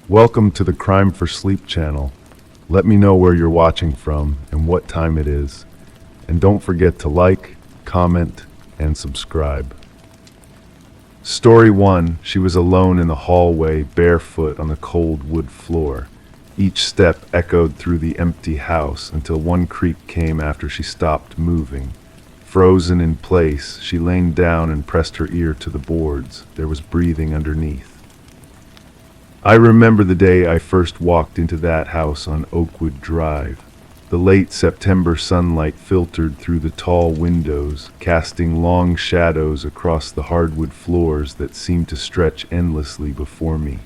Welcome to the Crime for Sleep channel. Let me know where you're watching from and what time it is. And don't forget to like, comment, and subscribe. Story 1. She was alone in the hallway, barefoot on the cold wood floor. Each step echoed through the empty house until one creak came after she stopped moving. Frozen in place, she leaned down and pressed her ear to the boards. There was breathing underneath. I remember the day I first walked into that house on Oakwood Drive. The late September sunlight filtered through the tall windows, casting long shadows across the hardwood floors that seemed to stretch endlessly before me.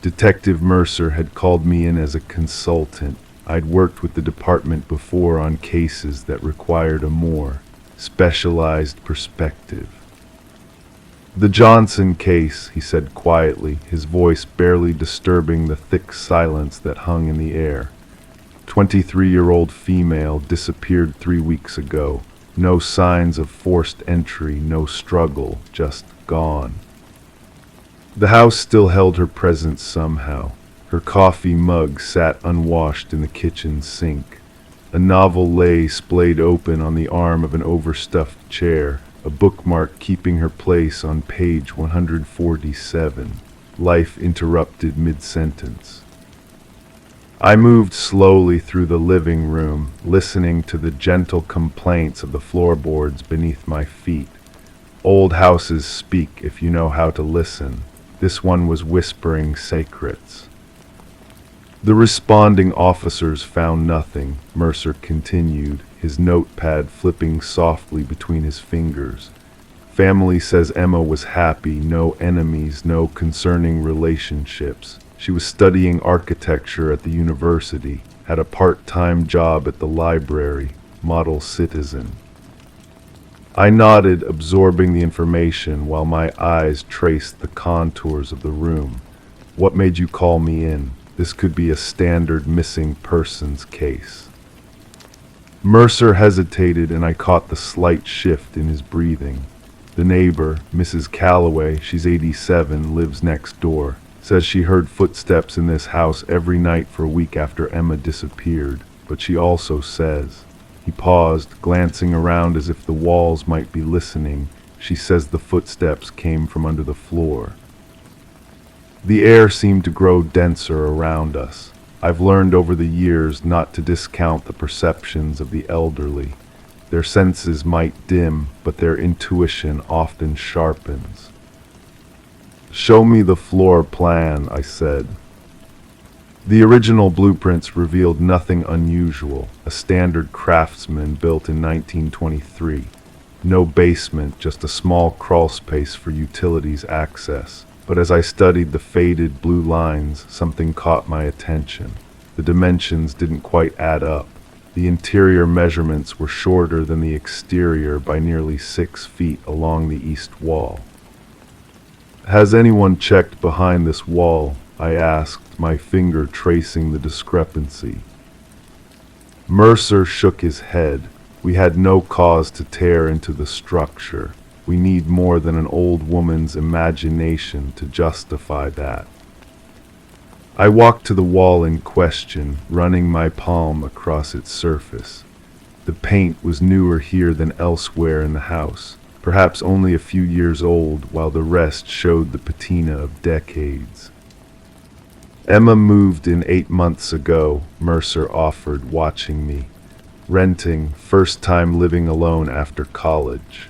Detective Mercer had called me in as a consultant. I'd worked with the department before on cases that required a more specialized perspective. "The Johnson case," he said quietly, his voice barely disturbing the thick silence that hung in the air. 23-year-old female disappeared 3 weeks ago. No signs of forced entry, no struggle, just gone. The house still held her presence somehow. Her coffee mug sat unwashed in the kitchen sink. A novel lay splayed open on the arm of an overstuffed chair, a bookmark keeping her place on page 147. Life interrupted mid-sentence. I moved slowly through the living room, listening to the gentle complaints of the floorboards beneath my feet. Old houses speak if you know how to listen. This one was whispering secrets. "The responding officers found nothing," Mercer continued, his notepad flipping softly between his fingers. "Family says Emma was happy, no enemies, no concerning relationships. She was studying architecture at the university, had a part-time job at the library, model citizen." I nodded, absorbing the information while my eyes traced the contours of the room. "What made you call me in? This could be a standard missing persons case." Mercer hesitated, and I caught the slight shift in his breathing. "The neighbor, Mrs. Calloway, she's 87, lives next door, says she heard footsteps in this house every night for a week after Emma disappeared. But she also says," he paused, glancing around as if the walls might be listening, "she says the footsteps came from under the floor." The air seemed to grow denser around us. I've learned over the years not to discount the perceptions of the elderly. Their senses might dim, but their intuition often sharpens. "Show me the floor plan," I said. The original blueprints revealed nothing unusual, a standard craftsman built in 1923. No basement, just a small crawl space for utilities access. But as I studied the faded blue lines, something caught my attention. The dimensions didn't quite add up. The interior measurements were shorter than the exterior by nearly 6 feet along the east wall. "Has anyone checked behind this wall?" I asked, my finger tracing the discrepancy. Mercer shook his head. "We had no cause to tear into the structure. We need more than an old woman's imagination to justify that." I walked to the wall in question, running my palm across its surface. The paint was newer here than elsewhere in the house, perhaps only a few years old, while the rest showed the patina of decades. "Emma moved in 8 months ago," Mercer offered, watching me. "Renting, first time living alone after college."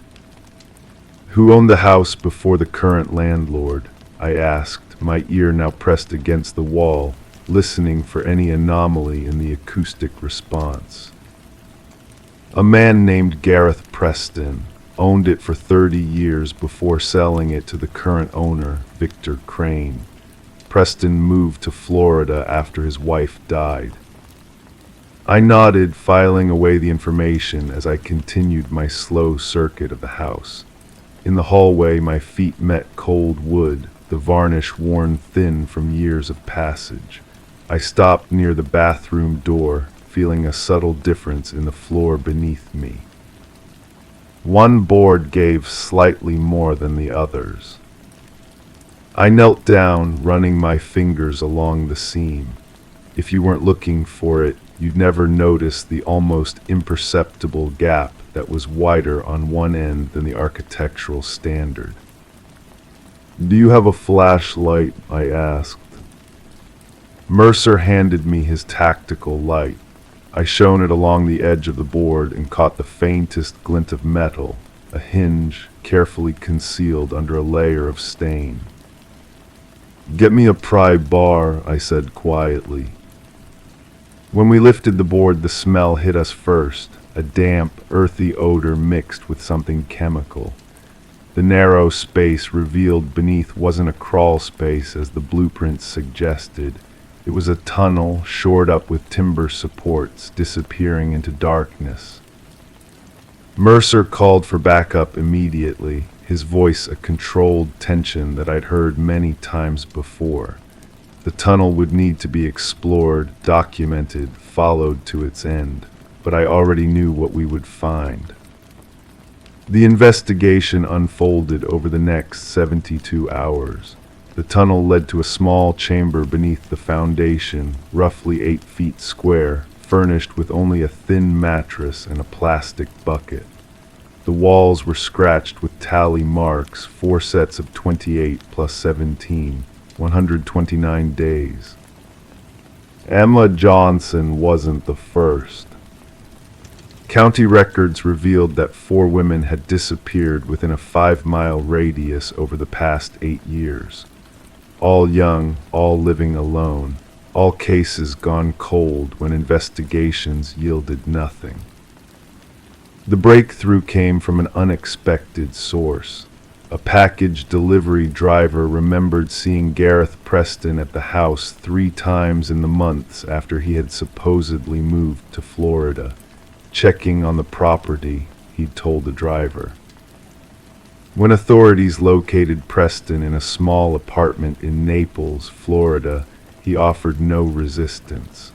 "Who owned the house before the current landlord?" I asked, my ear now pressed against the wall, listening for any anomaly in the acoustic response. "A man named Gareth Preston. Owned it for 30 years before selling it to the current owner, Victor Crane. Preston moved to Florida after his wife died." I nodded, filing away the information as I continued my slow circuit of the house. In the hallway, my feet met cold wood, the varnish worn thin from years of passage. I stopped near the bathroom door, feeling a subtle difference in the floor beneath me. One board gave slightly more than the others. I knelt down, running my fingers along the seam. If you weren't looking for it, you'd never notice the almost imperceptible gap that was wider on one end than the architectural standard. "Do you have a flashlight?" I asked. Mercer handed me his tactical light. I shone it along the edge of the board and caught the faintest glint of metal, a hinge carefully concealed under a layer of stain. "Get me a pry bar," I said quietly. When we lifted the board, the smell hit us first, a damp, earthy odor mixed with something chemical. The narrow space revealed beneath wasn't a crawl space as the blueprints suggested. It was a tunnel shored up with timber supports, disappearing into darkness. Mercer called for backup immediately, his voice a controlled tension that I'd heard many times before. The tunnel would need to be explored, documented, followed to its end, but I already knew what we would find. The investigation unfolded over the next 72 hours. The tunnel led to a small chamber beneath the foundation, roughly 8 feet square, furnished with only a thin mattress and a plastic bucket. The walls were scratched with tally marks, 4 sets of 28 plus 17, 129 days. Emma Johnson wasn't the first. County records revealed that 4 women had disappeared within a 5-mile radius over the past 8 years. All young, all living alone, all cases gone cold when investigations yielded nothing. The breakthrough came from an unexpected source. A package delivery driver remembered seeing Gareth Preston at the house 3 times in the months after he had supposedly moved to Florida. Checking on the property, he'd told the driver. When authorities located Preston in a small apartment in Naples, Florida, he offered no resistance.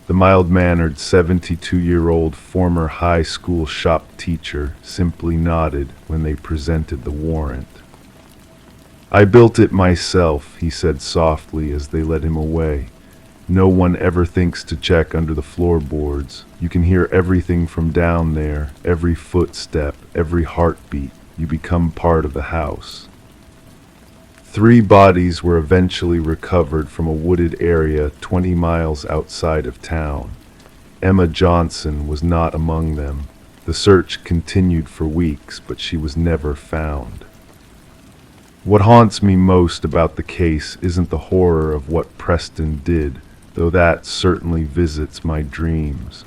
The mild-mannered 72-year-old former high school shop teacher simply nodded when they presented the warrant. "I built it myself," he said softly as they led him away. "No one ever thinks to check under the floorboards. You can hear everything from down there, every footstep, every heartbeat. You become part of the house." 3 bodies were eventually recovered from a wooded area 20 miles outside of town. Emma Johnson was not among them. The search continued for weeks, but she was never found. What haunts me most about the case isn't the horror of what Preston did, though that certainly visits my dreams.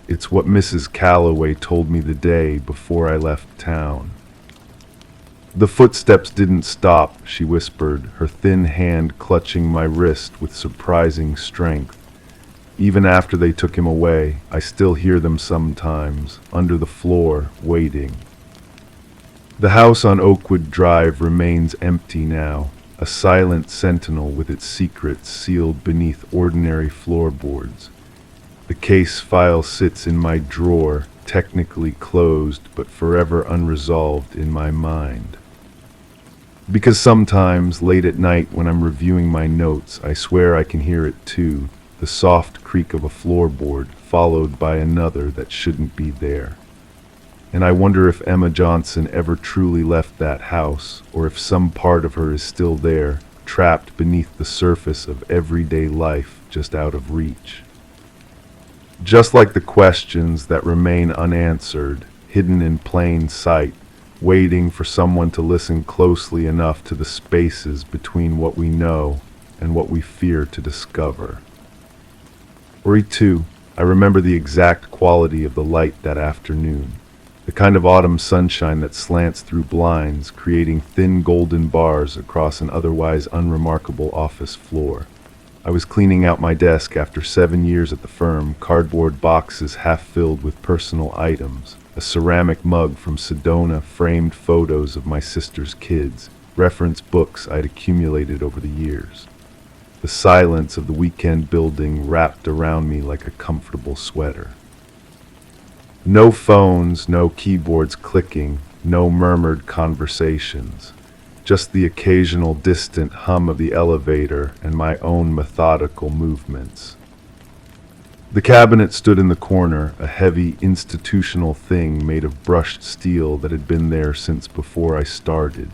It's what Mrs. Calloway told me the day before I left town. "The footsteps didn't stop," she whispered, her thin hand clutching my wrist with surprising strength. "Even after they took him away, I still hear them sometimes, under the floor, waiting." The house on Oakwood Drive remains empty now, a silent sentinel with its secrets sealed beneath ordinary floorboards. The case file sits in my drawer, technically closed but forever unresolved in my mind. Because sometimes, late at night when I'm reviewing my notes, I swear I can hear it too, the soft creak of a floorboard, followed by another that shouldn't be there. And I wonder if Emma Johnson ever truly left that house, or if some part of her is still there, trapped beneath the surface of everyday life, just out of reach. Just like the questions that remain unanswered, hidden in plain sight, waiting for someone to listen closely enough to the spaces between what we know and what we fear to discover. Ori 2, I remember the exact quality of the light that afternoon, the kind of autumn sunshine that slants through blinds, creating thin golden bars across an otherwise unremarkable office floor. I was cleaning out my desk after 7 years at the firm, cardboard boxes half filled with personal items, a ceramic mug from Sedona, framed photos of my sister's kids, reference books I'd accumulated over the years. The silence of the weekend building wrapped around me like a comfortable sweater. No phones, no keyboards clicking, no murmured conversations. just the occasional distant hum of the elevator and my own methodical movements. The cabinet stood in the corner, a heavy institutional thing made of brushed steel that had been there since before I started.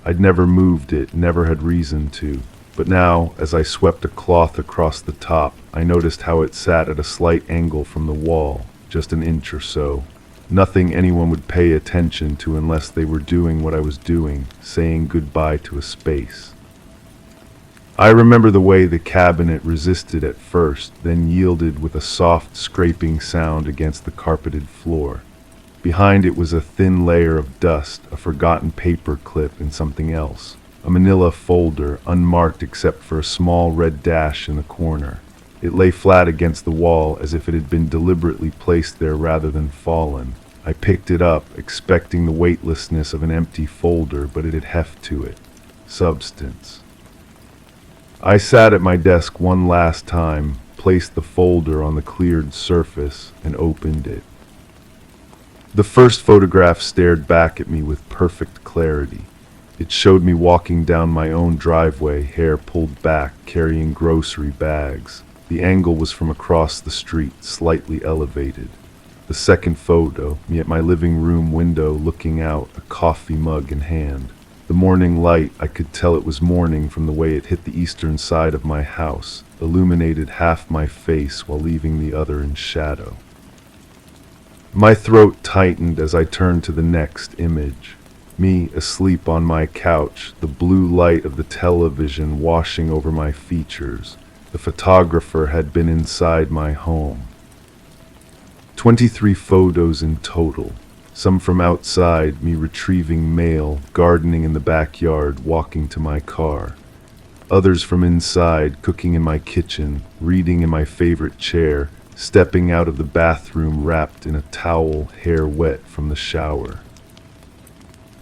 I'd never moved it, never had reason to, but now, as I swept a cloth across the top, I noticed how it sat at a slight angle from the wall, just an inch or so. Nothing anyone would pay attention to unless they were doing what I was doing, saying goodbye to a space. I remember the way the cabinet resisted at first, then yielded with a soft scraping sound against the carpeted floor. Behind it was a thin layer of dust, a forgotten paper clip and something else. A manila folder, unmarked except for a small red dash in the corner. It lay flat against the wall as if it had been deliberately placed there rather than fallen. I picked it up, expecting the weightlessness of an empty folder, but it had heft to it. Substance. I sat at my desk one last time, placed the folder on the cleared surface, and opened it. The first photograph stared back at me with perfect clarity. It showed me walking down my own driveway, hair pulled back, carrying grocery bags. The angle was from across the street, slightly elevated. The second photo, me at my living room window looking out, a coffee mug in hand. The morning light, I could tell it was morning from the way it hit the eastern side of my house, illuminated half my face while leaving the other in shadow. My throat tightened as I turned to the next image. Me asleep on my couch, the blue light of the television washing over my features. The photographer had been inside my home. 23 photos in total. Some from outside, me retrieving mail, gardening in the backyard, walking to my car. Others from inside, cooking in my kitchen, reading in my favorite chair, stepping out of the bathroom wrapped in a towel, hair wet from the shower.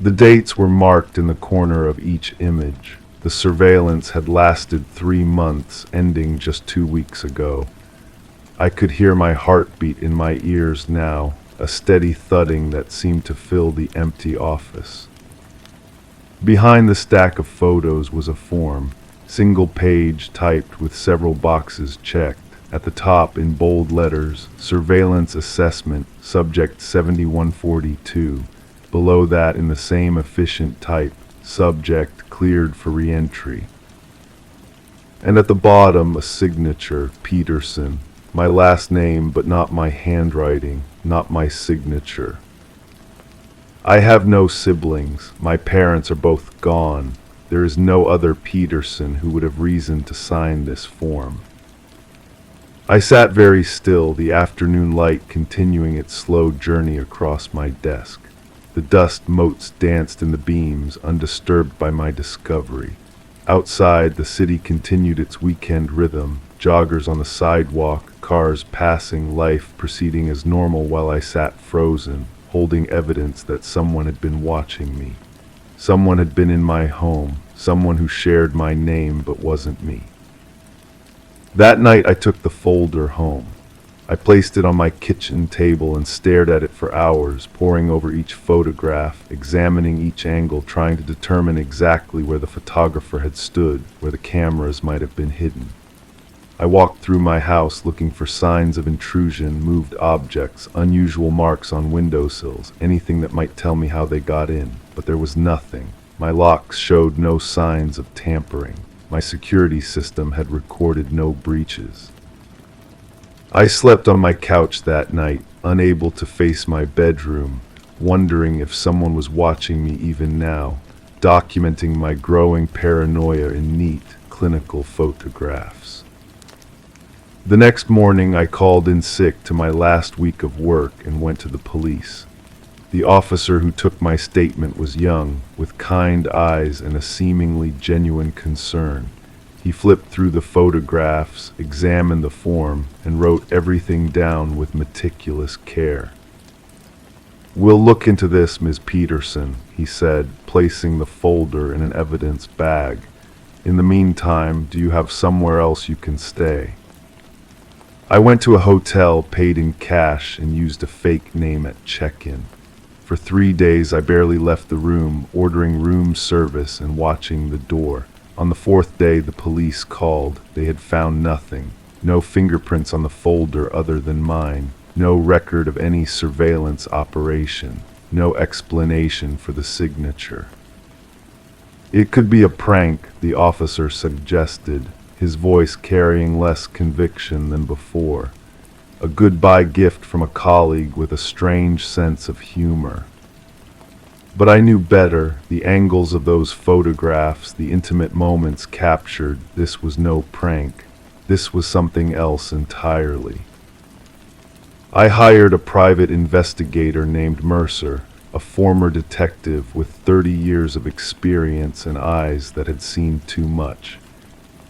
The dates were marked in the corner of each image. The surveillance had lasted 3 months, ending just 2 weeks ago. I could hear my heartbeat in my ears now, a steady thudding that seemed to fill the empty office. Behind the stack of photos was a form, single page typed with several boxes checked. At the top, in bold letters, Surveillance Assessment, Subject 7142. Below that, in the same efficient type, Subject Cleared for Re-entry. And at the bottom, a signature, Peterson. My last name, but not my handwriting, not my signature. I have no siblings. My parents are both gone. There is no other Peterson who would have reason to sign this form. I sat very still, the afternoon light continuing its slow journey across my desk. The dust motes danced in the beams, undisturbed by my discovery. Outside, the city continued its weekend rhythm, joggers on the sidewalk, cars passing, life proceeding as normal while I sat frozen, holding evidence that someone had been watching me. Someone had been in my home, someone who shared my name but wasn't me. That night I took the folder home. I placed it on my kitchen table and stared at it for hours, poring over each photograph, examining each angle, trying to determine exactly where the photographer had stood, where the cameras might have been hidden. I walked through my house looking for signs of intrusion, moved objects, unusual marks on windowsills, anything that might tell me how they got in, but there was nothing. My locks showed no signs of tampering. My security system had recorded no breaches. I slept on my couch that night, unable to face my bedroom, wondering if someone was watching me even now, documenting my growing paranoia in neat, clinical photographs. The next morning I called in sick to my last week of work and went to the police. The officer who took my statement was young, with kind eyes and a seemingly genuine concern. He flipped through the photographs, examined the form, and wrote everything down with meticulous care. "We'll look into this, Ms. Peterson," he said, placing the folder in an evidence bag. "In the meantime, do you have somewhere else you can stay?" I went to a hotel, paid in cash, and used a fake name at check-in. For 3 days I barely left the room, ordering room service and watching the door. On the fourth day the police called. They had found nothing. No fingerprints on the folder other than mine. No record of any surveillance operation. No explanation for the signature. It could be a prank, the officer suggested, his voice carrying less conviction than before. A goodbye gift from a colleague with a strange sense of humor. But I knew better. The angles of those photographs, the intimate moments captured, this was no prank. This was something else entirely. I hired a private investigator named Mercer, a former detective with 30 years of experience and eyes that had seen too much.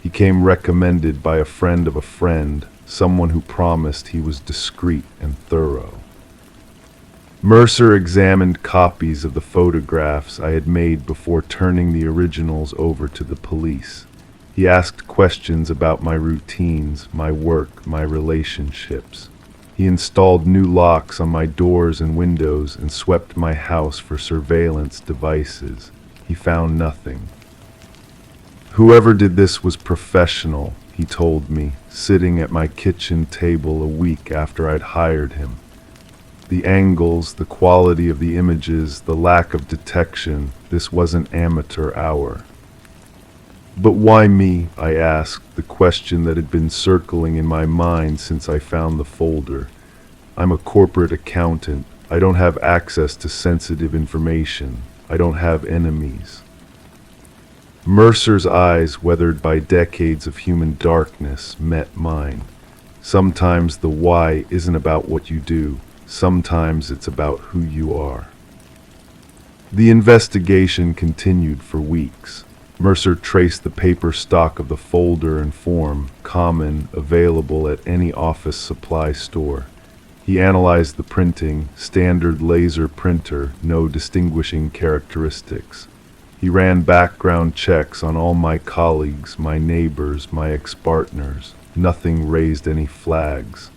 He came recommended by a friend, someone who promised he was discreet and thorough. Mercer examined copies of the photographs I had made before turning the originals over to the police. He asked questions about my routines, my work, my relationships. He installed new locks on my doors and windows and swept my house for surveillance devices. He found nothing. Whoever did this was professional, he told me, sitting at my kitchen table a week after I'd hired him. The angles, the quality of the images, the lack of detection, this wasn't amateur hour. But why me? I asked, the question that had been circling in my mind since I found the folder. I'm a corporate accountant. I don't have access to sensitive information. I don't have enemies. Mercer's eyes, weathered by decades of human darkness, met mine. Sometimes the why isn't about what you do. Sometimes it's about who you are. The investigation continued for weeks. Mercer traced the paper stock of the folder and form, common, available at any office supply store. He analyzed the printing, standard laser printer, no distinguishing characteristics. He ran background checks on all my colleagues, my neighbors, my ex-partners. Nothing raised any flags.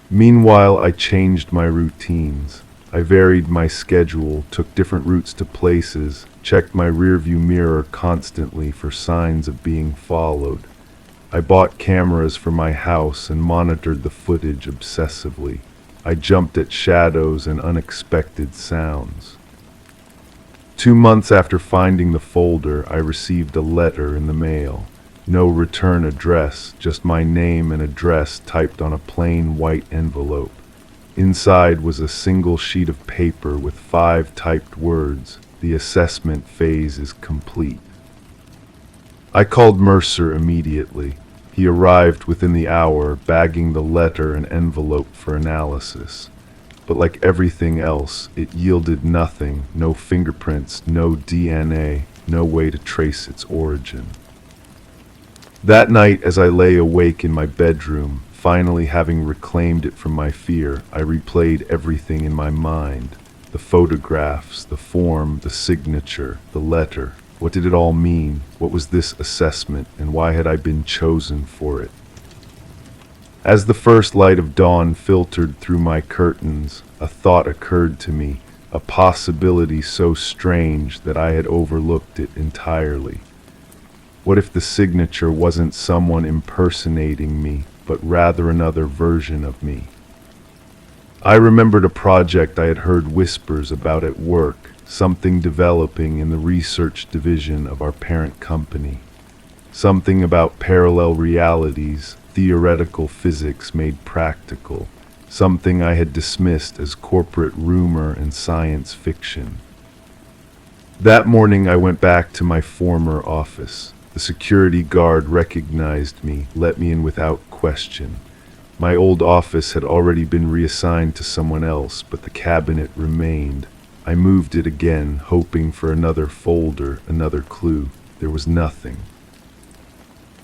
Meanwhile, I changed my routines. I varied my schedule, took different routes to places, checked my rearview mirror constantly for signs of being followed. I bought cameras for my house and monitored the footage obsessively. I jumped at shadows and unexpected sounds. 2 months after finding the folder, I received a letter in the mail. No return address, just my name and address typed on a plain white envelope. Inside was a single sheet of paper with 5 typed words. The assessment phase is complete. I called Mercer immediately. He arrived within the hour, bagging the letter and envelope for analysis. But like everything else, it yielded nothing, no fingerprints, no DNA, no way to trace its origin. That night, as I lay awake in my bedroom, finally having reclaimed it from my fear, I replayed everything in my mind. The photographs, the form, the signature, the letter. What did it all mean? What was this assessment, and why had I been chosen for it? As the first light of dawn filtered through my curtains, a thought occurred to me, a possibility so strange that I had overlooked it entirely. What if the signature wasn't someone impersonating me, but rather another version of me? I remembered a project I had heard whispers about at work, something developing in the research division of our parent company. Something about parallel realities, theoretical physics made practical, something I had dismissed as corporate rumor and science fiction. That morning I went back to my former office. The security guard recognized me, let me in without question. My old office had already been reassigned to someone else, but the cabinet remained. I moved it again, hoping for another folder, another clue. There was nothing.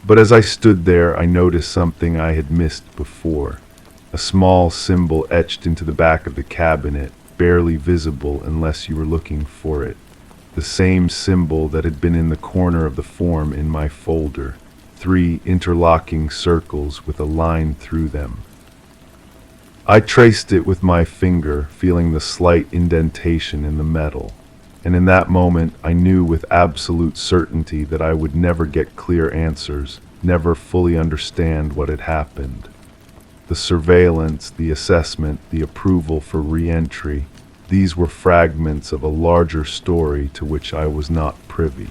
But as I stood there, I noticed something I had missed before. A small symbol etched into the back of the cabinet, barely visible unless you were looking for it. The same symbol that had been in the corner of the form in my folder. 3 interlocking circles with a line through them. I traced it with my finger, feeling the slight indentation in the metal. And in that moment, I knew with absolute certainty that I would never get clear answers, never fully understand what had happened. The surveillance, the assessment, the approval for re-entry, these were fragments of a larger story to which I was not privy.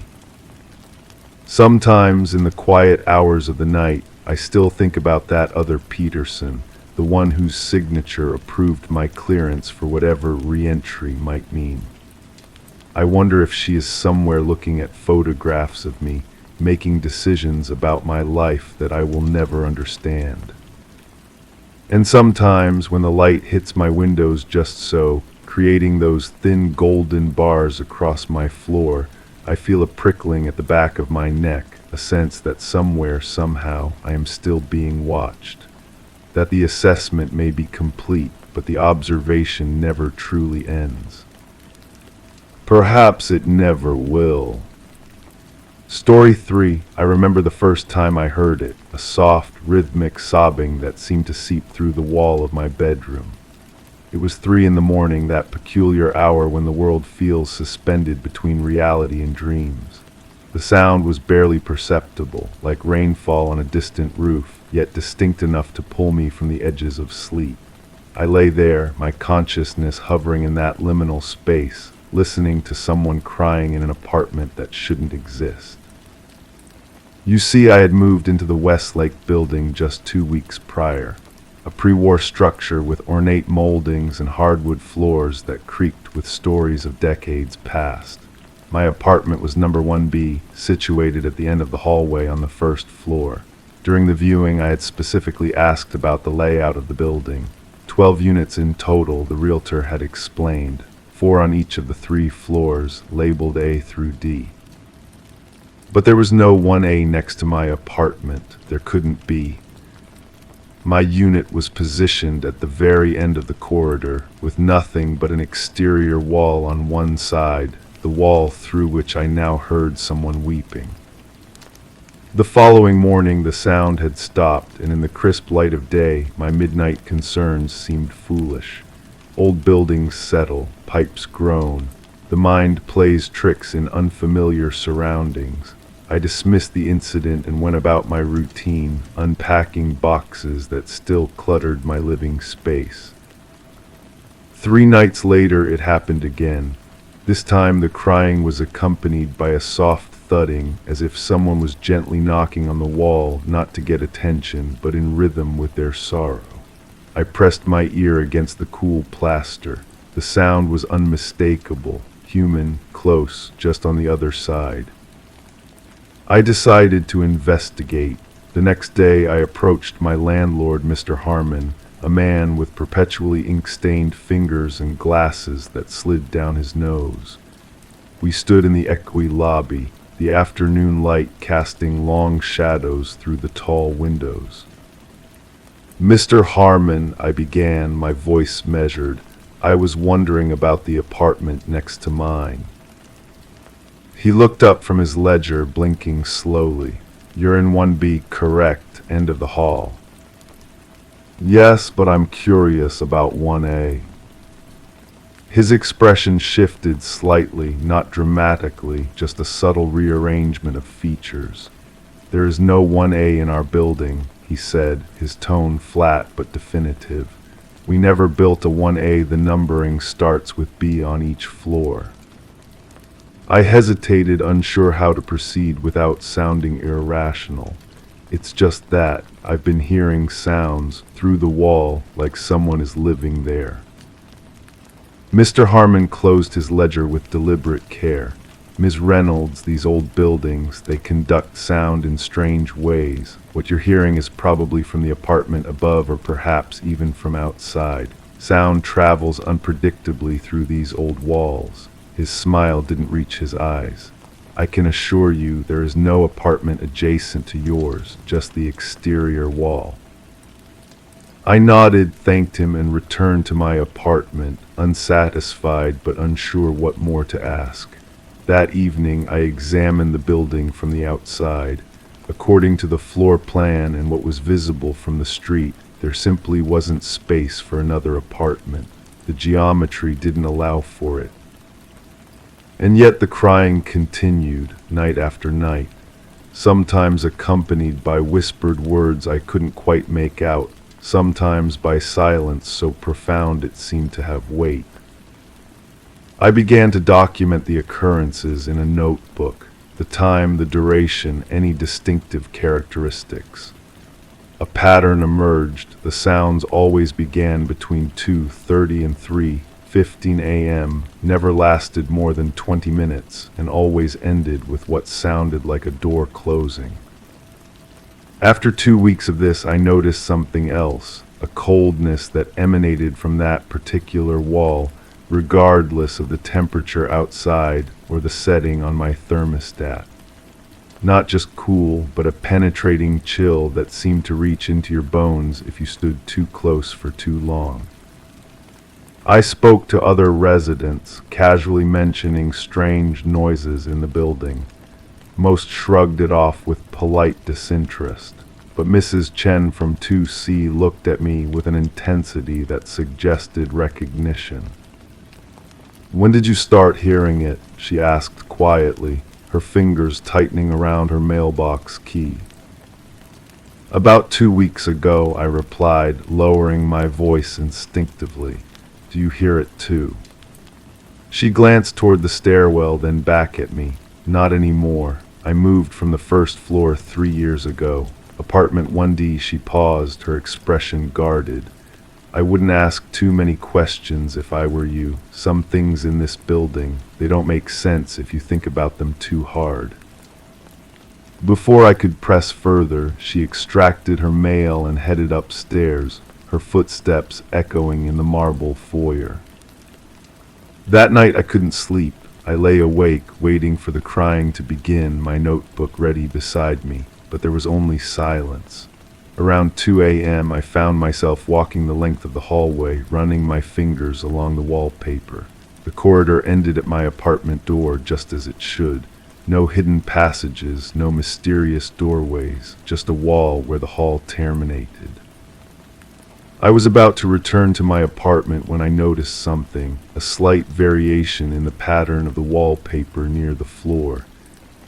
Sometimes in the quiet hours of the night, I still think about that other Peterson, the one whose signature approved my clearance for whatever re-entry might mean. I wonder if she is somewhere looking at photographs of me, making decisions about my life that I will never understand. And sometimes when the light hits my windows just so, creating those thin golden bars across my floor, I feel a prickling at the back of my neck, a sense that somewhere, somehow, I am still being watched. That the assessment may be complete, but the observation never truly ends. Perhaps it never will. Story 3. I remember the first time I heard it, a soft, rhythmic sobbing that seemed to seep through the wall of my bedroom. It was 3 a.m, that peculiar hour when the world feels suspended between reality and dreams. The sound was barely perceptible, like rainfall on a distant roof, yet distinct enough to pull me from the edges of sleep. I lay there, my consciousness hovering in that liminal space, listening to someone crying in an apartment that shouldn't exist. You see, I had moved into the Westlake building just 2 weeks prior, a pre-war structure with ornate moldings and hardwood floors that creaked with stories of decades past. My apartment was number 1B, situated at the end of the hallway on the first floor. During the viewing, I had specifically asked about the layout of the building. 12 units in total, the realtor had explained, 4 on each of the 3 floors, labeled A through D. But there was no 1A next to my apartment. There couldn't be. My unit was positioned at the very end of the corridor, with nothing but an exterior wall on one side, the wall through which I now heard someone weeping. The following morning the sound had stopped, and in the crisp light of day, my midnight concerns seemed foolish. Old buildings settle, pipes groan. The mind plays tricks in unfamiliar surroundings. I dismissed the incident and went about my routine, unpacking boxes that still cluttered my living space. 3 nights later it happened again. This time the crying was accompanied by a soft thudding, as if someone was gently knocking on the wall, not to get attention, but in rhythm with their sorrow. I pressed my ear against the cool plaster. The sound was unmistakable, human, close, just on the other side. I decided to investigate. The next day I approached my landlord, Mr. Harmon, a man with perpetually ink-stained fingers and glasses that slid down his nose. We stood in the equi lobby, the afternoon light casting long shadows through the tall windows. "Mr. Harmon," I began, my voice measured. I was wondering about the apartment next to mine. He looked up from his ledger, blinking slowly. "You're in 1B, correct, end of the hall." "Yes, but I'm curious about 1A. His expression shifted slightly, not dramatically, just a subtle rearrangement of features. "There is no 1A in our building," he said, his tone flat but definitive. "We never built a 1A. The numbering starts with B on each floor." I hesitated, unsure how to proceed without sounding irrational. "It's just that I've been hearing sounds through the wall like someone is living there." Mr. Harmon closed his ledger with deliberate care. "Ms. Reynolds, these old buildings, they conduct sound in strange ways. What you're hearing is probably from the apartment above or perhaps even from outside. Sound travels unpredictably through these old walls." His smile didn't reach his eyes. "I can assure you there is no apartment adjacent to yours, just the exterior wall." I nodded, thanked him, and returned to my apartment, unsatisfied but unsure what more to ask. That evening I examined the building from the outside. According to the floor plan and what was visible from the street, There simply wasn't space for another apartment. The geometry didn't allow for it. And yet the crying continued, night after night, sometimes accompanied by whispered words I couldn't quite make out, sometimes by silence so profound it seemed to have weight. I began to document the occurrences in a notebook, the time, the duration, any distinctive characteristics. A pattern emerged. The sounds always began between 2:30 and 3:15 a.m., never lasted more than 20 minutes, and always ended with what sounded like a door closing. After 2 weeks of this, I noticed something else, a coldness that emanated from that particular wall, regardless of the temperature outside or the setting on my thermostat. Not just cool, but a penetrating chill that seemed to reach into your bones if you stood too close for too long. I spoke to other residents, casually mentioning strange noises in the building. Most shrugged it off with polite disinterest, but Mrs. Chen from 2C looked at me with an intensity that suggested recognition. "When did you start hearing it?" she asked quietly, her fingers tightening around her mailbox key. "About 2 weeks ago," I replied, lowering my voice instinctively. "Do you hear it too?" She glanced toward the stairwell, then back at me. "Not anymore. I moved from the first floor 3 years ago. Apartment 1D, she paused, her expression guarded. "I wouldn't ask too many questions if I were you. Some things in this building, they don't make sense if you think about them too hard." Before I could press further, she extracted her mail and headed upstairs, her footsteps echoing in the marble foyer. That night I couldn't sleep. I lay awake, waiting for the crying to begin, my notebook ready beside me, but there was only silence. Around 2 a.m., I found myself walking the length of the hallway, running my fingers along the wallpaper. The corridor ended at my apartment door, just as it should. No hidden passages, no mysterious doorways, just a wall where the hall terminated. I was about to return to my apartment when I noticed something, a slight variation in the pattern of the wallpaper near the floor.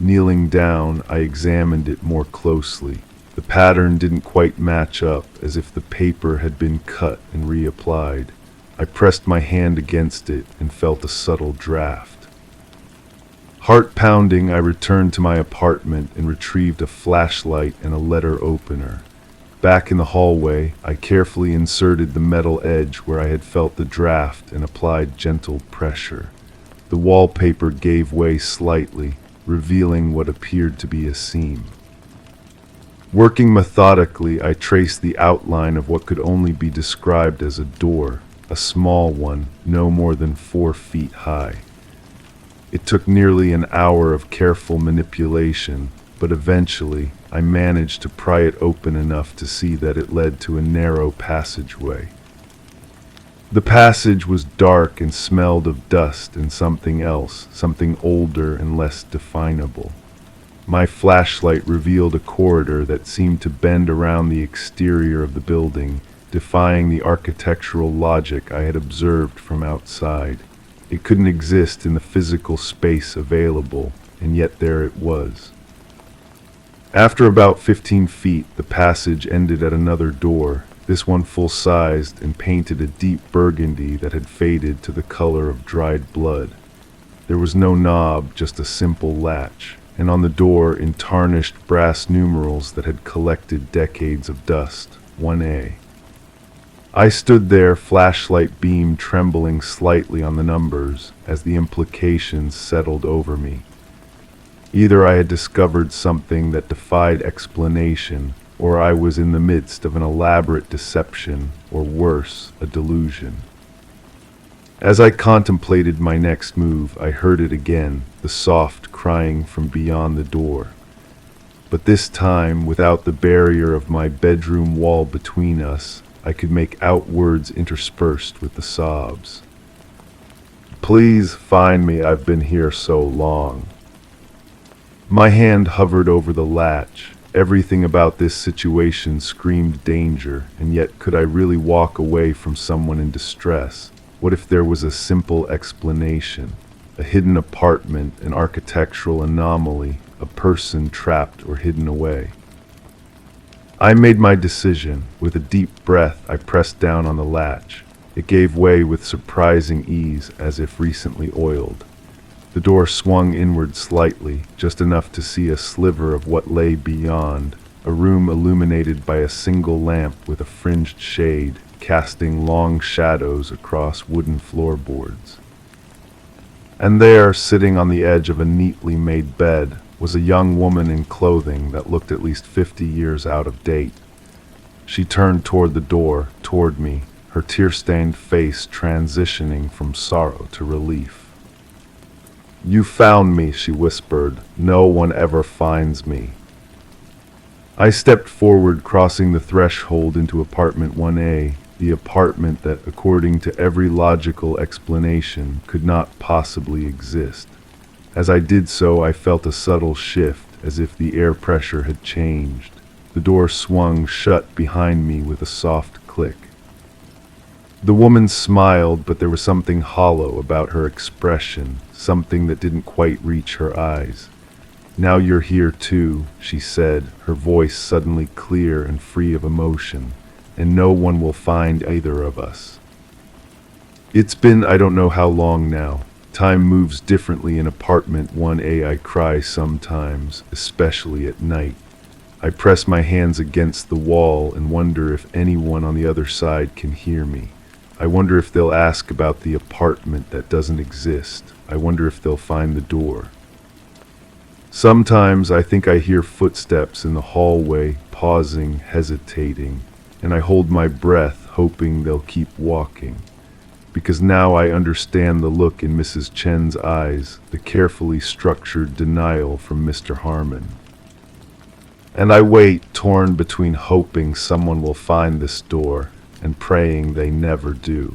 Kneeling down, I examined it more closely. The pattern didn't quite match up, as if the paper had been cut and reapplied. I pressed my hand against it and felt a subtle draft. Heart pounding, I returned to my apartment and retrieved a flashlight and a letter opener. Back in the hallway, I carefully inserted the metal edge where I had felt the draft and applied gentle pressure. The wallpaper gave way slightly, revealing what appeared to be a seam. Working methodically, I traced the outline of what could only be described as a door, a small one, no more than 4 feet high. It took nearly an hour of careful manipulation, but eventually I managed to pry it open enough to see that it led to a narrow passageway. The passage was dark and smelled of dust and something else, something older and less definable. My flashlight revealed a corridor that seemed to bend around the exterior of the building, defying the architectural logic I had observed from outside. It couldn't exist in the physical space available, and yet there it was. After about 15 feet, the passage ended at another door, this one full-sized and painted a deep burgundy that had faded to the color of dried blood. There was no knob, just a simple latch, and on the door in tarnished brass numerals that had collected decades of dust, 1A. I stood there, flashlight beam trembling slightly on the numbers as the implications settled over me. Either I had discovered something that defied explanation, or I was in the midst of an elaborate deception, or worse, a delusion. As I contemplated my next move, I heard it again, the soft crying from beyond the door. But this time, without the barrier of my bedroom wall between us, I could make out words interspersed with the sobs. "Please find me, I've been here so long." My hand hovered over the latch. Everything about this situation screamed danger, and yet could I really walk away from someone in distress? What if there was a simple explanation? A hidden apartment, an architectural anomaly, a person trapped or hidden away. I made my decision. With a deep breath, I pressed down on the latch. It gave way with surprising ease, as if recently oiled. The door swung inward slightly, just enough to see a sliver of what lay beyond, a room illuminated by a single lamp with a fringed shade, casting long shadows across wooden floorboards. And there, sitting on the edge of a neatly made bed, was a young woman in clothing that looked at least 50 years out of date. She turned toward the door, toward me, her tear-stained face transitioning from sorrow to relief. "You found me," she whispered. "No one ever finds me." I stepped forward, crossing the threshold into apartment 1A, the apartment that, according to every logical explanation, could not possibly exist. As I did so, I felt a subtle shift, as if the air pressure had changed. The door swung shut behind me with a soft click. The woman smiled, but there was something hollow about her expression, something that didn't quite reach her eyes. "Now you're here too," she said, her voice suddenly clear and free of emotion, "and no one will find either of us. It's been I don't know how long now. Time moves differently in apartment 1A. I cry sometimes, especially at night. I press my hands against the wall and wonder if anyone on the other side can hear me. I wonder if they'll ask about the apartment that doesn't exist. I wonder if they'll find the door. Sometimes I think I hear footsteps in the hallway, pausing, hesitating, and I hold my breath, hoping they'll keep walking. Because now I understand the look in Mrs. Chen's eyes, the carefully structured denial from Mr. Harmon. And I wait, torn between hoping someone will find this door and praying they never do.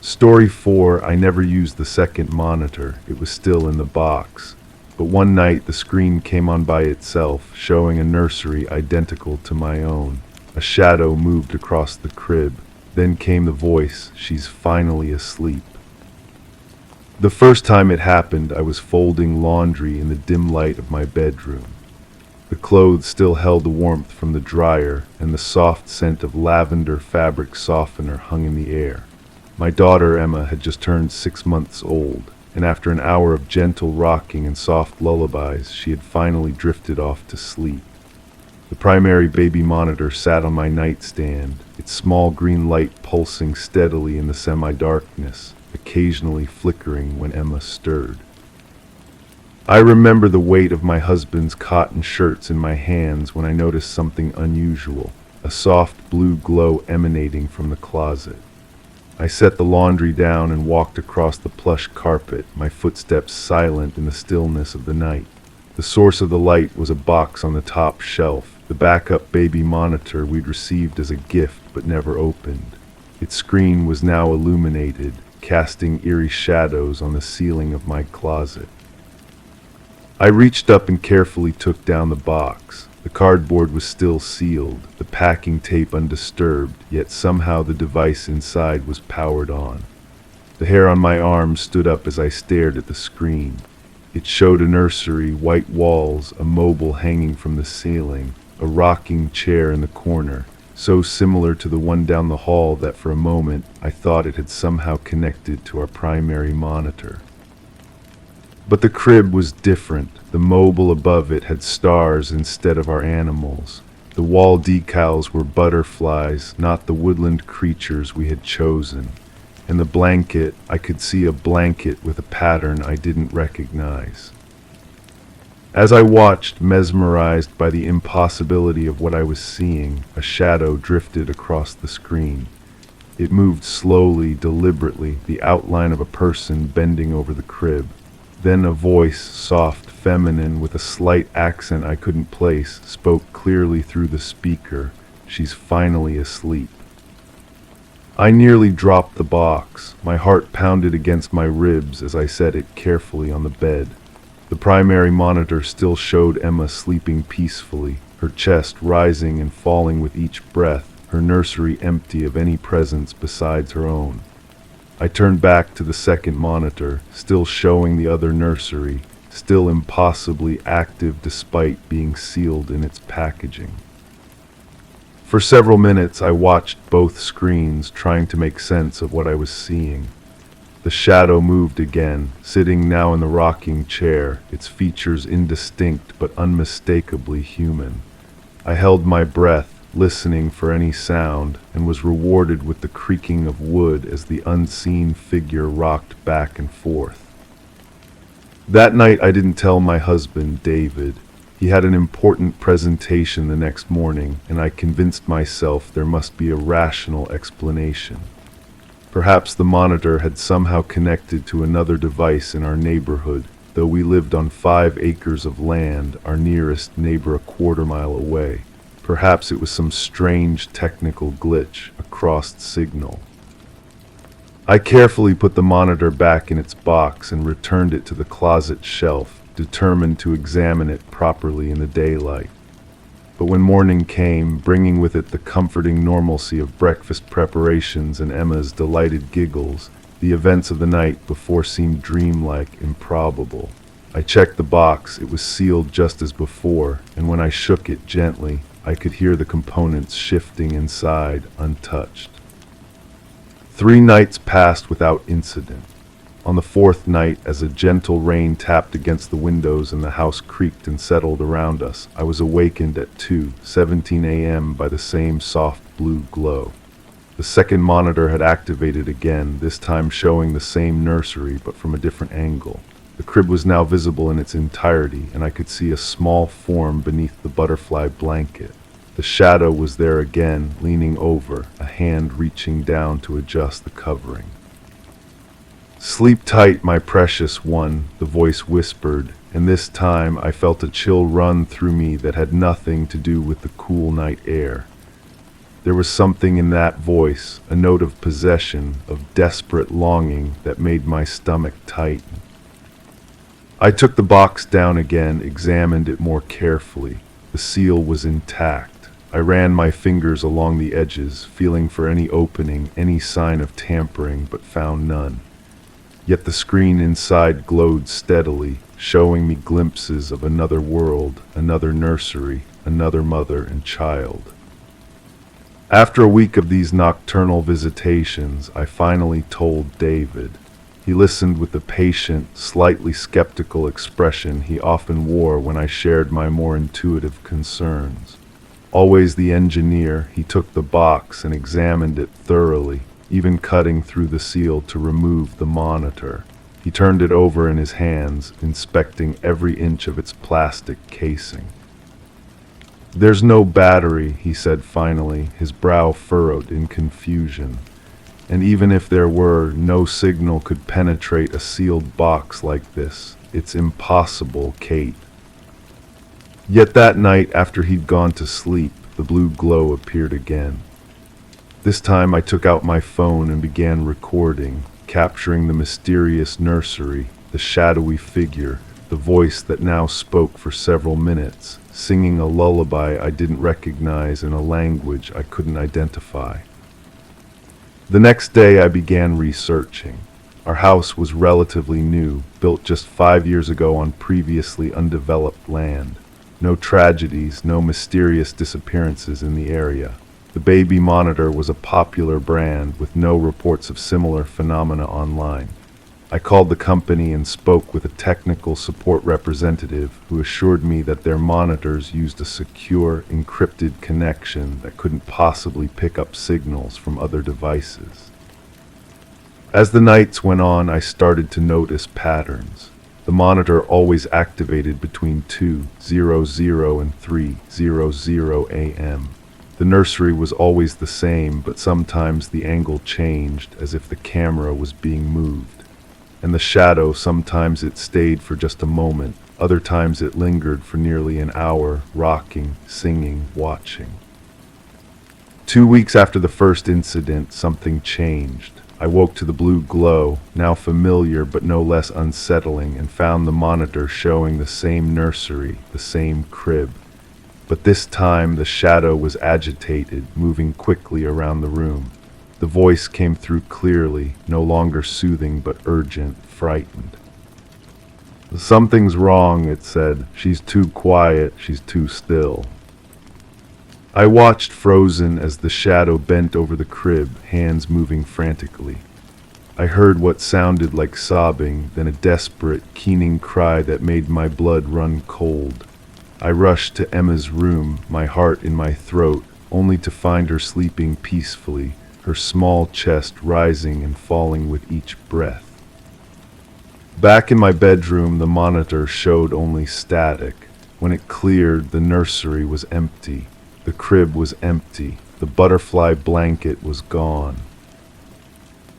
Story 4, I never used the second monitor. It was still in the box. But one night the screen came on by itself, showing a nursery identical to my own. A shadow moved across the crib. Then came the voice, "She's finally asleep." The first time it happened, I was folding laundry in the dim light of my bedroom. The clothes still held the warmth from the dryer, and the soft scent of lavender fabric softener hung in the air. My daughter Emma had just turned 6 months old, and after an hour of gentle rocking and soft lullabies, she had finally drifted off to sleep. The primary baby monitor sat on my nightstand, its small green light pulsing steadily in the semi-darkness, occasionally flickering when Emma stirred. I remember the weight of my husband's cotton shirts in my hands when I noticed something unusual, a soft blue glow emanating from the closet. I set the laundry down and walked across the plush carpet, my footsteps silent in the stillness of the night. The source of the light was a box on the top shelf, the backup baby monitor we'd received as a gift but never opened. Its screen was now illuminated, casting eerie shadows on the ceiling of my closet. I reached up and carefully took down the box. The cardboard was still sealed, the packing tape undisturbed, yet somehow the device inside was powered on. The hair on my arm stood up as I stared at the screen. It showed a nursery, white walls, a mobile hanging from the ceiling, a rocking chair in the corner, so similar to the one down the hall that for a moment I thought it had somehow connected to our primary monitor. But the crib was different. The mobile above it had stars instead of our animals. The wall decals were butterflies, not the woodland creatures we had chosen. And the blanket, I could see a blanket with a pattern I didn't recognize. As I watched, mesmerized by the impossibility of what I was seeing, a shadow drifted across the screen. It moved slowly, deliberately, the outline of a person bending over the crib. Then a voice, soft, feminine, with a slight accent I couldn't place, spoke clearly through the speaker. "She's finally asleep." I nearly dropped the box. My heart pounded against my ribs as I set it carefully on the bed. The primary monitor still showed Emma sleeping peacefully, her chest rising and falling with each breath, her nursery empty of any presence besides her own. I turned back to the second monitor, still showing the other nursery, still impossibly active despite being sealed in its packaging. For several minutes I watched both screens, trying to make sense of what I was seeing. The shadow moved again, sitting now in the rocking chair, its features indistinct but unmistakably human. I held my breath, listening for any sound, and was rewarded with the creaking of wood as the unseen figure rocked back and forth. That night I didn't tell my husband, David. He had an important presentation the next morning, and I convinced myself there must be a rational explanation. Perhaps the monitor had somehow connected to another device in our neighborhood, though we lived on 5 acres of land, our nearest neighbor a quarter-mile away. Perhaps it was some strange technical glitch, a crossed signal. I carefully put the monitor back in its box and returned it to the closet shelf, determined to examine it properly in the daylight. But when morning came, bringing with it the comforting normalcy of breakfast preparations and Emma's delighted giggles, the events of the night before seemed dreamlike, improbable. I checked the box. It was sealed just as before, and when I shook it gently, I could hear the components shifting inside, untouched. 3 nights passed without incident. On the 4th night, as a gentle rain tapped against the windows and the house creaked and settled around us, I was awakened at 2:17 a.m. by the same soft blue glow. The second monitor had activated again, this time showing the same nursery but from a different angle. The crib was now visible in its entirety, and I could see a small form beneath the butterfly blanket. The shadow was there again, leaning over, a hand reaching down to adjust the covering. "Sleep tight, my precious one," the voice whispered, and this time I felt a chill run through me that had nothing to do with the cool night air. There was something in that voice, a note of possession, of desperate longing that made my stomach tighten. I took the box down again, examined it more carefully. The seal was intact. I ran my fingers along the edges, feeling for any opening, any sign of tampering, but found none. Yet the screen inside glowed steadily, showing me glimpses of another world, another nursery, another mother and child. After a week of these nocturnal visitations, I finally told David. He listened with the patient, slightly skeptical expression he often wore when I shared my more intuitive concerns. Always the engineer, he took the box and examined it thoroughly, even cutting through the seal to remove the monitor. He turned it over in his hands, inspecting every inch of its plastic casing. "There's no battery," he said finally, his brow furrowed in confusion. "And even if there were, no signal could penetrate a sealed box like this. It's impossible, Kate." Yet that night, after he'd gone to sleep, the blue glow appeared again. This time I took out my phone and began recording, capturing the mysterious nursery, the shadowy figure, the voice that now spoke for several minutes, singing a lullaby I didn't recognize in a language I couldn't identify. The next day I began researching. Our house was relatively new, built just 5 years ago on previously undeveloped land. No tragedies, no mysterious disappearances in the area. The baby monitor was a popular brand with no reports of similar phenomena online. I called the company and spoke with a technical support representative who assured me that their monitors used a secure, encrypted connection that couldn't possibly pick up signals from other devices. As the nights went on, I started to notice patterns. The monitor always activated between 2:00 and 3:00 a.m. The nursery was always the same, but sometimes the angle changed, as if the camera was being moved. And the shadow, sometimes it stayed for just a moment, other times it lingered for nearly an hour, rocking, singing, watching. 2 weeks after the first incident, something changed. I woke to the blue glow, now familiar but no less unsettling, and found the monitor showing the same nursery, the same crib. But this time the shadow was agitated, moving quickly around the room. The voice came through clearly, no longer soothing but urgent, frightened. "Something's wrong," it said. "She's too quiet, she's too still." I watched frozen as the shadow bent over the crib, hands moving frantically. I heard what sounded like sobbing, then a desperate, keening cry that made my blood run cold. I rushed to Emma's room, my heart in my throat, only to find her sleeping peacefully, her small chest rising and falling with each breath. Back in my bedroom, the monitor showed only static. When it cleared, the nursery was empty. The crib was empty. The butterfly blanket was gone.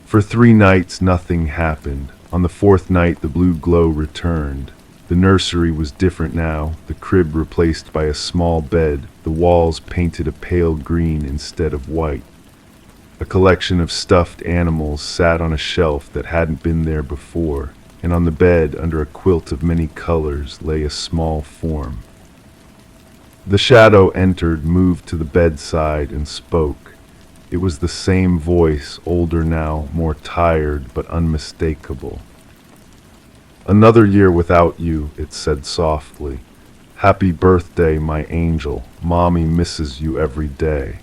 For 3 nights, nothing happened. On the 4th night, the blue glow returned. The nursery was different now, the crib replaced by a small bed, the walls painted a pale green instead of white. A collection of stuffed animals sat on a shelf that hadn't been there before, and on the bed, under a quilt of many colors, lay a small form. The shadow entered, moved to the bedside, and spoke. It was the same voice, older now, more tired, but unmistakable. "Another year without you," it said softly. "Happy birthday, my angel. Mommy misses you every day."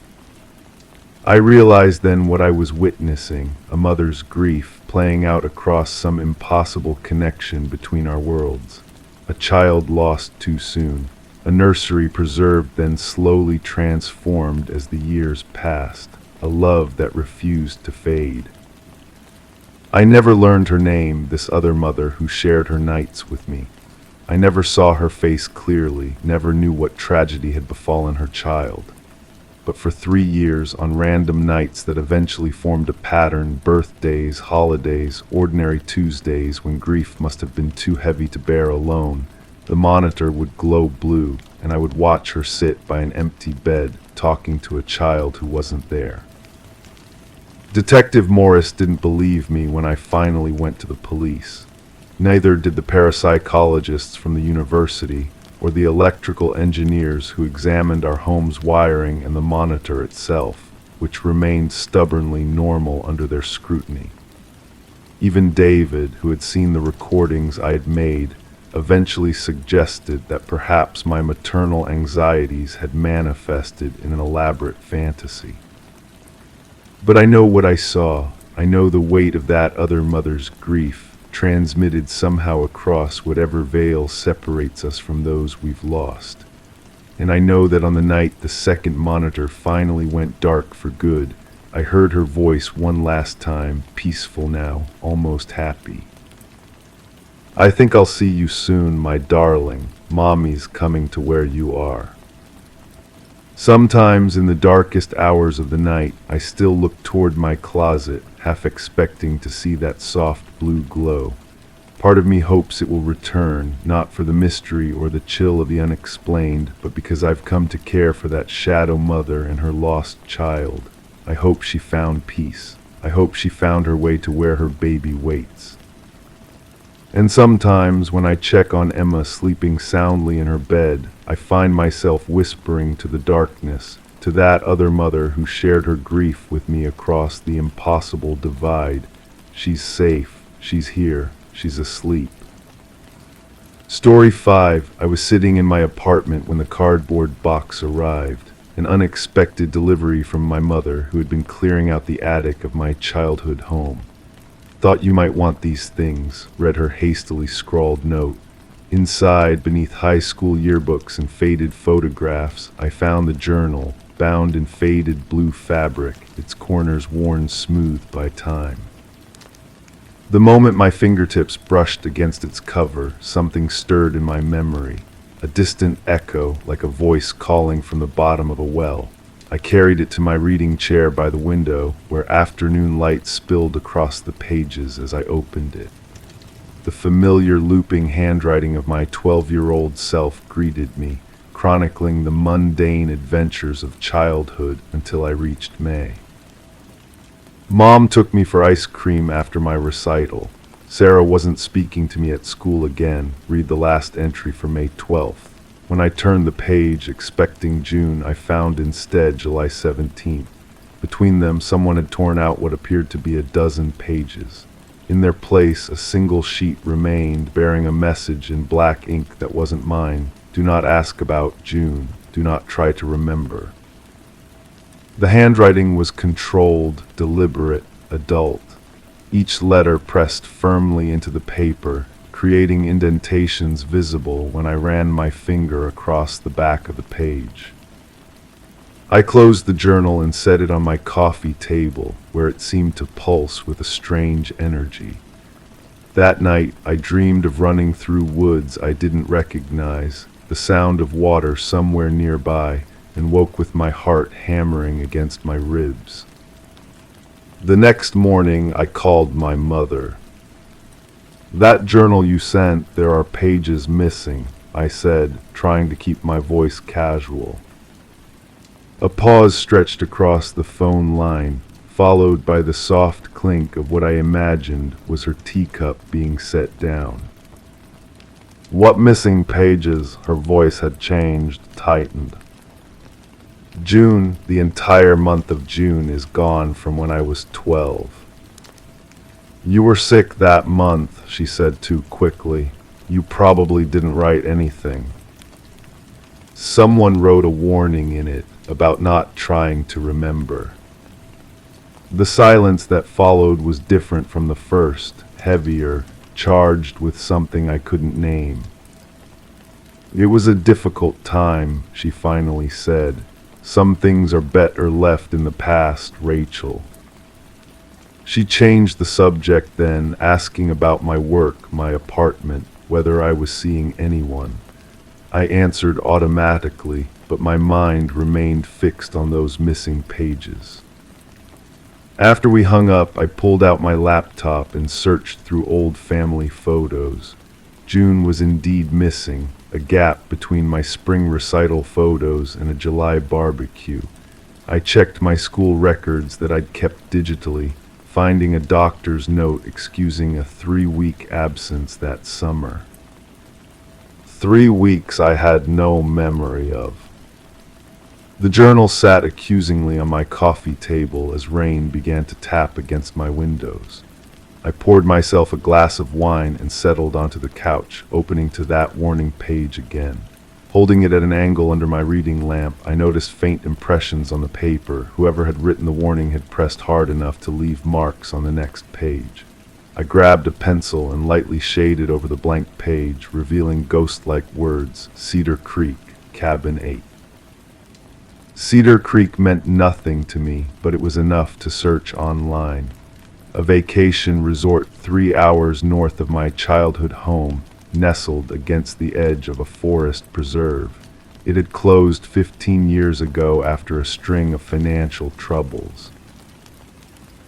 I realized then what I was witnessing, a mother's grief playing out across some impossible connection between our worlds. A child lost too soon. A nursery preserved, then slowly transformed as the years passed. A love that refused to fade. I never learned her name, this other mother who shared her nights with me. I never saw her face clearly, never knew what tragedy had befallen her child. But for 3 years, on random nights that eventually formed a pattern, birthdays, holidays, ordinary Tuesdays when grief must have been too heavy to bear alone, the monitor would glow blue, and I would watch her sit by an empty bed, talking to a child who wasn't there. Detective Morris didn't believe me when I finally went to the police. Neither did the parapsychologists from the university or the electrical engineers who examined our home's wiring and the monitor itself, which remained stubbornly normal under their scrutiny. Even David, who had seen the recordings I had made, eventually suggested that perhaps my maternal anxieties had manifested in an elaborate fantasy. But I know what I saw. I know the weight of that other mother's grief, transmitted somehow across whatever veil separates us from those we've lost. And I know that on the night the second monitor finally went dark for good, I heard her voice one last time, peaceful now, almost happy. "I think I'll see you soon, my darling. Mommy's coming to where you are." Sometimes in the darkest hours of the night, I still look toward my closet, half expecting to see that soft blue glow. Part of me hopes it will return, not for the mystery or the chill of the unexplained, but because I've come to care for that shadow mother and her lost child. I hope she found peace. I hope she found her way to where her baby waits. And sometimes, when I check on Emma sleeping soundly in her bed, I find myself whispering to the darkness, to that other mother who shared her grief with me across the impossible divide. She's safe, she's here, she's asleep. Story 5. I was sitting in my apartment when the cardboard box arrived, an unexpected delivery from my mother who had been clearing out the attic of my childhood home. "Thought you might want these things," read her hastily scrawled note. Inside, beneath high school yearbooks and faded photographs, I found the journal, bound in faded blue fabric, its corners worn smooth by time. The moment my fingertips brushed against its cover, something stirred in my memory, a distant echo like a voice calling from the bottom of a well. I carried it to my reading chair by the window, where afternoon light spilled across the pages as I opened it. The familiar looping handwriting of my 12-year-old self greeted me, chronicling the mundane adventures of childhood until I reached May. Mom took me for ice cream after my recital. Sarah wasn't speaking to me at school again. Read the last entry for May 12th. When I turned the page, expecting June, I found instead July 17th. Between them, someone had torn out what appeared to be a dozen pages. In their place, a single sheet remained, bearing a message in black ink that wasn't mine. Do not ask about June. Do not try to remember. The handwriting was controlled, deliberate, adult. Each letter pressed firmly into the paper, creating indentations visible when I ran my finger across the back of the page. I closed the journal and set it on my coffee table, where it seemed to pulse with a strange energy. That night, I dreamed of running through woods I didn't recognize, the sound of water somewhere nearby, and woke with my heart hammering against my ribs. The next morning, I called my mother. "That journal you sent, there are pages missing," I said, trying to keep my voice casual. A pause stretched across the phone line, followed by the soft clink of what I imagined was her teacup being set down. "What missing pages?" Her voice had changed, tightened. "June, the entire month of June is gone from when I was 12. You were sick that month," she said too quickly. "You probably didn't write anything." Someone wrote a warning in it about not trying to remember. The silence that followed was different from the first, heavier, charged with something I couldn't name. "It was a difficult time," she finally said. "Some things are better left in the past, Rachel." She changed the subject then, asking about my work, my apartment, whether I was seeing anyone. I answered automatically, but my mind remained fixed on those missing pages. After we hung up, I pulled out my laptop and searched through old family photos. June was indeed missing, a gap between my spring recital photos and a July barbecue. I checked my school records that I'd kept digitally, finding a doctor's note excusing a 3-week absence that summer. 3 weeks I had no memory of. The journal sat accusingly on my coffee table as rain began to tap against my windows. I poured myself a glass of wine and settled onto the couch, opening to that warning page again. Holding it at an angle under my reading lamp, I noticed faint impressions on the paper. Whoever had written the warning had pressed hard enough to leave marks on the next page. I grabbed a pencil and lightly shaded over the blank page, revealing ghost-like words, Cedar Creek, Cabin 8. Cedar Creek meant nothing to me, but it was enough to search online. A vacation resort 3 hours north of my childhood home, nestled against the edge of a forest preserve. It had closed 15 years ago after a string of financial troubles.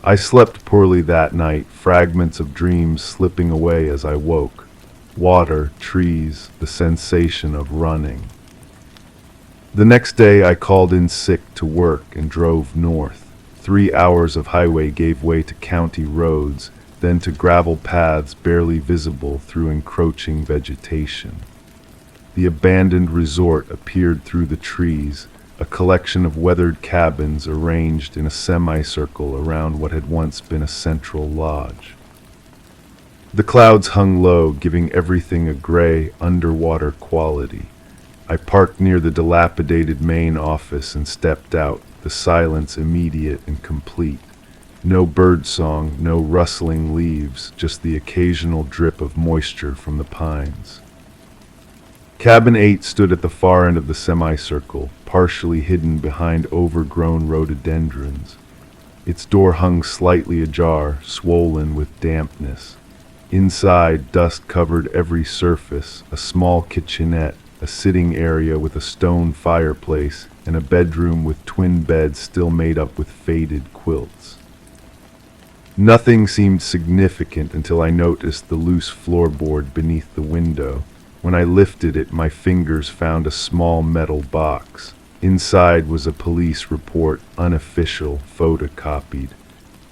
I slept poorly that night, fragments of dreams slipping away as I woke. Water, trees, the sensation of running. The next day I called in sick to work and drove north. 3 hours of highway gave way to county roads, then to gravel paths barely visible through encroaching vegetation. The abandoned resort appeared through the trees, a collection of weathered cabins arranged in a semicircle around what had once been a central lodge. The clouds hung low, giving everything a gray, underwater quality. I parked near the dilapidated main office and stepped out, the silence immediate and complete. No birdsong, no rustling leaves, just the occasional drip of moisture from the pines. Cabin 8 stood at the far end of the semicircle, partially hidden behind overgrown rhododendrons. Its door hung slightly ajar, swollen with dampness. Inside, dust covered every surface, a small kitchenette, a sitting area with a stone fireplace, and a bedroom with twin beds still made up with faded quilts. Nothing seemed significant until I noticed the loose floorboard beneath the window. When I lifted it, my fingers found a small metal box. Inside was a police report, unofficial, photocopied.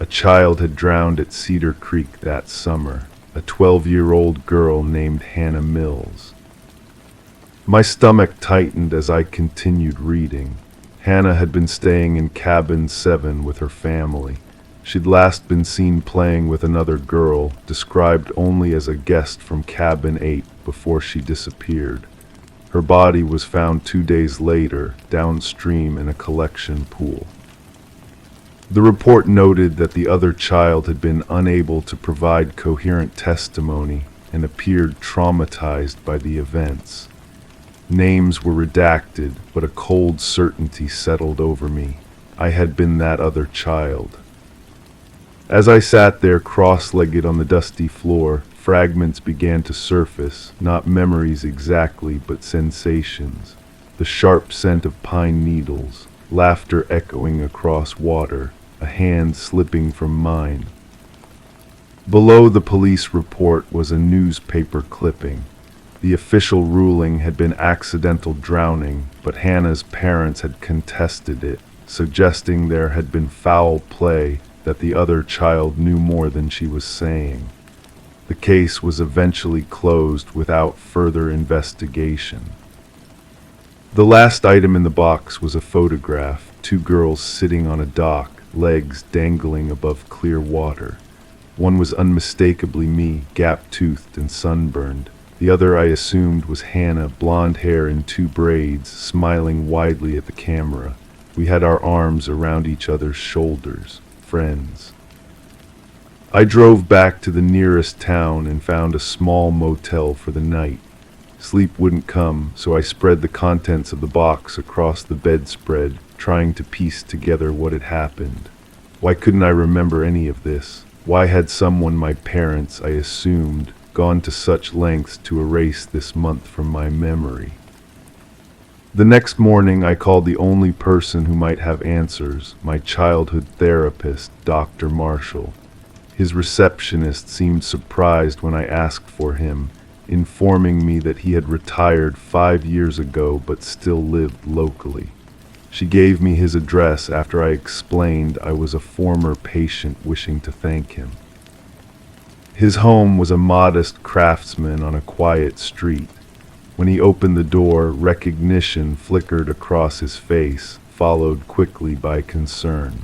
A child had drowned at Cedar Creek that summer, a 12-year-old girl named Hannah Mills. My stomach tightened as I continued reading. Hannah had been staying in cabin 7 with her family. She'd last been seen playing with another girl, described only as a guest from cabin 8 before she disappeared. Her body was found 2 days later, downstream in a collection pool. The report noted that the other child had been unable to provide coherent testimony and appeared traumatized by the events. Names were redacted, but a cold certainty settled over me. I had been that other child. As I sat there cross-legged on the dusty floor, fragments began to surface, not memories exactly, but sensations. The sharp scent of pine needles, laughter echoing across water, a hand slipping from mine. Below the police report was a newspaper clipping. The official ruling had been accidental drowning, but Hannah's parents had contested it, suggesting there had been foul play, that the other child knew more than she was saying. The case was eventually closed without further investigation. The last item in the box was a photograph, 2 girls sitting on a dock, legs dangling above clear water. One was unmistakably me, gap-toothed and sunburned. The other I assumed was Hannah, blonde hair in 2 braids, smiling widely at the camera. We had our arms around each other's shoulders, friends. I drove back to the nearest town and found a small motel for the night. Sleep wouldn't come, so I spread the contents of the box across the bedspread, trying to piece together what had happened. Why couldn't I remember any of this? Why had someone, my parents, I assumed, gone to such lengths to erase this month from my memory? The next morning, I called the only person who might have answers, my childhood therapist, Dr. Marshall. His receptionist seemed surprised when I asked for him, informing me that he had retired 5 years ago but still lived locally. She gave me his address after I explained I was a former patient wishing to thank him. His home was a modest craftsman on a quiet street. When he opened the door, recognition flickered across his face, followed quickly by concern.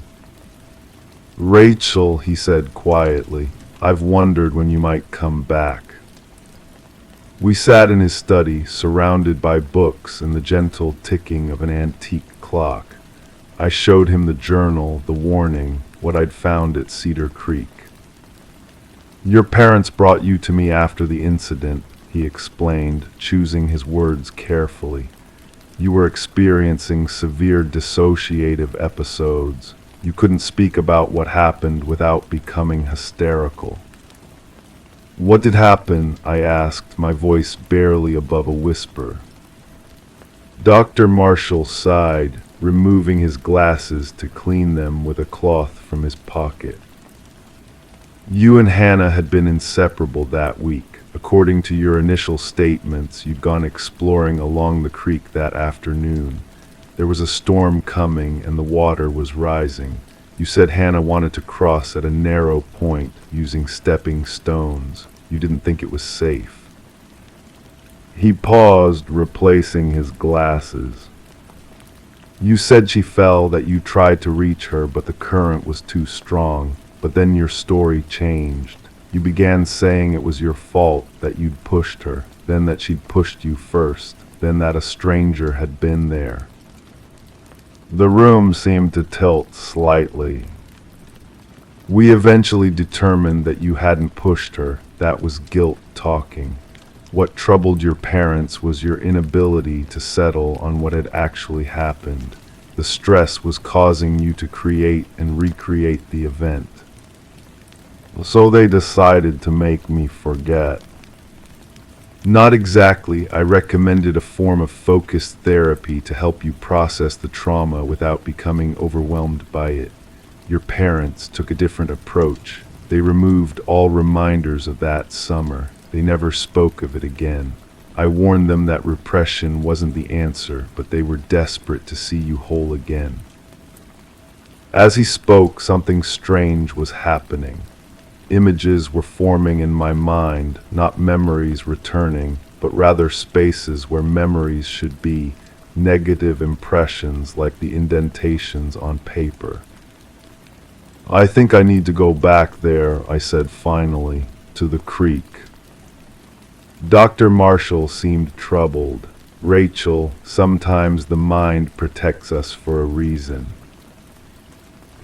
"Rachel," he said quietly, "I've wondered when you might come back." We sat in his study, surrounded by books and the gentle ticking of an antique clock. I showed him the journal, the warning, what I'd found at Cedar Creek. "Your parents brought you to me after the incident," he explained, choosing his words carefully. "You were experiencing severe dissociative episodes. You couldn't speak about what happened without becoming hysterical." "What did happen?" I asked, my voice barely above a whisper. Dr. Marshall sighed, removing his glasses to clean them with a cloth from his pocket. "You and Hannah had been inseparable that week. According to your initial statements, you'd gone exploring along the creek that afternoon. There was a storm coming and the water was rising. You said Hannah wanted to cross at a narrow point using stepping stones. You didn't think it was safe." He paused, replacing his glasses. "You said she fell, that you tried to reach her, but the current was too strong. But then your story changed. You began saying it was your fault, that you'd pushed her, then that she'd pushed you first, then that a stranger had been there." The room seemed to tilt slightly. "We eventually determined that you hadn't pushed her. That was guilt talking. What troubled your parents was your inability to settle on what had actually happened. The stress was causing you to create and recreate the event. So they decided to make me forget." "Not exactly. I recommended a form of focused therapy to help you process the trauma without becoming overwhelmed by it. Your parents took a different approach. They removed all reminders of that summer. They never spoke of it again. I warned them that repression wasn't the answer, but they were desperate to see you whole again." As he spoke, something strange was happening. Images were forming in my mind, not memories returning, but rather spaces where memories should be, negative impressions like the indentations on paper. I think I need to go back there, I said finally, to the creek. Dr. Marshall seemed troubled. Rachel, sometimes the mind protects us for a reason.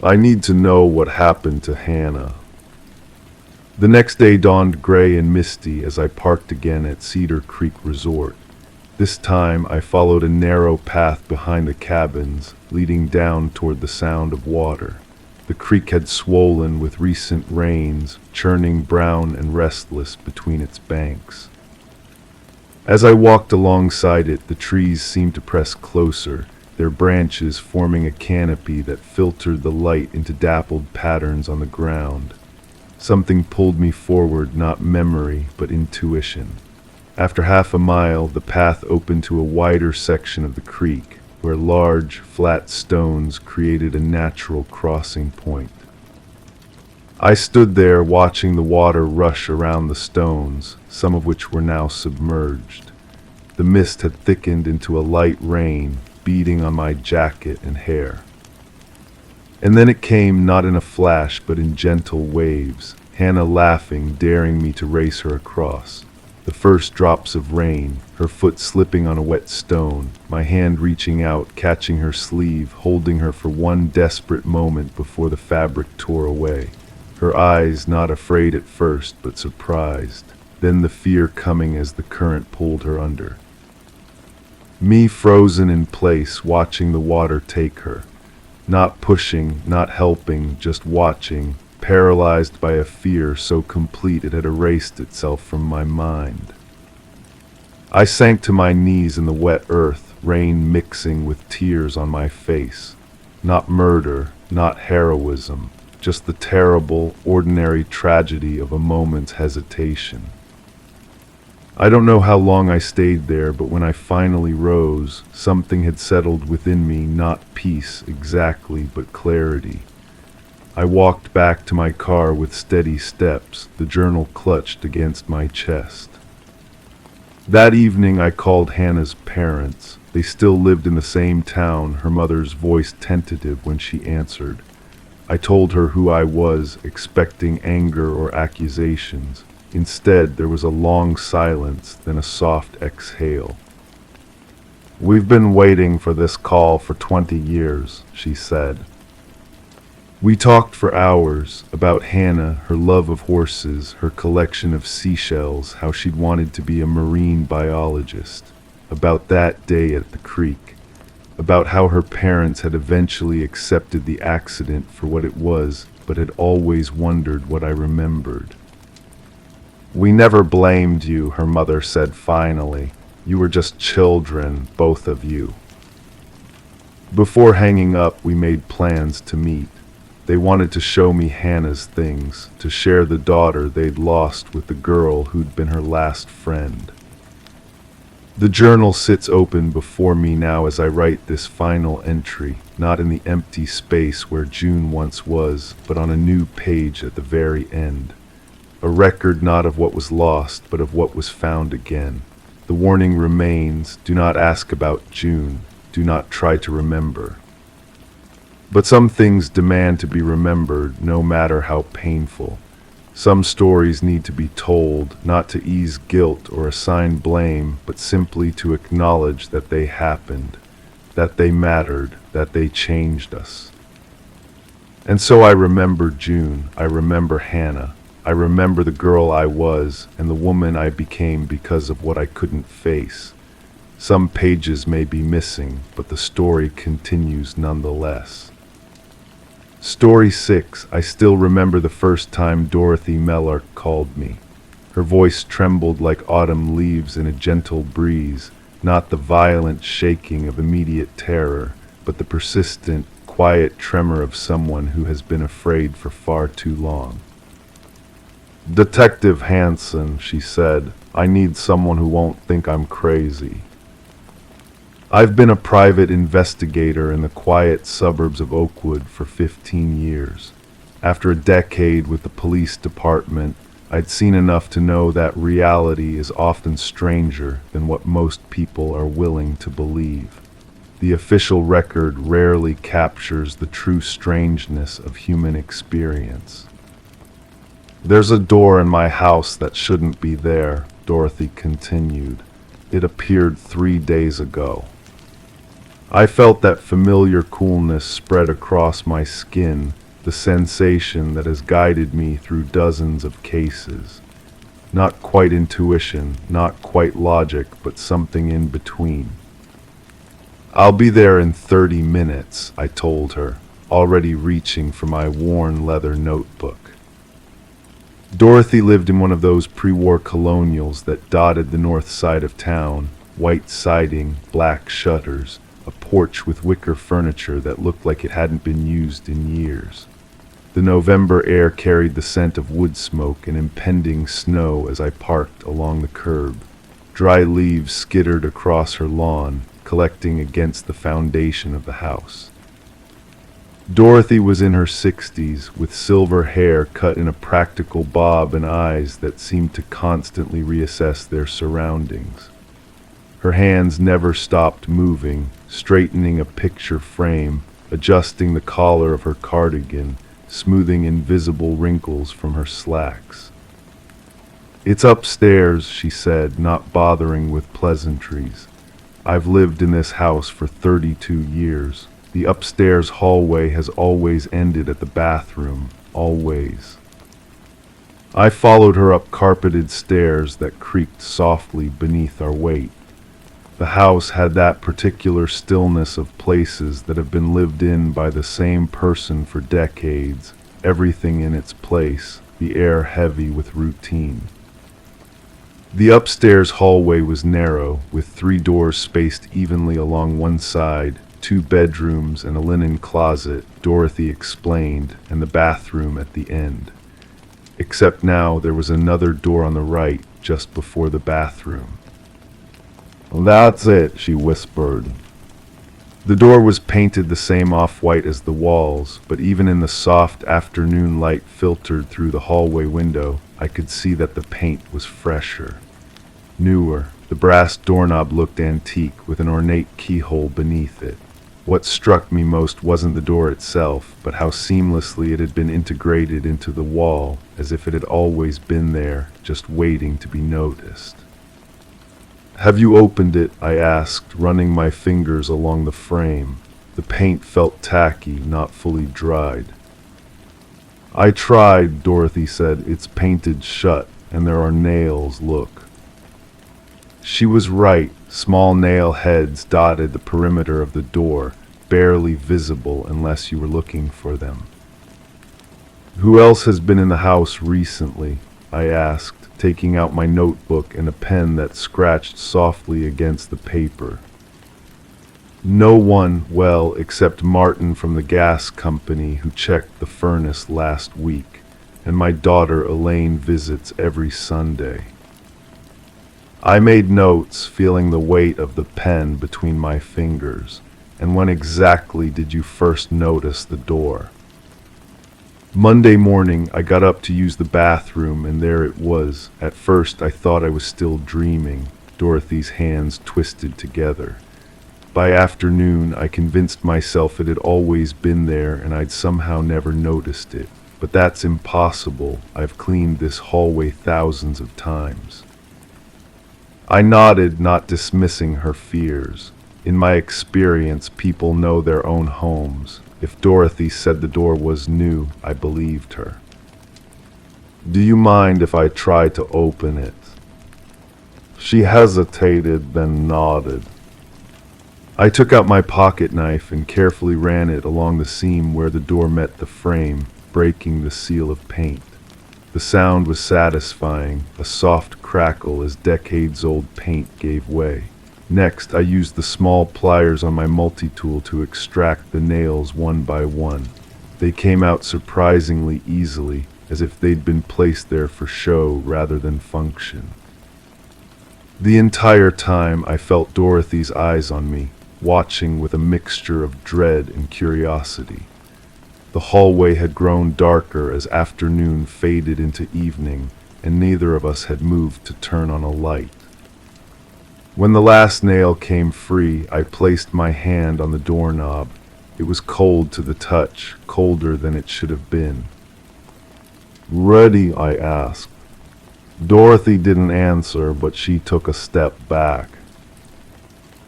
I need to know what happened to Hannah. The next day dawned gray and misty as I parked again at Cedar Creek Resort. This time I followed a narrow path behind the cabins, leading down toward the sound of water. The creek had swollen with recent rains, churning brown and restless between its banks. As I walked alongside it, the trees seemed to press closer, their branches forming a canopy that filtered the light into dappled patterns on the ground. Something pulled me forward, not memory, but intuition. After half a mile, the path opened to a wider section of the creek, where large, flat stones created a natural crossing point. I stood there watching the water rush around the stones, some of which were now submerged. The mist had thickened into a light rain, beating on my jacket and hair. And then it came, not in a flash, but in gentle waves, Hannah laughing, daring me to race her across. The first drops of rain, her foot slipping on a wet stone, my hand reaching out, catching her sleeve, holding her for one desperate moment before the fabric tore away. Her eyes not afraid at first, but surprised. Then the fear coming as the current pulled her under. Me frozen in place, watching the water take her. Not pushing, not helping, just watching, paralyzed by a fear so complete it had erased itself from my mind. I sank to my knees in the wet earth, rain mixing with tears on my face. Not murder, not heroism, just the terrible, ordinary tragedy of a moment's hesitation. I don't know how long I stayed there, but when I finally rose, something had settled within me, not peace exactly, but clarity. I walked back to my car with steady steps, the journal clutched against my chest. That evening I called Hannah's parents. They still lived in the same town, her mother's voice tentative when she answered. I told her who I was, expecting anger or accusations. Instead, there was a long silence, then a soft exhale. "We've been waiting for this call for 20 years, she said. We talked for hours about Hannah, her love of horses, her collection of seashells, how she'd wanted to be a marine biologist, about that day at the creek, about how her parents had eventually accepted the accident for what it was, but had always wondered what I remembered. "We never blamed you," her mother said finally. "You were just children, both of you." Before hanging up, we made plans to meet. They wanted to show me Hannah's things, to share the daughter they'd lost with the girl who'd been her last friend. The journal sits open before me now as I write this final entry, not in the empty space where June once was, but on a new page at the very end. A record not of what was lost, but of what was found again. The warning remains, do not ask about June, do not try to remember. But some things demand to be remembered, no matter how painful. Some stories need to be told, not to ease guilt or assign blame, but simply to acknowledge that they happened, that they mattered, that they changed us. And so I remember June, I remember Hannah. I remember the girl I was and the woman I became because of what I couldn't face. Some pages may be missing, but the story continues nonetheless. Story 6. I still remember the first time Dorothy Mellark called me. Her voice trembled like autumn leaves in a gentle breeze, not the violent shaking of immediate terror, but the persistent, quiet tremor of someone who has been afraid for far too long. "Detective Hanson," she said, "I need someone who won't think I'm crazy." I've been a private investigator in the quiet suburbs of Oakwood for 15 years. After a decade with the police department, I'd seen enough to know that reality is often stranger than what most people are willing to believe. The official record rarely captures the true strangeness of human experience. "There's a door in my house that shouldn't be there," Dorothy continued. "It appeared 3 days ago." I felt that familiar coolness spread across my skin, the sensation that has guided me through dozens of cases. Not quite intuition, not quite logic, but something in between. "I'll be there in 30 minutes, I told her, already reaching for my worn leather notebook. Dorothy lived in one of those pre-war colonials that dotted the north side of town, white siding, black shutters, a porch with wicker furniture that looked like it hadn't been used in years. The November air carried the scent of wood smoke and impending snow as I parked along the curb. Dry leaves skittered across her lawn, collecting against the foundation of the house. Dorothy was in her 60s, with silver hair cut in a practical bob and eyes that seemed to constantly reassess their surroundings. Her hands never stopped moving, straightening a picture frame, adjusting the collar of her cardigan, smoothing invisible wrinkles from her slacks. "It's upstairs," she said, not bothering with pleasantries. "I've lived in this house for 32 years. The upstairs hallway has always ended at the bathroom, always." I followed her up carpeted stairs that creaked softly beneath our weight. The house had that particular stillness of places that have been lived in by the same person for decades, everything in its place, the air heavy with routine. The upstairs hallway was narrow, with 3 doors spaced evenly along one side, 2 bedrooms and a linen closet, Dorothy explained, and the bathroom at the end. Except now there was another door on the right, just before the bathroom. "That's it," she whispered. The door was painted the same off-white as the walls, but even in the soft afternoon light filtered through the hallway window, I could see that the paint was fresher, newer. The brass doorknob looked antique, with an ornate keyhole beneath it. What struck me most wasn't the door itself, but how seamlessly it had been integrated into the wall, as if it had always been there, just waiting to be noticed. "Have you opened it?" I asked, running my fingers along the frame. The paint felt tacky, not fully dried. "I tried," Dorothy said. "It's painted shut, and there are nails, look." She was right. Small nail heads dotted the perimeter of the door, barely visible unless you were looking for them. "Who else has been in the house recently?" I asked, taking out my notebook and a pen that scratched softly against the paper. "No one, well, except Martin from the gas company who checked the furnace last week, and my daughter Elaine visits every Sunday." I made notes, feeling the weight of the pen between my fingers. "And when exactly did you first notice the door?" "Monday morning, I got up to use the bathroom, and there it was. At first, I thought I was still dreaming." Dorothy's hands twisted together. "By afternoon, I convinced myself it had always been there and I'd somehow never noticed it. But that's impossible. I've cleaned this hallway thousands of times." I nodded, not dismissing her fears. In my experience, people know their own homes. If Dorothy said the door was new, I believed her. "Do you mind if I try to open it?" She hesitated, then nodded. I took out my pocket knife and carefully ran it along the seam where the door met the frame, breaking the seal of paint. The sound was satisfying, a soft crackle as decades-old paint gave way. Next, I used the small pliers on my multi-tool to extract the nails one by one. They came out surprisingly easily, as if they'd been placed there for show rather than function. The entire time I felt Dorothy's eyes on me, watching with a mixture of dread and curiosity. The hallway had grown darker as afternoon faded into evening, and neither of us had moved to turn on a light. When the last nail came free, I placed my hand on the doorknob. It was cold to the touch, colder than it should have been. "Ready?" I asked. Dorothy didn't answer, but she took a step back.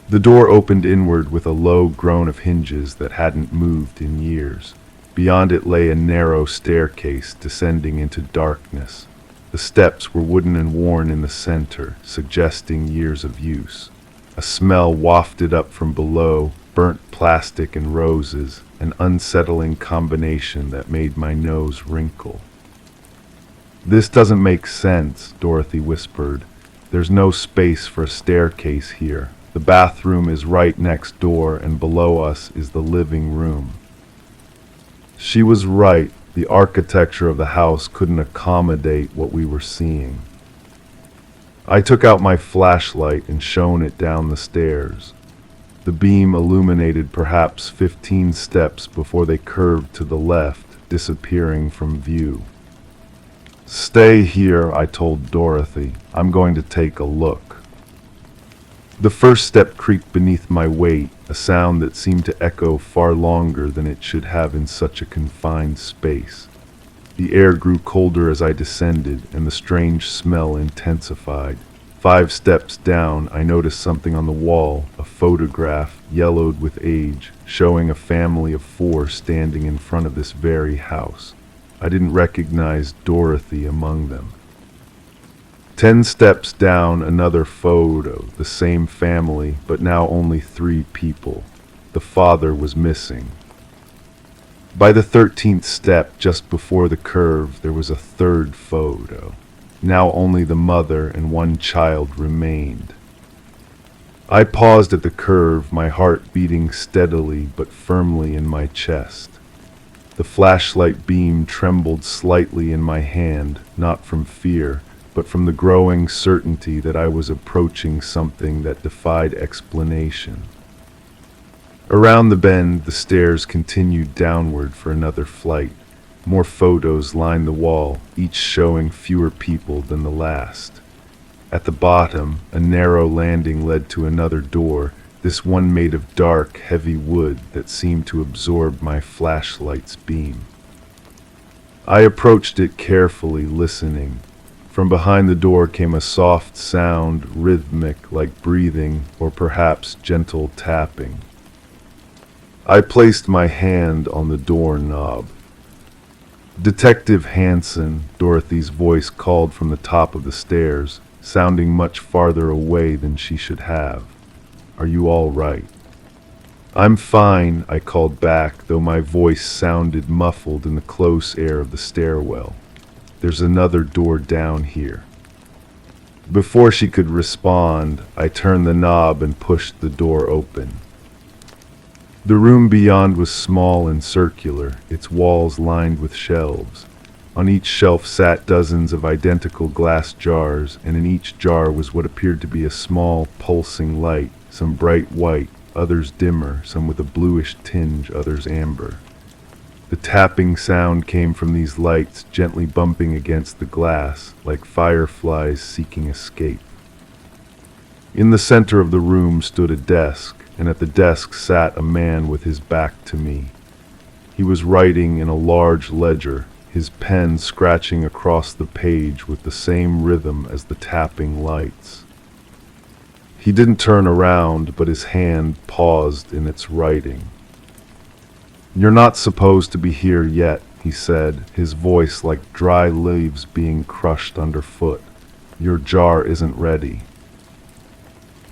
The door opened inward with a low groan of hinges that hadn't moved in years. Beyond it lay a narrow staircase descending into darkness. The steps were wooden and worn in the center, suggesting years of use. A smell wafted up from below, burnt plastic and roses, an unsettling combination that made my nose wrinkle. "This doesn't make sense," Dorothy whispered. "There's no space for a staircase here. The bathroom is right next door, and below us is the living room." She was right. The architecture of the house couldn't accommodate what we were seeing. I took out my flashlight and shone it down the stairs. The beam illuminated perhaps 15 steps before they curved to the left, disappearing from view. "Stay here," I told Dorothy. "I'm going to take a look." The first step creaked beneath my weight, a sound that seemed to echo far longer than it should have in such a confined space. The air grew colder as I descended, and the strange smell intensified. 5 steps down, I noticed something on the wall, a photograph, yellowed with age, showing a family of 4 standing in front of this very house. I didn't recognize Dorothy among them. 10 steps down, another photo, the same family, but now only 3 people. The father was missing. By the 13th step, just before the curve, there was a 3rd photo. Now only the mother and 1 child remained. I paused at the curve, my heart beating steadily but firmly in my chest. The flashlight beam trembled slightly in my hand, not from fear, but from the growing certainty that I was approaching something that defied explanation. Around the bend, the stairs continued downward for another flight. More photos lined the wall, each showing fewer people than the last. At the bottom, a narrow landing led to another door, this one made of dark, heavy wood that seemed to absorb my flashlight's beam. I approached it carefully, listening. From behind the door came a soft sound, rhythmic like breathing or perhaps gentle tapping. I placed my hand on the doorknob. "Detective Hanson," Dorothy's voice called from the top of the stairs, sounding much farther away than she should have. "Are you all right?" "I'm fine," I called back, though my voice sounded muffled in the close air of the stairwell. "There's another door down here." Before she could respond, I turned the knob and pushed the door open. The room beyond was small and circular, its walls lined with shelves. On each shelf sat dozens of identical glass jars, and in each jar was what appeared to be a small, pulsing light, some bright white, others dimmer, some with a bluish tinge, others amber. The tapping sound came from these lights, gently bumping against the glass, like fireflies seeking escape. In the center of the room stood a desk, and at the desk sat a man with his back to me. He was writing in a large ledger, his pen scratching across the page with the same rhythm as the tapping lights. He didn't turn around, but his hand paused in its writing. "You're not supposed to be here yet," he said, his voice like dry leaves being crushed underfoot. "Your jar isn't ready."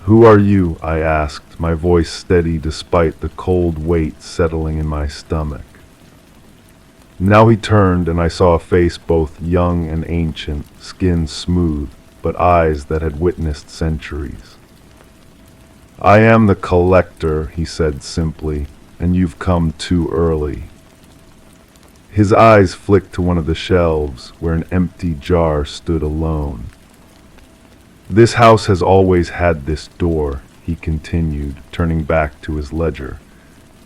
"Who are you?" I asked, my voice steady despite the cold weight settling in my stomach. Now he turned, and I saw a face both young and ancient, skin smooth, but eyes that had witnessed centuries. "I am the collector," he said simply, "and you've come too early." His eyes flicked to one of the shelves, where an empty jar stood alone. "This house has always had this door," he continued, turning back to his ledger.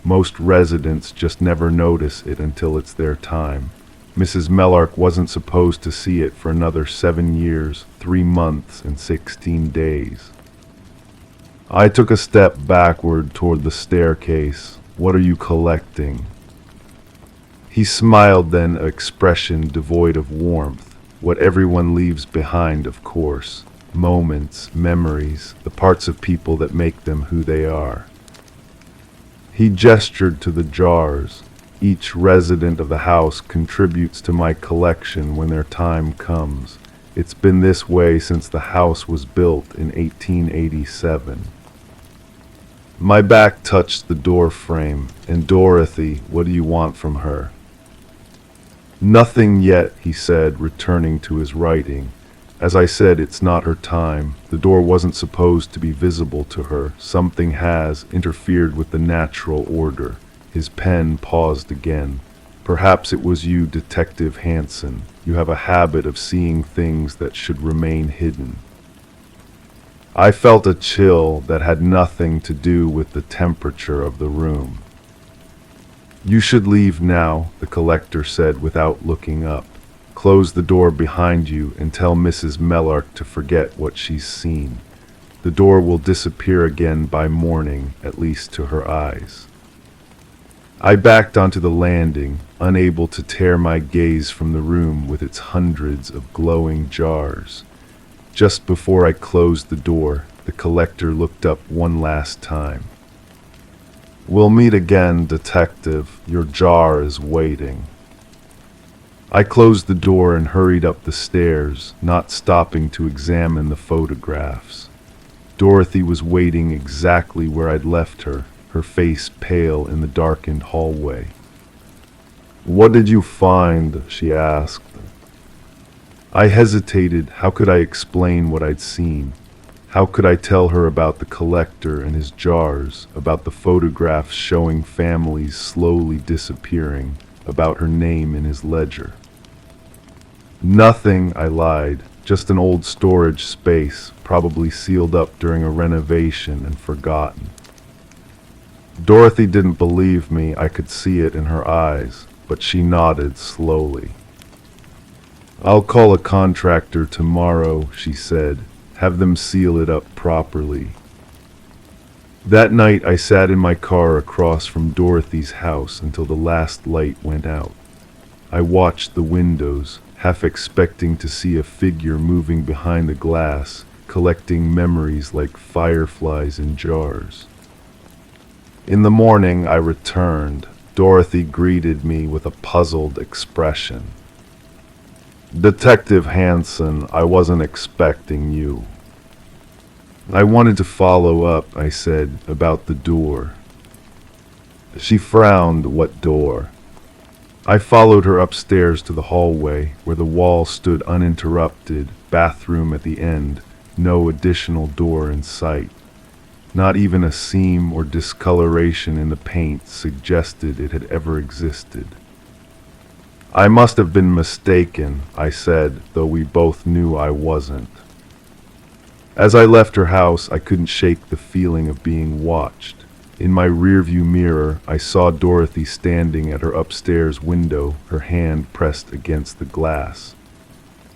Most residents just never notice it until it's their time. Mrs. Mellark wasn't supposed to see it for another 7 years, 3 months, and 16 days. I took a step backward toward the staircase. What are you collecting? He smiled, then, an expression devoid of warmth. What everyone leaves behind, of course. Moments, memories, the parts of people that make them who they are. He gestured to the jars. Each resident of the house contributes to my collection when their time comes. It's been this way since the house was built in 1887. My back touched the door frame. And Dorothy, what do you want from her? Nothing yet, he said, returning to his writing. As I said, it's not her time. The door wasn't supposed to be visible to her. Something has interfered with the natural order. His pen paused again. Perhaps it was you, Detective Hanson. You have a habit of seeing things that should remain hidden. I felt a chill that had nothing to do with the temperature of the room. You should leave now, the collector said without looking up. Close the door behind you and tell Mrs. Mellark to forget what she's seen. The door will disappear again by morning, at least to her eyes. I backed onto the landing, unable to tear my gaze from the room with its hundreds of glowing jars. Just before I closed the door, the collector looked up one last time. We'll meet again, Detective. Your jar is waiting. I closed the door and hurried up the stairs, not stopping to examine the photographs. Dorothy was waiting exactly where I'd left her, her face pale in the darkened hallway. What did you find? She asked. I hesitated. How could I explain what I'd seen? How could I tell her about the collector and his jars, about the photographs showing families slowly disappearing, about her name in his ledger? Nothing, I lied. Just an old storage space, probably sealed up during a renovation and forgotten. Dorothy didn't believe me. I could see it in her eyes, but she nodded slowly. I'll call a contractor tomorrow, she said. Have them seal it up properly. That night I sat in my car across from Dorothy's house until the last light went out. I watched the windows, half expecting to see a figure moving behind the glass, collecting memories like fireflies in jars. In the morning I returned. Dorothy greeted me with a puzzled expression. Detective Hanson, I wasn't expecting you. I wanted to follow up, I said, about the door. She frowned. What door? I followed her upstairs to the hallway, where the wall stood uninterrupted, bathroom at the end, no additional door in sight. Not even a seam or discoloration in the paint suggested it had ever existed. I must have been mistaken, I said, though we both knew I wasn't. As I left her house, I couldn't shake the feeling of being watched. In my rearview mirror, I saw Dorothy standing at her upstairs window, her hand pressed against the glass.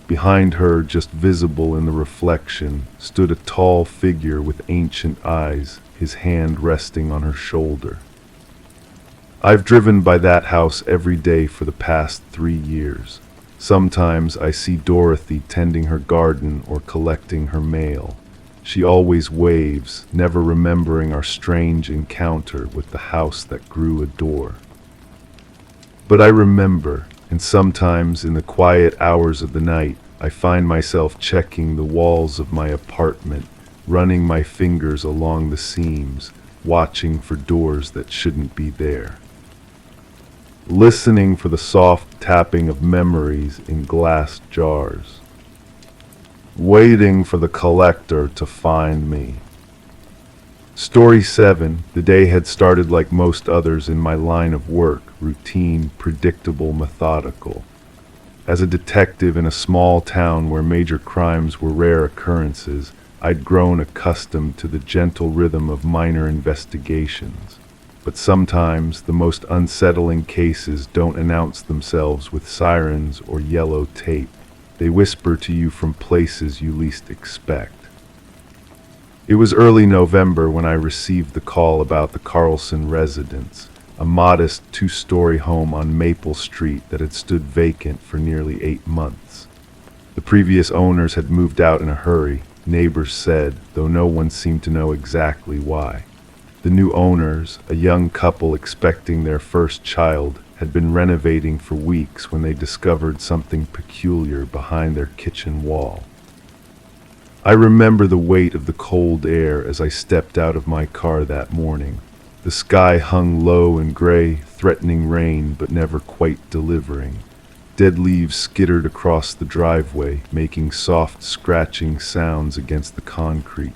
Behind her, just visible in the reflection, stood a tall figure with ancient eyes, his hand resting on her shoulder. I've driven by that house every day for the past 3 years. Sometimes I see Dorothy tending her garden or collecting her mail. She always waves, never remembering our strange encounter with the house that grew a door. But I remember, and sometimes in the quiet hours of the night, I find myself checking the walls of my apartment, running my fingers along the seams, watching for doors that shouldn't be there. Listening for the soft tapping of memories in glass jars. Waiting for the collector to find me. Story 7. The day had started like most others in my line of work, routine, predictable, methodical. As a detective in a small town where major crimes were rare occurrences, I'd grown accustomed to the gentle rhythm of minor investigations. But sometimes the most unsettling cases don't announce themselves with sirens or yellow tape. They whisper to you from places you least expect. It was early November when I received the call about the Carlson residence, a modest two-story home on Maple Street that had stood vacant for nearly 8 months. The previous owners had moved out in a hurry, neighbors said, though no one seemed to know exactly why. The new owners, a young couple expecting their first child, had been renovating for weeks when they discovered something peculiar behind their kitchen wall. I remember the weight of the cold air as I stepped out of my car that morning. The sky hung low and gray, threatening rain but never quite delivering. Dead leaves skittered across the driveway, making soft scratching sounds against the concrete.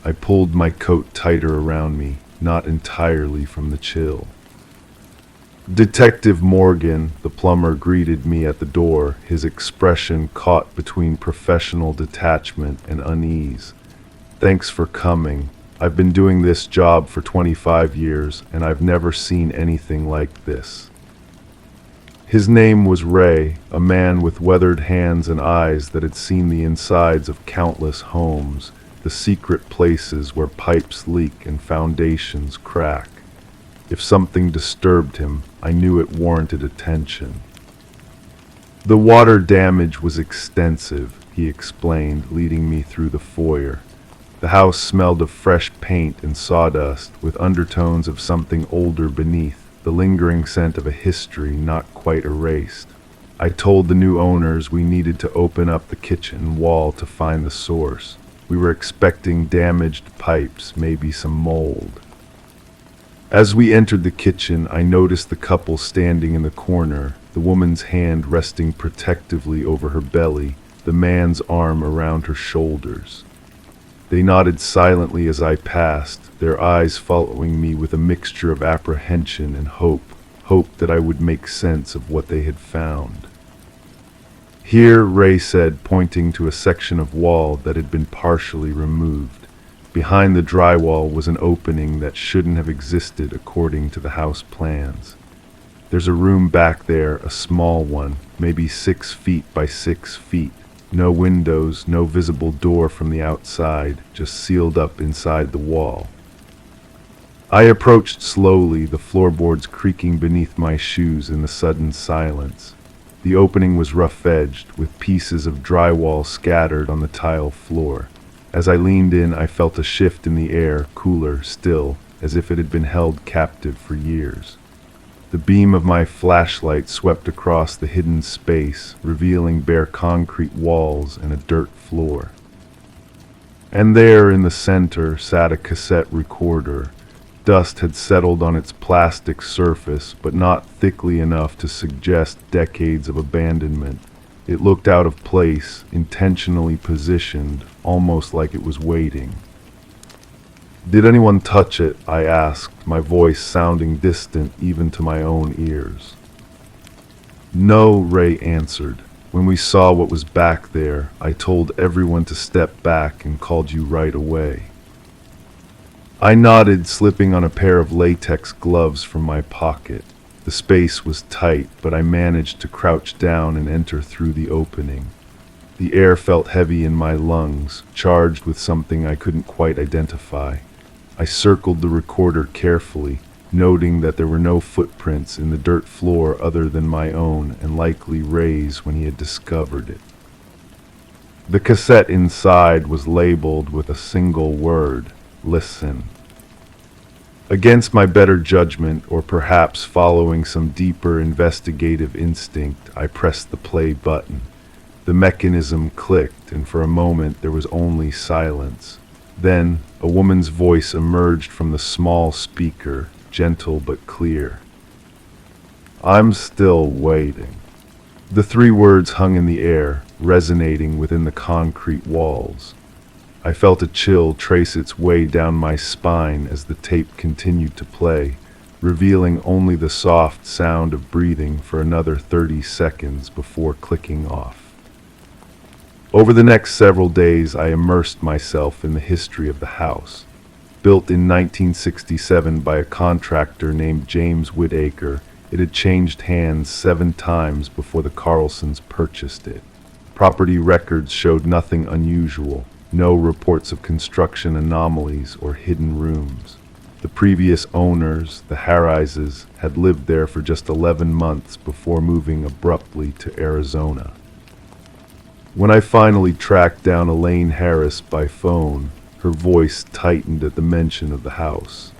I pulled my coat tighter around me, not entirely from the chill. Detective Morgan, the plumber, greeted me at the door, his expression caught between professional detachment and unease. "Thanks for coming. I've been doing this job for 25 years, and I've never seen anything like this." His name was Ray, a man with weathered hands and eyes that had seen the insides of countless homes, the secret places where pipes leak and foundations crack. If something disturbed him, I knew it warranted attention. The water damage was extensive, he explained, leading me through the foyer. The house smelled of fresh paint and sawdust, with undertones of something older beneath, the lingering scent of a history not quite erased. I told the new owners we needed to open up the kitchen wall to find the source. We were expecting damaged pipes, maybe some mold. As we entered the kitchen, I noticed the couple standing in the corner, the woman's hand resting protectively over her belly, the man's arm around her shoulders. They nodded silently as I passed, their eyes following me with a mixture of apprehension and hope that I would make sense of what they had found. "Here," Ray said, pointing to a section of wall that had been partially removed. Behind the drywall was an opening that shouldn't have existed according to the house plans. "There's a room back there, a small one, maybe 6 feet by 6 feet. No windows, no visible door from the outside, just sealed up inside the wall." I approached slowly, the floorboards creaking beneath my shoes in the sudden silence. The opening was rough-edged, with pieces of drywall scattered on the tile floor. As I leaned in, I felt a shift in the air, cooler, still, as if it had been held captive for years. The beam of my flashlight swept across the hidden space, revealing bare concrete walls and a dirt floor. And there, in the center, sat a cassette recorder. Dust had settled on its plastic surface, but not thickly enough to suggest decades of abandonment. It looked out of place, intentionally positioned, almost like it was waiting. "Did anyone touch it?" I asked, my voice sounding distant even to my own ears. "No," Ray answered. "When we saw what was back there, I told everyone to step back and called you right away." I nodded, slipping on a pair of latex gloves from my pocket. The space was tight, but I managed to crouch down and enter through the opening. The air felt heavy in my lungs, charged with something I couldn't quite identify. I circled the recorder carefully, noting that there were no footprints in the dirt floor other than my own and likely Ray's when he had discovered it. The cassette inside was labeled with a single word: "Listen." Against my better judgment, or perhaps following some deeper investigative instinct, I pressed the play button. The mechanism clicked, and for a moment there was only silence. Then, a woman's voice emerged from the small speaker, gentle but clear. "I'm still waiting." The 3 words hung in the air, resonating within the concrete walls. I felt a chill trace its way down my spine as the tape continued to play, revealing only the soft sound of breathing for another 30 seconds before clicking off. Over the next several days, I immersed myself in the history of the house. Built in 1967 by a contractor named James Whittaker, it had changed hands 7 times before the Carlsons purchased it. Property records showed nothing unusual, no reports of construction anomalies or hidden rooms. The previous owners, the Harrises, had lived there for just 11 months before moving abruptly to Arizona. When I finally tracked down Elaine Harris by phone, her voice tightened at the mention of the house.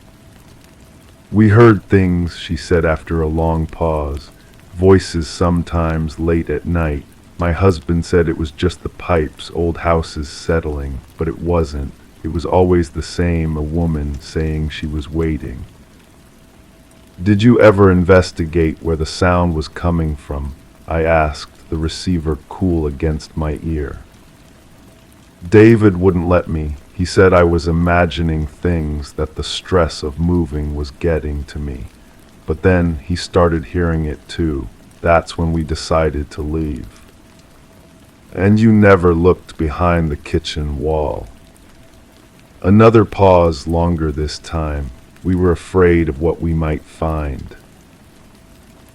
"We heard things," she said after a long pause. "Voices sometimes late at night. My husband said it was just the pipes, old houses settling, but it wasn't. It was always the same, a woman saying she was waiting." "Did you ever investigate where the sound was coming from?" I asked, the receiver cool against my ear. "David wouldn't let me. He said I was imagining things, that the stress of moving was getting to me. But then he started hearing it too. That's when we decided to leave." "And you never looked behind the kitchen wall?" Another pause, longer this time. We were afraid of what we might find.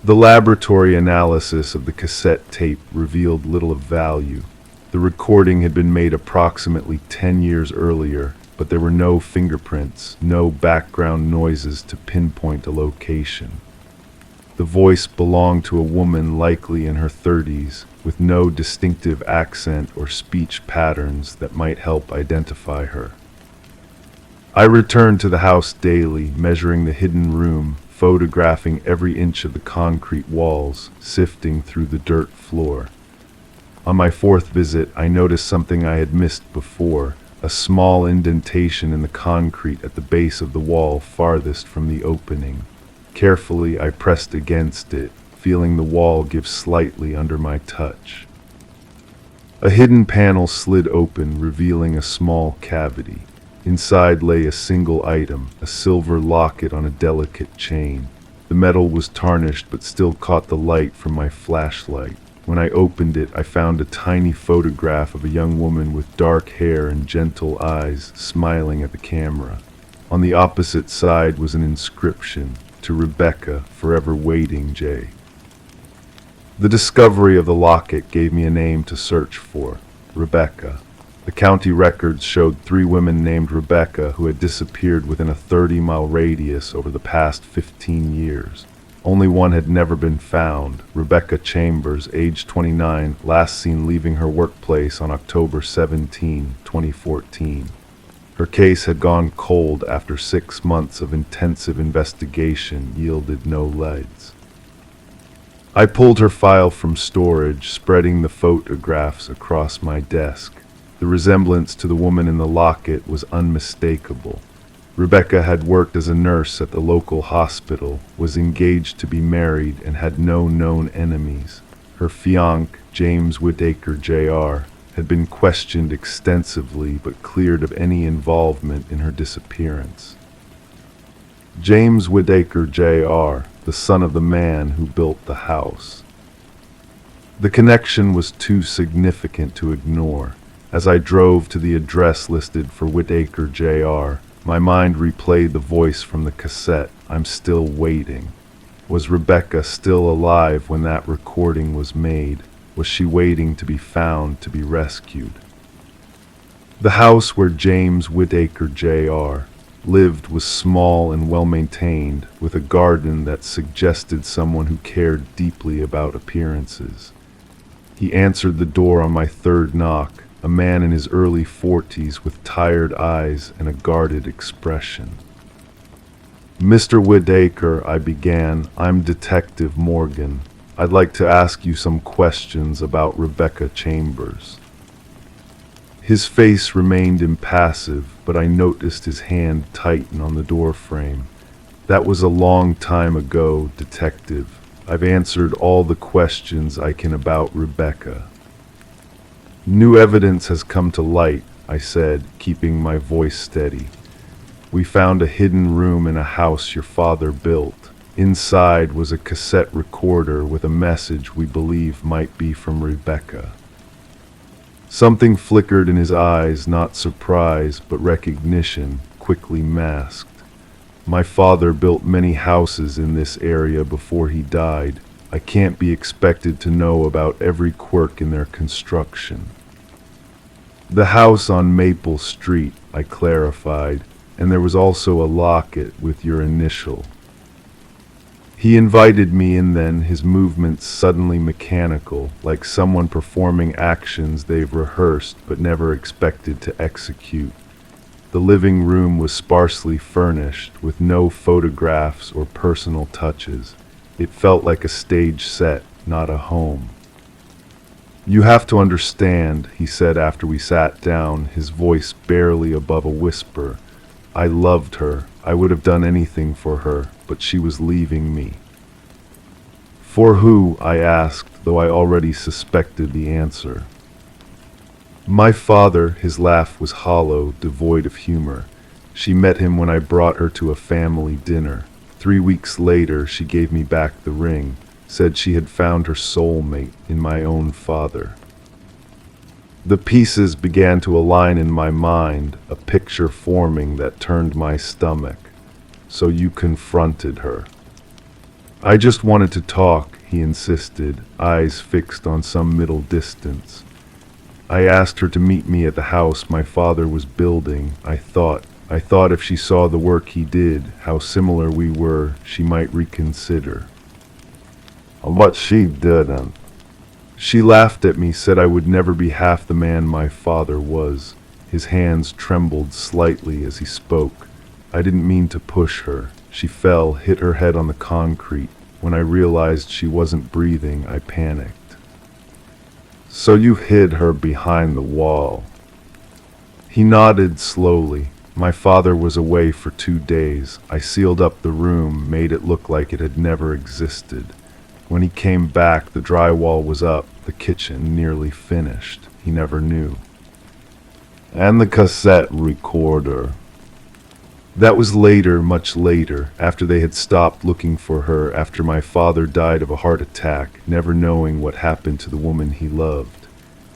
The laboratory analysis of the cassette tape revealed little of value. The recording had been made approximately 10 years earlier, but there were no fingerprints, no background noises to pinpoint a location. The voice belonged to a woman likely in her 30s, with no distinctive accent or speech patterns that might help identify her. I returned to the house daily, measuring the hidden room, photographing every inch of the concrete walls, sifting through the dirt floor. On my 4th visit, I noticed something I had missed before, a small indentation in the concrete at the base of the wall farthest from the opening. Carefully, I pressed against it, feeling the wall give slightly under my touch. A hidden panel slid open, revealing a small cavity. Inside lay a single item, a silver locket on a delicate chain. The metal was tarnished but still caught the light from my flashlight. When I opened it, I found a tiny photograph of a young woman with dark hair and gentle eyes, smiling at the camera. On the opposite side was an inscription, "To Rebecca, forever waiting, Jay." The discovery of the locket gave me a name to search for, Rebecca. The county records showed 3 women named Rebecca who had disappeared within a 30-mile radius over the past 15 years. Only one had never been found, Rebecca Chambers, age 29, last seen leaving her workplace on October 17, 2014. Her case had gone cold after 6 months of intensive investigation yielded no leads. I pulled her file from storage, spreading the photographs across my desk. The resemblance to the woman in the locket was unmistakable. Rebecca had worked as a nurse at the local hospital, was engaged to be married, and had no known enemies. Her fiancé, James Whittaker Jr., had been questioned extensively but cleared of any involvement in her disappearance. James Whittaker Jr., the son of the man who built the house. The connection was too significant to ignore. As I drove to the address listed for Whittaker Jr., my mind replayed the voice from the cassette, "I'm still waiting." Was Rebecca still alive when that recording was made? Was she waiting to be found, to be rescued? The house where James Whittaker Jr. lived was small and well-maintained, with a garden that suggested someone who cared deeply about appearances. He answered the door on my 3rd knock, a man in his early 40s with tired eyes and a guarded expression. "Mr. Whittaker," I began, "I'm Detective Morgan. I'd like to ask you some questions about Rebecca Chambers." His face remained impassive, but I noticed his hand tighten on the door frame. "That was a long time ago, Detective. I've answered all the questions I can about Rebecca." "New evidence has come to light," I said, keeping my voice steady. "We found a hidden room in a house your father built. Inside was a cassette recorder with a message we believe might be from Rebecca." Something flickered in his eyes, not surprise, but recognition, quickly masked. My father built many houses in this area before he died. I can't be expected to know about every quirk in their construction. The house on Maple Street, I clarified, and there was also a locket with your initial. He invited me in then, his movements suddenly mechanical, like someone performing actions they've rehearsed but never expected to execute. The living room was sparsely furnished, with no photographs or personal touches. It felt like a stage set, not a home. "You have to understand," he said after we sat down, his voice barely above a whisper. "I loved her. I would have done anything for her, but she was leaving me." "For who?" I asked, though I already suspected the answer. "My father." His laugh was hollow, devoid of humor. "She met him when I brought her to a family dinner. 3 weeks later, she gave me back the ring, said she had found her soulmate in my own father." The pieces began to align in my mind, a picture forming that turned my stomach. "So you confronted her?" "I just wanted to talk," he insisted, eyes fixed on some middle distance. "I asked her to meet me at the house my father was building. I thought if she saw the work he did, how similar we were, she might reconsider." "But she didn't." "She laughed at me, said I would never be half the man my father was." His hands trembled slightly as he spoke. "I didn't mean to push her. She fell, hit her head on the concrete. When I realized she wasn't breathing, I panicked." "So you hid her behind the wall?" He nodded slowly. "My father was away for 2 days. I sealed up the room, made it look like it had never existed. When he came back, the drywall was up, the kitchen nearly finished. He never knew." "And the cassette recorder?" "That was later, much later, after they had stopped looking for her, after my father died of a heart attack, never knowing what happened to the woman he loved.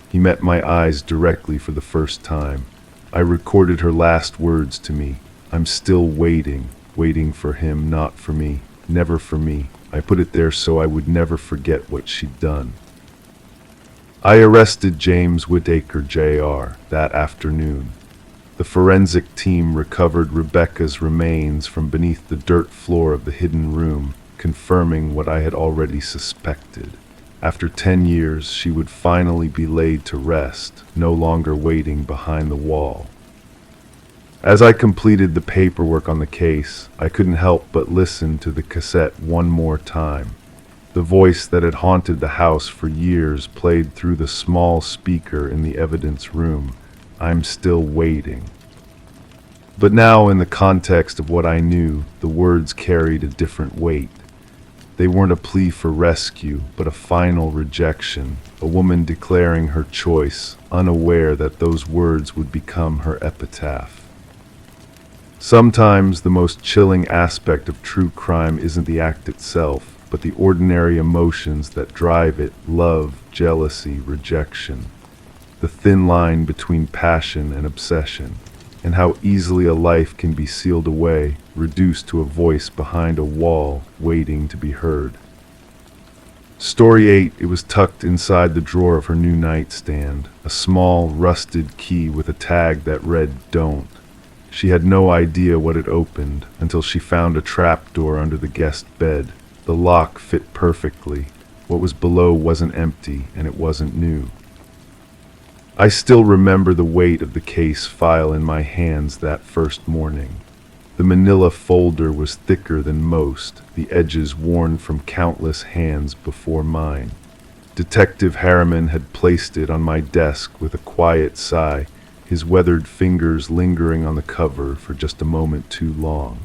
He met my eyes directly for the first time. I recorded her last words to me. 'I'm still waiting for him, not for me, never for me.' I put it there so I would never forget what she'd done." I arrested James Whitaker, Jr., that afternoon. The forensic team recovered Rebecca's remains from beneath the dirt floor of the hidden room, confirming what I had already suspected. After 10 years, she would finally be laid to rest, no longer waiting behind the wall. As I completed the paperwork on the case, I couldn't help but listen to the cassette one more time. The voice that had haunted the house for years played through the small speaker in the evidence room. "I'm still waiting." But now, in the context of what I knew, the words carried a different weight. They weren't a plea for rescue, but a final rejection, a woman declaring her choice, unaware that those words would become her epitaph. Sometimes the most chilling aspect of true crime isn't the act itself, but the ordinary emotions that drive it: love, jealousy, rejection. The thin line between passion and obsession, and how easily a life can be sealed away, reduced to a voice behind a wall, waiting to be heard. Story 8, it was tucked inside the drawer of her new nightstand, a small, rusted key with a tag that read, "Don't." She had no idea what it opened until she found a trapdoor under the guest bed. The lock fit perfectly. What was below wasn't empty, and it wasn't new. I still remember the weight of the case file in my hands that first morning. The manila folder was thicker than most, the edges worn from countless hands before mine. Detective Harriman had placed it on my desk with a quiet sigh, his weathered fingers lingering on the cover for just a moment too long.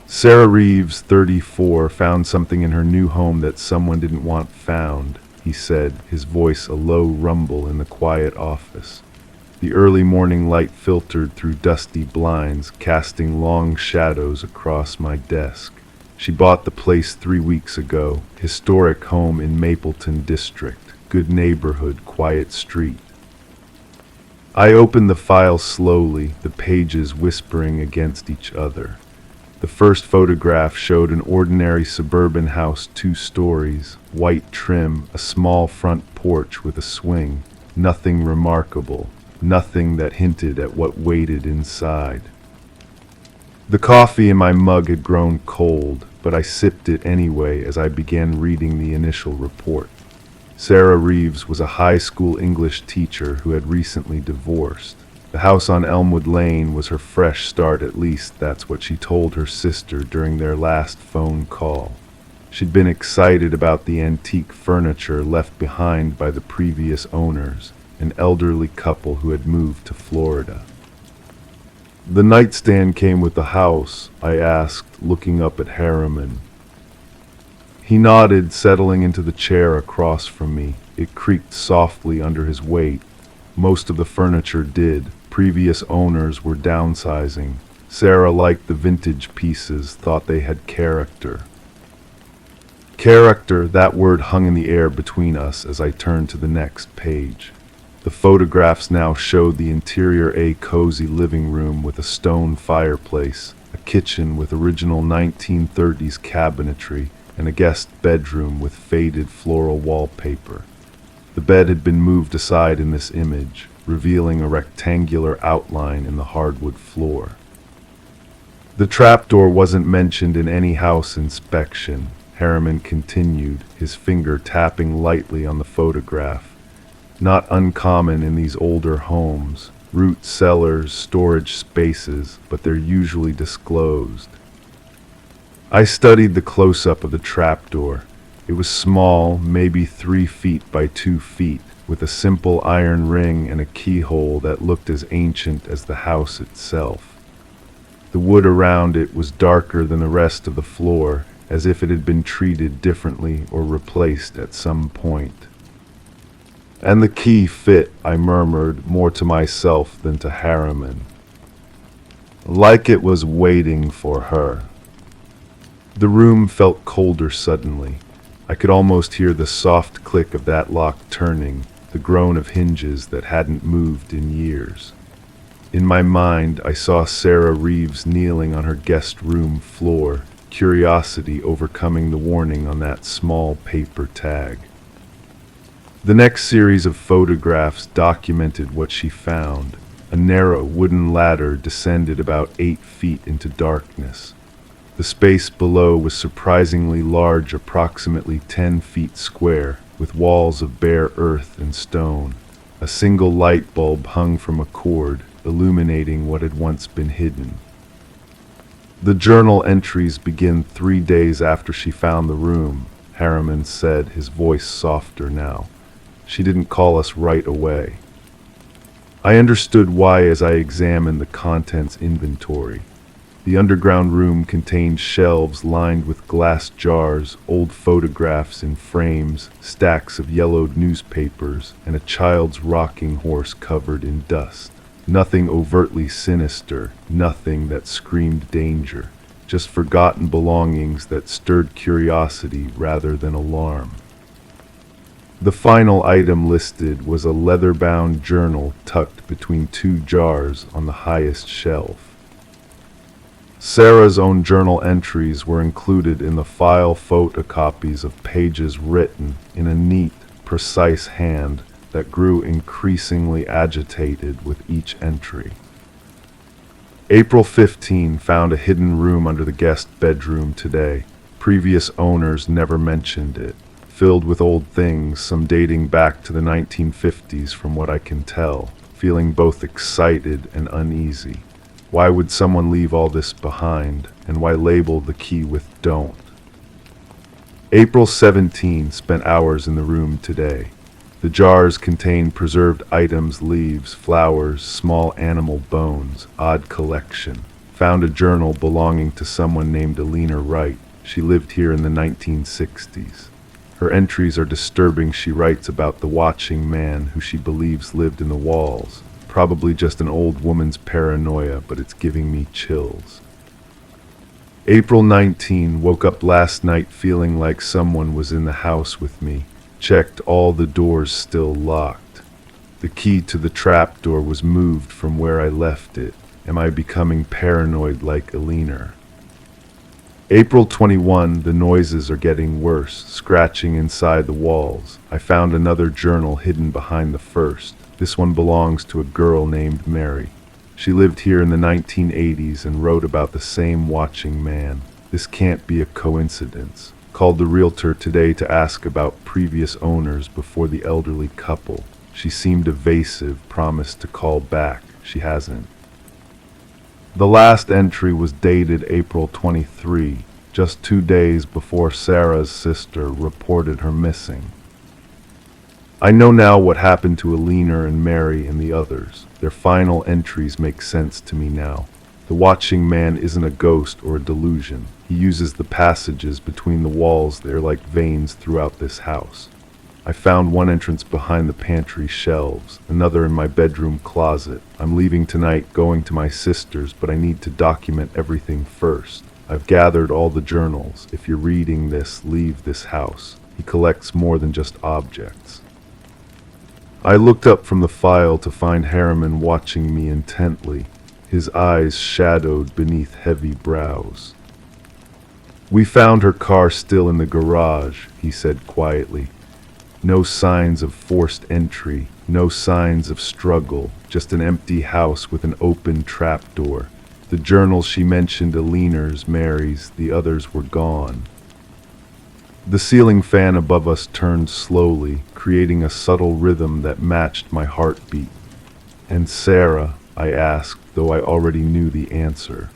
Sarah Reeves, 34, found something in her new home that someone didn't want found, he said, his voice a low rumble in the quiet office. The early morning light filtered through dusty blinds, casting long shadows across my desk. She bought the place 3 weeks ago, historic home in Mapleton District, good neighborhood, quiet street. I opened the file slowly, the pages whispering against each other. The first photograph showed an ordinary suburban house, 2 stories, white trim, a small front porch with a swing. Nothing remarkable, nothing that hinted at what waited inside. The coffee in my mug had grown cold, but I sipped it anyway as I began reading the initial report. Sarah Reeves was a high school English teacher who had recently divorced. The house on Elmwood Lane was her fresh start, at least that's what she told her sister during their last phone call. She'd been excited about the antique furniture left behind by the previous owners, an elderly couple who had moved to Florida. "The nightstand came with the house?" I asked, looking up at Harriman. He nodded, settling into the chair across from me. It creaked softly under his weight. Most of the furniture did. Previous owners were downsizing. Sarah liked the vintage pieces, thought they had character. Character, that word hung in the air between us as I turned to the next page. The photographs now showed the interior, a cozy living room with a stone fireplace, a kitchen with original 1930s cabinetry, and a guest bedroom with faded floral wallpaper. The bed had been moved aside in this image, revealing a rectangular outline in the hardwood floor. The trapdoor wasn't mentioned in any house inspection, Harriman continued, his finger tapping lightly on the photograph. Not uncommon in these older homes, root cellars, storage spaces, but they're usually disclosed. I studied the close-up of the trapdoor. It was small, maybe 3 feet by 2 feet, with a simple iron ring and a keyhole that looked as ancient as the house itself. The wood around it was darker than the rest of the floor, as if it had been treated differently or replaced at some point. "And the key fit," I murmured, more to myself than to Harriman. "Like it was waiting for her." The room felt colder suddenly. I could almost hear the soft click of that lock turning, the groan of hinges that hadn't moved in years. In my mind, I saw Sarah Reeves kneeling on her guest room floor, curiosity overcoming the warning on that small paper tag. The next series of photographs documented what she found. A narrow wooden ladder descended about 8 feet into darkness. The space below was surprisingly large, approximately 10 feet square, with walls of bare earth and stone. A single light bulb hung from a cord, illuminating what had once been hidden. "The journal entries begin 3 days after she found the room," Harriman said, his voice softer now. "She didn't call us right away." I understood why as I examined the contents inventory. The underground room contained shelves lined with glass jars, old photographs in frames, stacks of yellowed newspapers, and a child's rocking horse covered in dust. Nothing overtly sinister, nothing that screamed danger, just forgotten belongings that stirred curiosity rather than alarm. The final item listed was a leather-bound journal tucked between 2 jars on the highest shelf. Sarah's own journal entries were included in the file, photocopies of pages written in a neat, precise hand that grew increasingly agitated with each entry. April 15 found a hidden room under the guest bedroom today. Previous owners never mentioned it. Filled with old things, some dating back to the 1950s from what I can tell, feeling both excited and uneasy. Why would someone leave all this behind, and why label the key with "don't"? April 17 spent hours in the room today. The jars contained preserved items, leaves, flowers, small animal bones, odd collection. Found a journal belonging to someone named Alina Wright. She lived here in the 1960s. Her entries are disturbing. She writes about the watching man who she believes lived in the walls. Probably just an old woman's paranoia, but it's giving me chills. April 19 woke up last night feeling like someone was in the house with me. Checked all the doors still locked. The key to the trapdoor was moved from where I left it. Am I becoming paranoid like Alina? April 21, the noises are getting worse, scratching inside the walls. I found another journal hidden behind the first. This one belongs to a girl named Mary. She lived here in the 1980s and wrote about the same watching man. This can't be a coincidence. Called the realtor today to ask about previous owners before the elderly couple. She seemed evasive, promised to call back. She hasn't. The last entry was dated April 23, just 2 days before Sarah's sister reported her missing. I know now what happened to Alina and Mary and the others. Their final entries make sense to me now. The watching man isn't a ghost or a delusion. He uses the passages between the walls. They're like veins throughout this house. I found one entrance behind the pantry shelves, another in my bedroom closet. I'm leaving tonight, going to my sister's, but I need to document everything first. I've gathered all the journals. If you're reading this, leave this house. He collects more than just objects. I looked up from the file to find Harriman watching me intently, his eyes shadowed beneath heavy brows. "We found her car still in the garage," he said quietly. "No signs of forced entry, no signs of struggle, just an empty house with an open trapdoor. The journals she mentioned, Alina's, Mary's, the others were gone." The ceiling fan above us turned slowly, creating a subtle rhythm that matched my heartbeat. "And Sarah?" I asked, though I already knew the answer.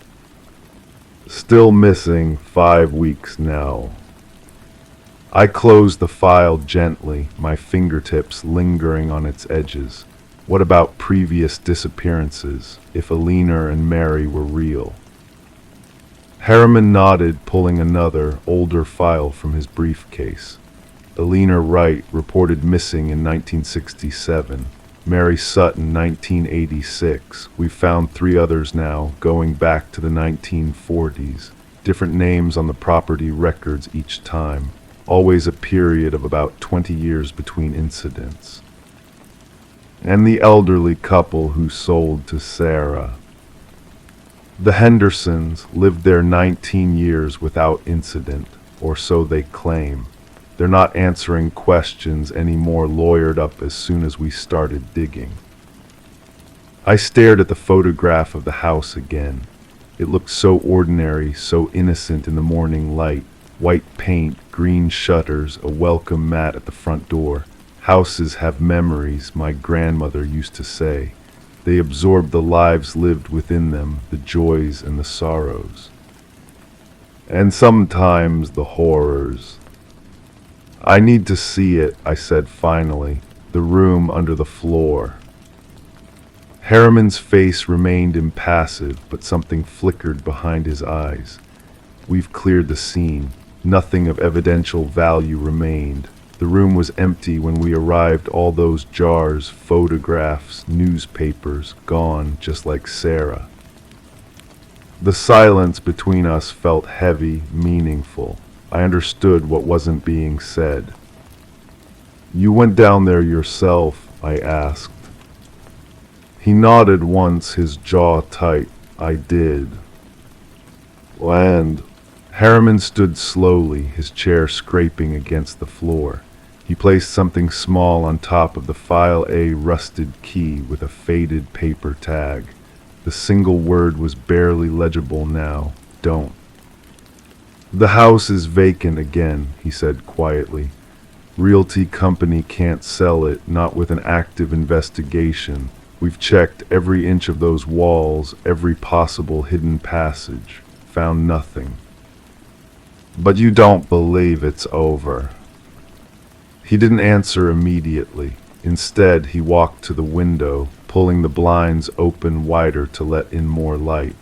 "Still missing, 5 weeks now." I closed the file gently, my fingertips lingering on its edges. What about previous disappearances, if Alina and Mary were real? Harriman nodded, pulling another, older file from his briefcase. Alina Wright reported missing in 1967. Mary Sutton, 1986. We've found 3 others now, going back to the 1940s. Different names on the property records each time. Always a period of about 20 years between incidents. And the elderly couple who sold to Sarah. The Hendersons lived there 19 years without incident, or so they claim. They're not answering questions anymore, lawyered up as soon as we started digging. I stared at the photograph of the house again. It looked so ordinary, so innocent in the morning light. White paint, green shutters, a welcome mat at the front door. Houses have memories, my grandmother used to say. They absorb the lives lived within them, the joys and the sorrows. And sometimes the horrors. "I need to see it," I said finally. "The room under the floor." Harriman's face remained impassive, but something flickered behind his eyes. "We've cleared the scene. Nothing of evidential value remained. The room was empty when we arrived, all those jars, photographs, newspapers, gone, just like Sarah." The silence between us felt heavy, meaningful. I understood what wasn't being said. "You went down there yourself?" I asked. He nodded once, his jaw tight. "I did." "And?" Harriman stood slowly, his chair scraping against the floor. He placed something small on top of the file, a rusted key with a faded paper tag. The single word was barely legible now. "Don't." "The house is vacant again," he said quietly. "Realty company can't sell it, not with an active investigation. We've checked every inch of those walls, every possible hidden passage. Found nothing." "But you don't believe it's over?" He didn't answer immediately. Instead, he walked to the window, pulling the blinds open wider to let in more light.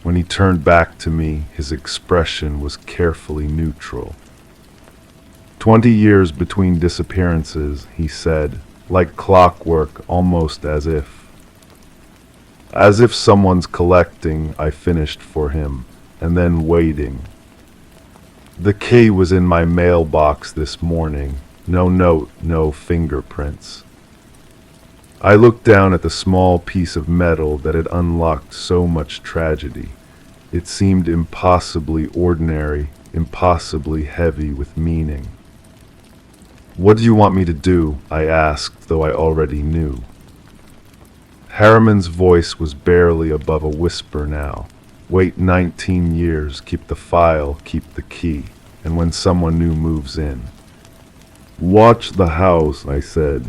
When he turned back to me, his expression was carefully neutral. 20 years between disappearances," he said, "like clockwork, almost as if someone's collecting," I finished for him, "and then waiting. The key was in my mailbox this morning. No note, no fingerprints." I looked down at the small piece of metal that had unlocked so much tragedy. It seemed impossibly ordinary, impossibly heavy with meaning. "What do you want me to do?" I asked, though I already knew. Harriman's voice was barely above a whisper now. "Wait 19 years, keep the file, keep the key, and when someone new moves in." "Watch the house," I said.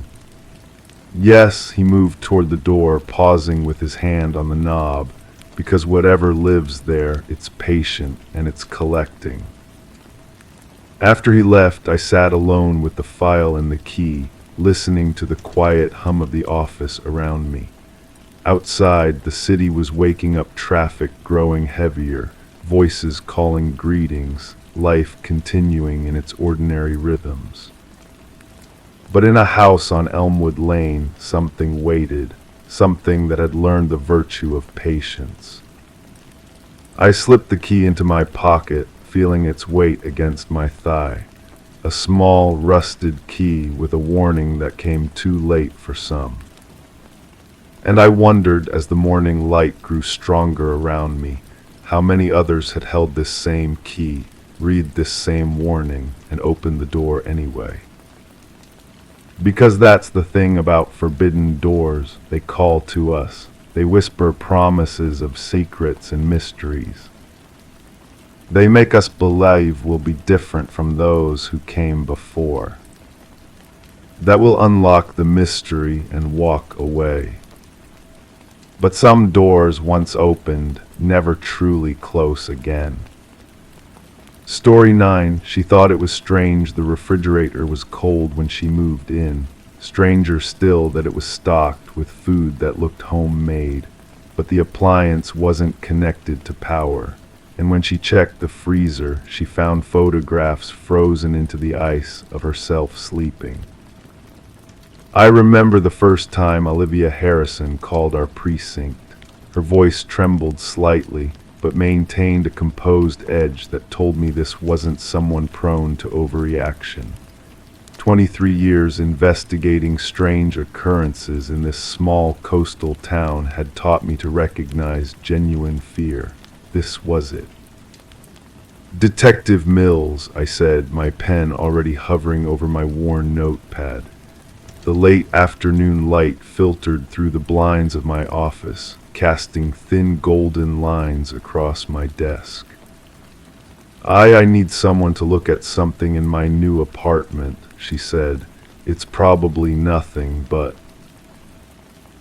"Yes," he moved toward the door, pausing with his hand on the knob, "because whatever lives there, it's patient and it's collecting." After he left, I sat alone with the file and the key, listening to the quiet hum of the office around me. Outside, the city was waking up, traffic growing heavier, voices calling greetings, life continuing in its ordinary rhythms. But in a house on Elmwood Lane, something waited, something that had learned the virtue of patience. I slipped the key into my pocket, feeling its weight against my thigh. A small, rusted key with a warning that came too late for some. And I wondered, as the morning light grew stronger around me, how many others had held this same key, read this same warning, and opened the door anyway. Because that's the thing about forbidden doors. They call to us. They whisper promises of secrets and mysteries. They make us believe we'll be different from those who came before. That will unlock the mystery and walk away. But some doors, once opened, never truly close again. Story 9, she thought it was strange the refrigerator was cold when she moved in. Stranger still that it was stocked with food that looked homemade, but the appliance wasn't connected to power. And when she checked the freezer, she found photographs frozen into the ice of herself sleeping. I remember the first time Olivia Harrison called our precinct. Her voice trembled slightly, but maintained a composed edge that told me this wasn't someone prone to overreaction. 23 years investigating strange occurrences in this small coastal town had taught me to recognize genuine fear. This was it. "Detective Mills," I said, my pen already hovering over my worn notepad. The late afternoon light filtered through the blinds of my office, casting thin golden lines across my desk. I need someone to look at something in my new apartment," she said. "It's probably nothing, but..."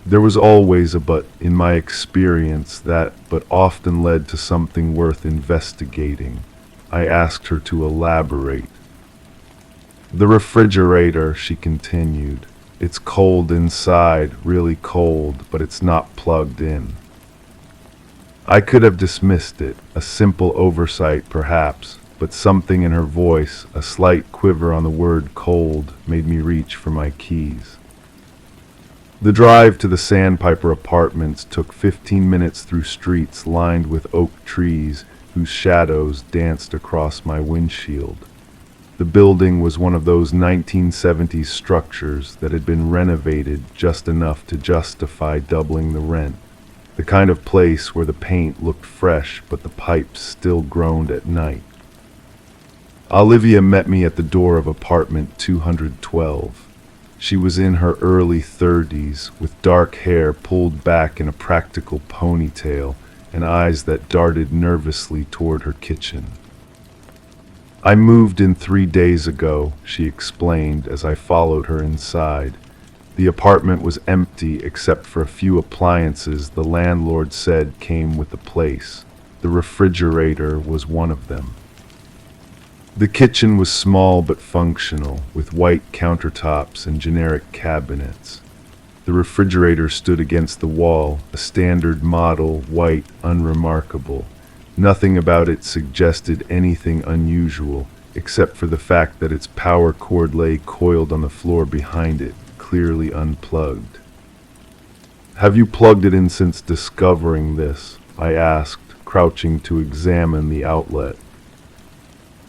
There was always a but in my experience that but often led to something worth investigating. I asked her to elaborate. "The refrigerator," she continued. "It's cold inside, really cold, but it's not plugged in." I could have dismissed it, a simple oversight perhaps, but something in her voice, a slight quiver on the word cold, made me reach for my keys. The drive to the Sandpiper Apartments took 15 minutes through streets lined with oak trees whose shadows danced across my windshield. The building was one of those 1970s structures that had been renovated just enough to justify doubling the rent. The kind of place where the paint looked fresh but the pipes still groaned at night. Olivia met me at the door of apartment 212. She was in her early 30s, with dark hair pulled back in a practical ponytail and eyes that darted nervously toward her kitchen. "I moved in 3 days ago," she explained as I followed her inside. The apartment was empty except for a few appliances the landlord said came with the place. The refrigerator was one of them. The kitchen was small but functional, with white countertops and generic cabinets. The refrigerator stood against the wall, a standard model, white, unremarkable. Nothing about it suggested anything unusual, except for the fact that its power cord lay coiled on the floor behind it, clearly unplugged. "Have you plugged it in since discovering this?" I asked, crouching to examine the outlet.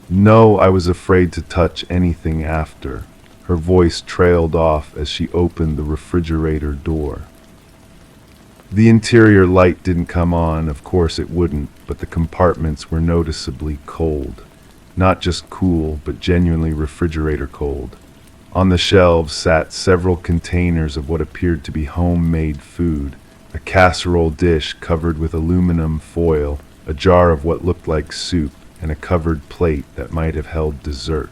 "No, I was afraid to touch anything after." Her voice trailed off as she opened the refrigerator door. The interior light didn't come on, of course it wouldn't, but the compartments were noticeably cold. Not just cool, but genuinely refrigerator cold. On the shelves sat several containers of what appeared to be homemade food, a casserole dish covered with aluminum foil, a jar of what looked like soup, and a covered plate that might have held dessert.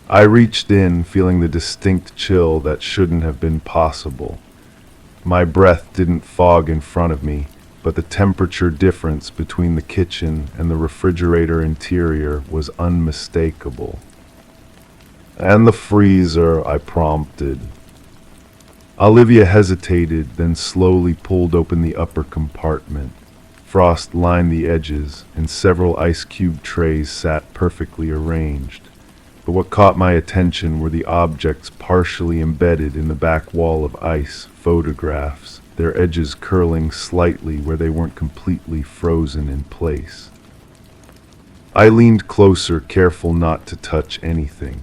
I reached in, feeling the distinct chill that shouldn't have been possible. My breath didn't fog in front of me, but the temperature difference between the kitchen and the refrigerator interior was unmistakable. "And the freezer," I prompted. Olivia hesitated, then slowly pulled open the upper compartment. Frost lined the edges, and several ice cube trays sat perfectly arranged. But what caught my attention were the objects partially embedded in the back wall of ice, photographs, their edges curling slightly where they weren't completely frozen in place. I leaned closer, careful not to touch anything.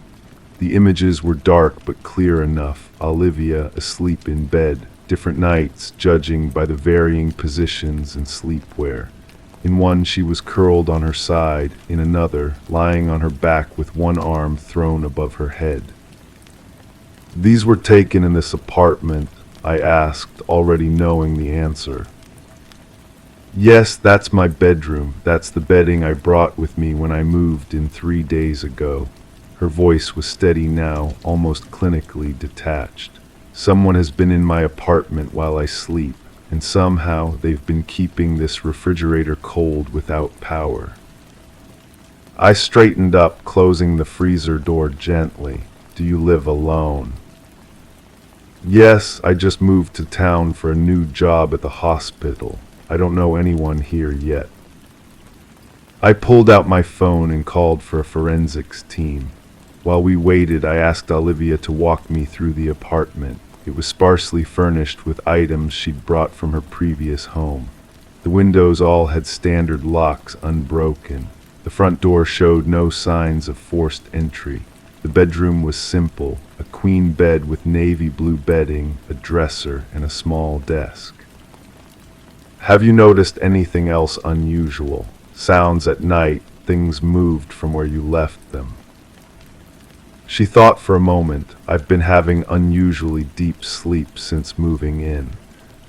The images were dark but clear enough. Olivia asleep in bed, different nights judging by the varying positions and sleepwear. In one she was curled on her side, in another lying on her back with one arm thrown above her head. "These were taken in this apartment?" I asked, already knowing the answer. "Yes, that's my bedroom. That's the bedding I brought with me when I moved in 3 days ago." Her voice was steady now, almost clinically detached. "Someone has been in my apartment while I sleep, and somehow they've been keeping this refrigerator cold without power." I straightened up, closing the freezer door gently. "Do you live alone?" "Yes, I just moved to town for a new job at the hospital. I don't know anyone here yet." I pulled out my phone and called for a forensics team. While we waited, I asked Olivia to walk me through the apartment. It was sparsely furnished with items she'd brought from her previous home. The windows all had standard locks unbroken. The front door showed no signs of forced entry. The bedroom was simple, a queen bed with navy blue bedding, a dresser, and a small desk. "Have you noticed anything else unusual? Sounds at night, things moved from where you left them?" She thought for a moment. "I've been having unusually deep sleep since moving in.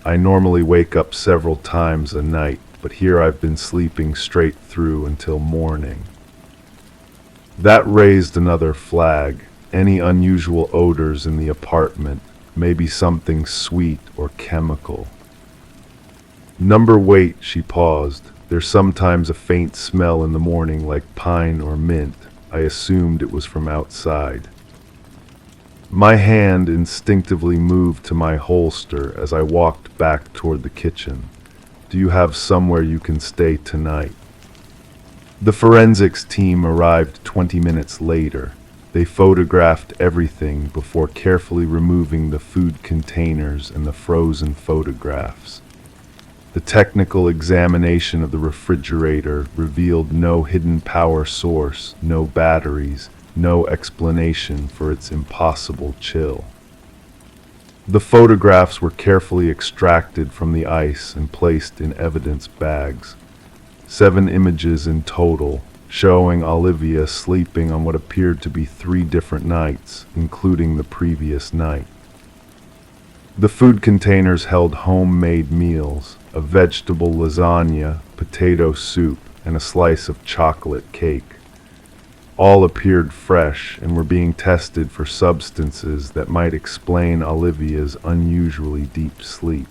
I normally wake up several times a night, but here I've been sleeping straight through until morning." That raised another flag. Any unusual odors in the apartment, maybe something sweet or chemical. "Wait," she paused. "There's sometimes a faint smell in the morning like pine or mint." I assumed it was from outside. My hand instinctively moved to my holster as I walked back toward the kitchen. "Do you have somewhere you can stay tonight?" The forensics team arrived 20 minutes later. They photographed everything before carefully removing the food containers and the frozen photographs. The technical examination of the refrigerator revealed no hidden power source, no batteries, no explanation for its impossible chill. The photographs were carefully extracted from the ice and placed in evidence bags. 7 images in total, showing Olivia sleeping on what appeared to be 3 different nights, including the previous night. The food containers held homemade meals, a vegetable lasagna, potato soup, and a slice of chocolate cake. All appeared fresh and were being tested for substances that might explain Olivia's unusually deep sleep.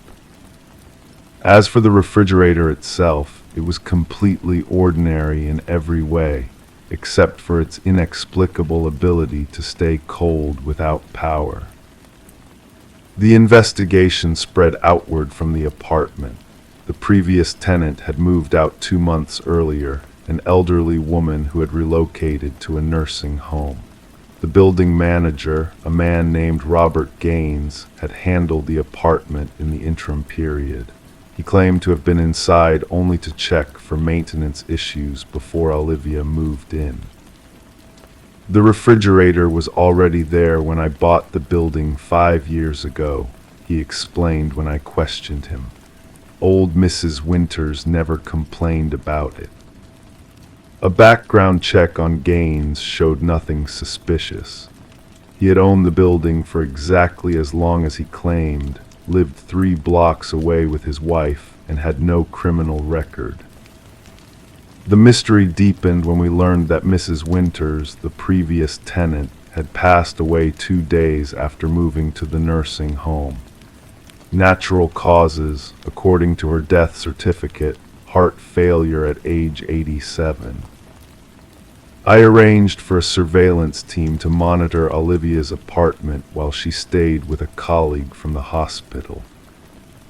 As for the refrigerator itself, it was completely ordinary in every way, except for its inexplicable ability to stay cold without power. The investigation spread outward from the apartment. The previous tenant had moved out 2 months earlier, an elderly woman who had relocated to a nursing home. The building manager, a man named Robert Gaines, had handled the apartment in the interim period. He claimed to have been inside only to check for maintenance issues before Olivia moved in. The refrigerator was already there when I bought the building 5 years ago, he explained when I questioned him. Old Mrs. Winters never complained about it. A background check on Gaines showed nothing suspicious. He had owned the building for exactly as long as he claimed, lived 3 blocks away with his wife, and had no criminal record. The mystery deepened when we learned that Mrs. Winters, the previous tenant, had passed away 2 days after moving to the nursing home. Natural causes, according to her death certificate, heart failure at age 87. I arranged for a surveillance team to monitor Olivia's apartment while she stayed with a colleague from the hospital.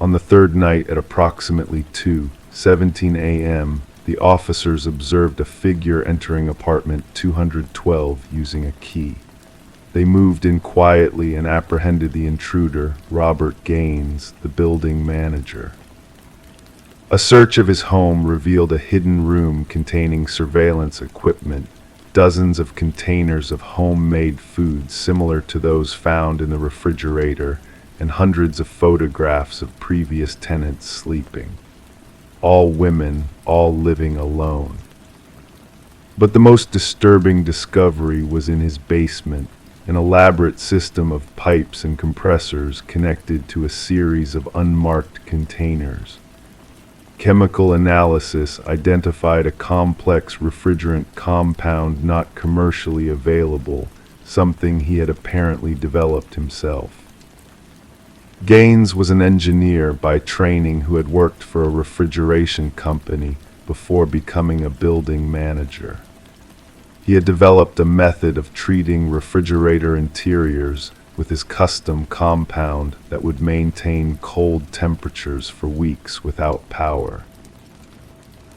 On the 3rd night at approximately 2:17 a.m., the officers observed a figure entering apartment 212 using a key. They moved in quietly and apprehended the intruder, Robert Gaines, the building manager. A search of his home revealed a hidden room containing surveillance equipment, dozens of containers of homemade food similar to those found in the refrigerator, and hundreds of photographs of previous tenants sleeping. All women, all living alone. But the most disturbing discovery was in his basement, an elaborate system of pipes and compressors connected to a series of unmarked containers. Chemical analysis identified a complex refrigerant compound not commercially available, something he had apparently developed himself. Gaines was an engineer by training who had worked for a refrigeration company before becoming a building manager. He had developed a method of treating refrigerator interiors with his custom compound that would maintain cold temperatures for weeks without power.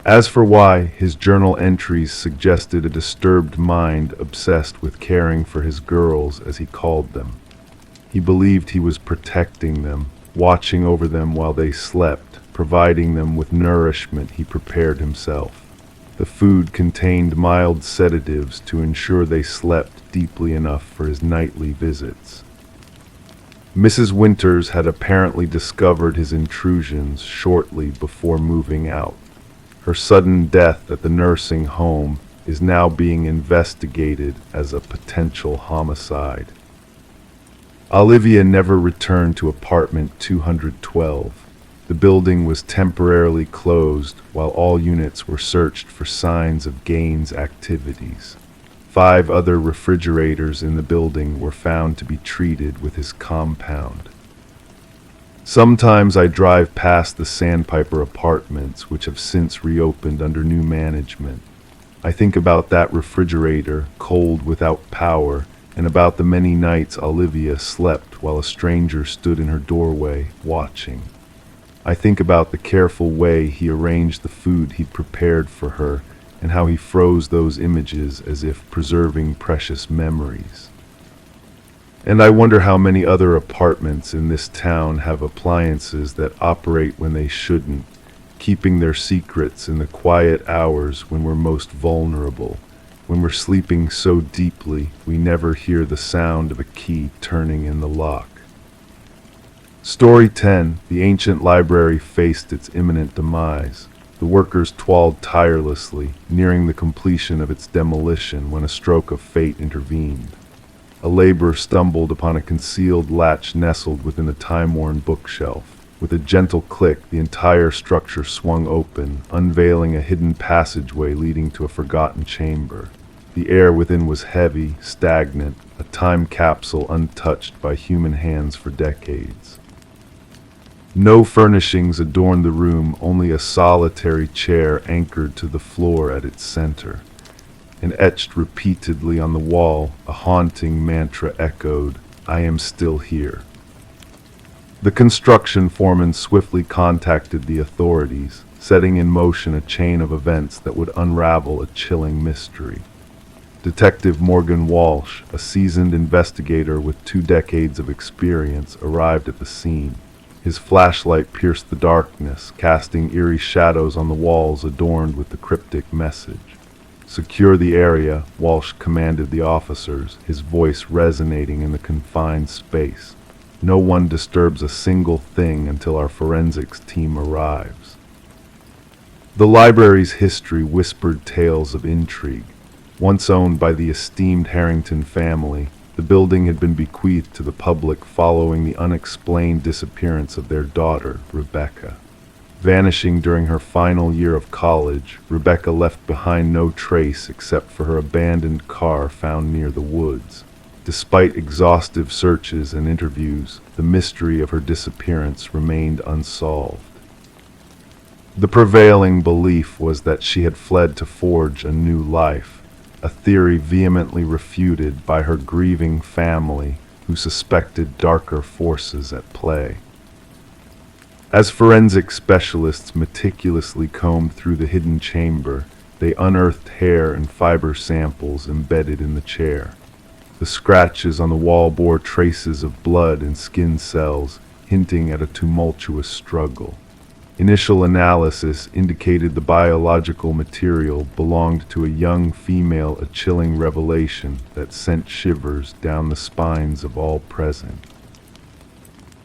As for why, his journal entries suggested a disturbed mind obsessed with caring for his girls, as he called them. He believed he was protecting them, watching over them while they slept, providing them with nourishment he prepared himself. The food contained mild sedatives to ensure they slept deeply enough for his nightly visits. Mrs. Winters had apparently discovered his intrusions shortly before moving out. Her sudden death at the nursing home is now being investigated as a potential homicide. Olivia never returned to apartment 212. The building was temporarily closed while all units were searched for signs of Gaines' activities. 5 other refrigerators in the building were found to be treated with his compound. Sometimes I drive past the Sandpiper Apartments, which have since reopened under new management. I think about that refrigerator, cold without power, and about the many nights Olivia slept while a stranger stood in her doorway, watching. I think about the careful way he arranged the food he'd prepared for her, and how he froze those images as if preserving precious memories. And I wonder how many other apartments in this town have appliances that operate when they shouldn't, keeping their secrets in the quiet hours when we're most vulnerable, when we're sleeping so deeply we never hear the sound of a key turning in the lock. Story 10. The ancient library faced its imminent demise. The workers toiled tirelessly, nearing the completion of its demolition when a stroke of fate intervened. A laborer stumbled upon a concealed latch nestled within a time-worn bookshelf. With a gentle click, the entire structure swung open, unveiling a hidden passageway leading to a forgotten chamber. The air within was heavy, stagnant, a time capsule untouched by human hands for decades. No furnishings adorned the room, only a solitary chair anchored to the floor at its center. And etched repeatedly on the wall, a haunting mantra echoed, "I am still here." The construction foreman swiftly contacted the authorities, setting in motion a chain of events that would unravel a chilling mystery. Detective Morgan Walsh, a seasoned investigator with 2 decades of experience, arrived at the scene. His flashlight pierced the darkness, casting eerie shadows on the walls adorned with the cryptic message. "Secure the area," Walsh commanded the officers, his voice resonating in the confined space. "No one disturbs a single thing until our forensics team arrives." The library's history whispered tales of intrigue. Once owned by the esteemed Harrington family, the building had been bequeathed to the public following the unexplained disappearance of their daughter, Rebecca. Vanishing during her final year of college, Rebecca left behind no trace except for her abandoned car found near the woods. Despite exhaustive searches and interviews, the mystery of her disappearance remained unsolved. The prevailing belief was that she had fled to forge a new life, a theory vehemently refuted by her grieving family, who suspected darker forces at play. As forensic specialists meticulously combed through the hidden chamber, they unearthed hair and fiber samples embedded in the chair. The scratches on the wall bore traces of blood and skin cells, hinting at a tumultuous struggle. Initial analysis indicated the biological material belonged to a young female, a chilling revelation that sent shivers down the spines of all present.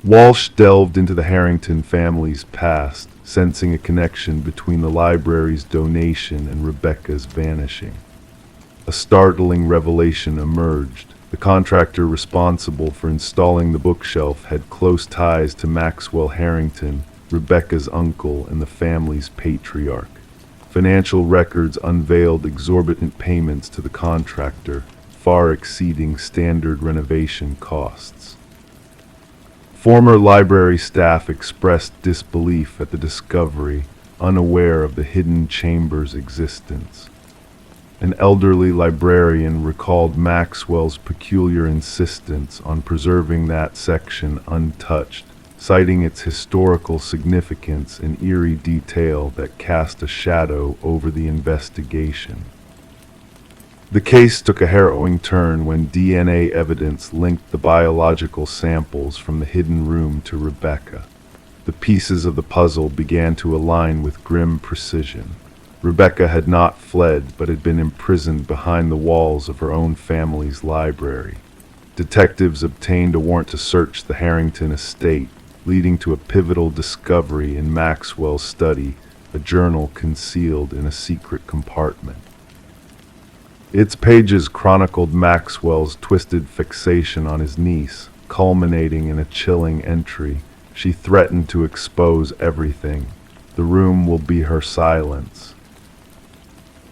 Walsh delved into the Harrington family's past, sensing a connection between the library's donation and Rebecca's vanishing. A startling revelation emerged. The contractor responsible for installing the bookshelf had close ties to Maxwell Harrington, Rebecca's uncle and the family's patriarch. Financial records unveiled exorbitant payments to the contractor, far exceeding standard renovation costs. Former library staff expressed disbelief at the discovery, unaware of the hidden chamber's existence. An elderly librarian recalled Maxwell's peculiar insistence on preserving that section untouched, citing its historical significance and eerie detail that cast a shadow over the investigation. The case took a harrowing turn when DNA evidence linked the biological samples from the hidden room to Rebecca. The pieces of the puzzle began to align with grim precision. Rebecca had not fled, but had been imprisoned behind the walls of her own family's library. Detectives obtained a warrant to search the Harrington estate, leading to a pivotal discovery in Maxwell's study, a journal concealed in a secret compartment. Its pages chronicled Maxwell's twisted fixation on his niece, culminating in a chilling entry. She threatened to expose everything. The room will be her silence.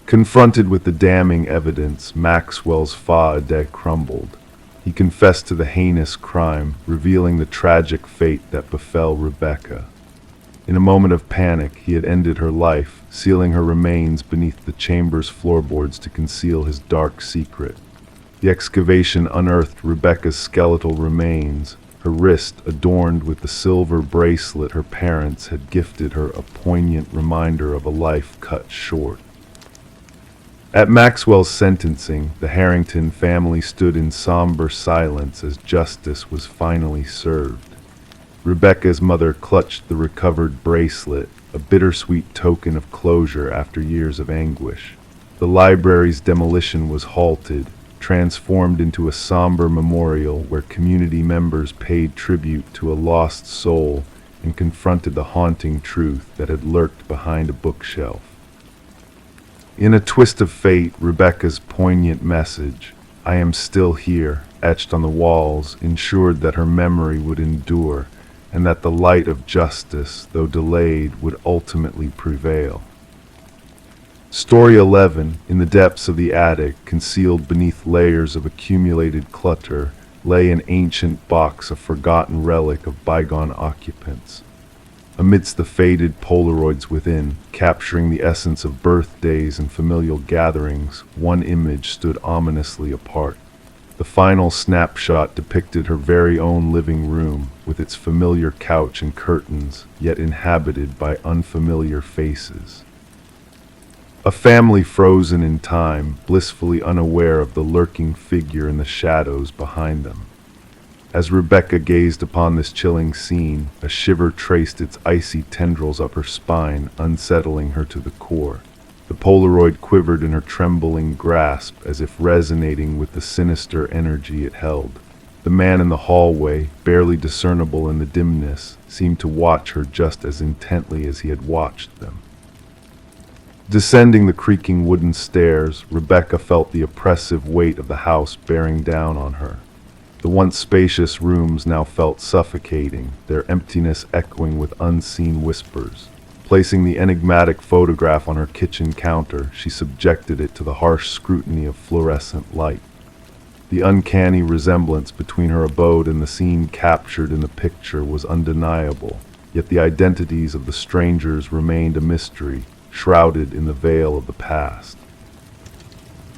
Confronted with the damning evidence, Maxwell's fa-de crumbled. He confessed to the heinous crime, revealing the tragic fate that befell Rebecca. In a moment of panic, he had ended her life, sealing her remains beneath the chamber's floorboards to conceal his dark secret. The excavation unearthed Rebecca's skeletal remains, her wrist adorned with the silver bracelet her parents had gifted her, a poignant reminder of a life cut short. At Maxwell's sentencing, the Harrington family stood in somber silence as justice was finally served. Rebecca's mother clutched the recovered bracelet, a bittersweet token of closure after years of anguish. The library's demolition was halted, transformed into a somber memorial where community members paid tribute to a lost soul and confronted the haunting truth that had lurked behind a bookshelf. In a twist of fate, Rebecca's poignant message, "I am still here," etched on the walls, ensured that her memory would endure, and that the light of justice, though delayed, would ultimately prevail. Story 11, in the depths of the attic, concealed beneath layers of accumulated clutter, lay an ancient box, a forgotten relic of bygone occupants. Amidst the faded Polaroids within, capturing the essence of birthdays and familial gatherings, one image stood ominously apart. The final snapshot depicted her very own living room, with its familiar couch and curtains, yet inhabited by unfamiliar faces. A family frozen in time, blissfully unaware of the lurking figure in the shadows behind them. As Rebecca gazed upon this chilling scene, a shiver traced its icy tendrils up her spine, unsettling her to the core. The Polaroid quivered in her trembling grasp as if resonating with the sinister energy it held. The man in the hallway, barely discernible in the dimness, seemed to watch her just as intently as he had watched them. Descending the creaking wooden stairs, Rebecca felt the oppressive weight of the house bearing down on her. The once spacious rooms now felt suffocating, their emptiness echoing with unseen whispers. Placing the enigmatic photograph on her kitchen counter, she subjected it to the harsh scrutiny of fluorescent light. The uncanny resemblance between her abode and the scene captured in the picture was undeniable, yet the identities of the strangers remained a mystery, shrouded in the veil of the past.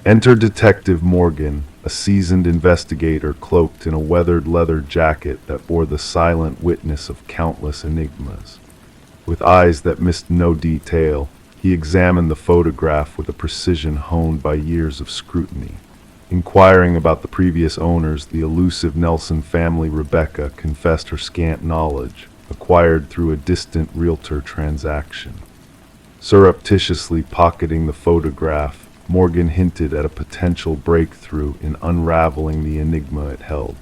Enter Detective Morgan, a seasoned investigator cloaked in a weathered leather jacket that bore the silent witness of countless enigmas. With eyes that missed no detail, he examined the photograph with a precision honed by years of scrutiny. Inquiring about the previous owners, the elusive Nelson family, Rebecca confessed her scant knowledge, acquired through a distant realtor transaction. Surreptitiously pocketing the photograph, Morgan hinted at a potential breakthrough in unraveling the enigma it held.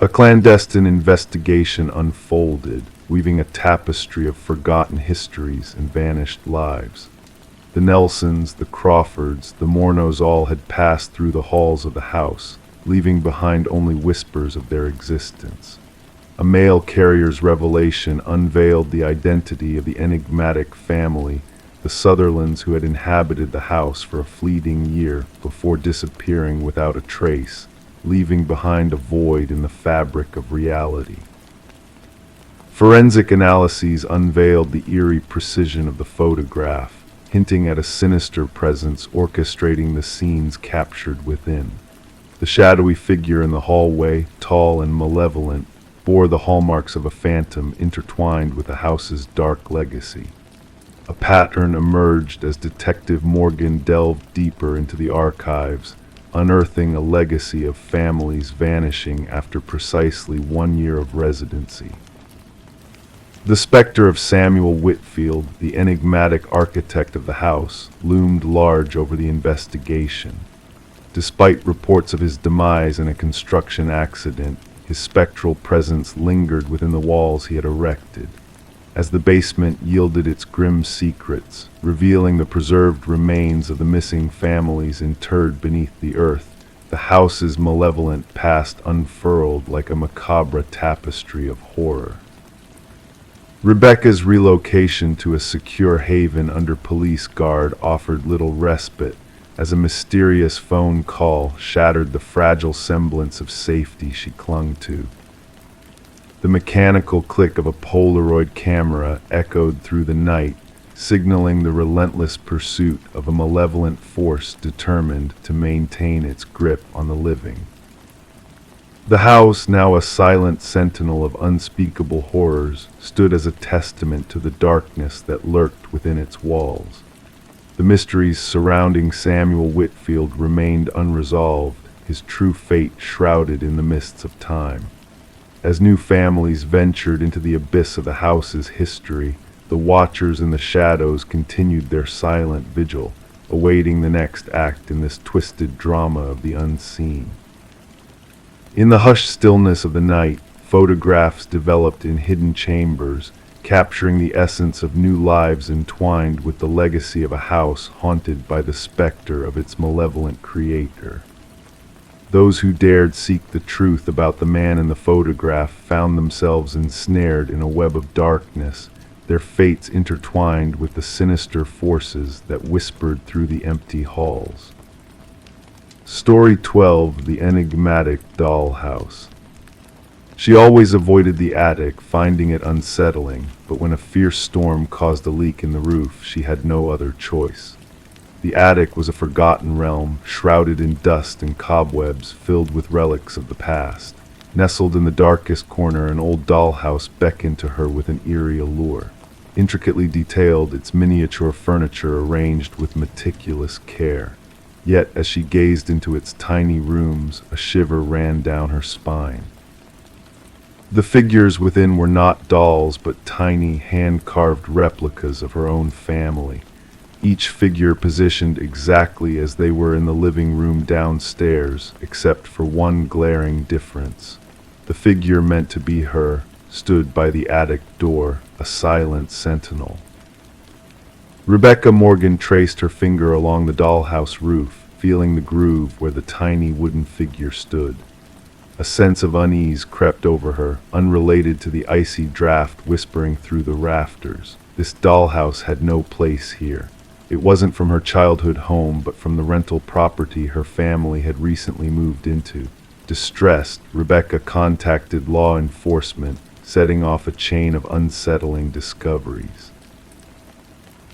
A clandestine investigation unfolded, weaving a tapestry of forgotten histories and vanished lives. The Nelsons, the Crawfords, the Mornos all had passed through the halls of the house, leaving behind only whispers of their existence. A mail carrier's revelation unveiled the identity of the enigmatic family, the Sutherlands who had inhabited the house for a fleeting year before disappearing without a trace, leaving behind a void in the fabric of reality. Forensic analyses unveiled the eerie precision of the photograph, hinting at a sinister presence orchestrating the scenes captured within. The shadowy figure in the hallway, tall and malevolent, bore the hallmarks of a phantom intertwined with the house's dark legacy. A pattern emerged as Detective Morgan delved deeper into the archives, unearthing a legacy of families vanishing after precisely 1 year of residency. The specter of Samuel Whitfield, the enigmatic architect of the house, loomed large over the investigation. Despite reports of his demise in a construction accident, his spectral presence lingered within the walls he had erected. As the basement yielded its grim secrets, revealing the preserved remains of the missing families interred beneath the earth, the house's malevolent past unfurled like a macabre tapestry of horror. Rebecca's relocation to a secure haven under police guard offered little respite, as a mysterious phone call shattered the fragile semblance of safety she clung to. The mechanical click of a Polaroid camera echoed through the night, signaling the relentless pursuit of a malevolent force determined to maintain its grip on the living. The house, now a silent sentinel of unspeakable horrors, stood as a testament to the darkness that lurked within its walls. The mysteries surrounding Samuel Whitfield remained unresolved, his true fate shrouded in the mists of time. As new families ventured into the abyss of the house's history, the watchers in the shadows continued their silent vigil, awaiting the next act in this twisted drama of the unseen. In the hushed stillness of the night, photographs developed in hidden chambers, capturing the essence of new lives entwined with the legacy of a house haunted by the specter of its malevolent creator. Those who dared seek the truth about the man in the photograph found themselves ensnared in a web of darkness, their fates intertwined with the sinister forces that whispered through the empty halls. Story 12: The Enigmatic Dollhouse. She always avoided the attic, finding it unsettling, but when a fierce storm caused a leak in the roof, she had no other choice. The attic was a forgotten realm, shrouded in dust and cobwebs, filled with relics of the past. Nestled in the darkest corner, an old dollhouse beckoned to her with an eerie allure. Intricately detailed, its miniature furniture arranged with meticulous care. Yet, as she gazed into its tiny rooms, a shiver ran down her spine. The figures within were not dolls, but tiny, hand-carved replicas of her own family. each figure positioned exactly as they were in the living room downstairs, except for one glaring difference. The figure meant to be her stood by the attic door, a silent sentinel. Rebecca Morgan traced her finger along the dollhouse roof, feeling the groove where the tiny wooden figure stood. A sense of unease crept over her, unrelated to the icy draft whispering through the rafters. This dollhouse had no place here. It wasn't from her childhood home, but from the rental property her family had recently moved into. Distressed, Rebecca contacted law enforcement, setting off a chain of unsettling discoveries.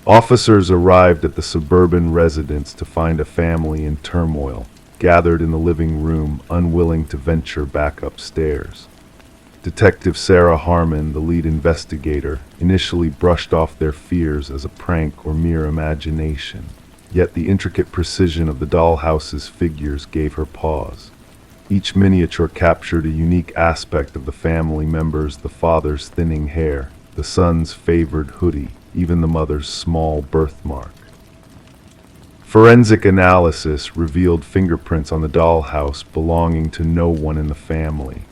Officers arrived at the suburban residence to find a family in turmoil, gathered in the living room, unwilling to venture back upstairs. Detective Sarah Harmon, the lead investigator, initially brushed off their fears as a prank or mere imagination. Yet the intricate precision of the dollhouse's figures gave her pause. Each miniature captured a unique aspect of the family members: the father's thinning hair, the son's favored hoodie, even the mother's small birthmark. Forensic analysis revealed fingerprints on the dollhouse belonging to no one in the family.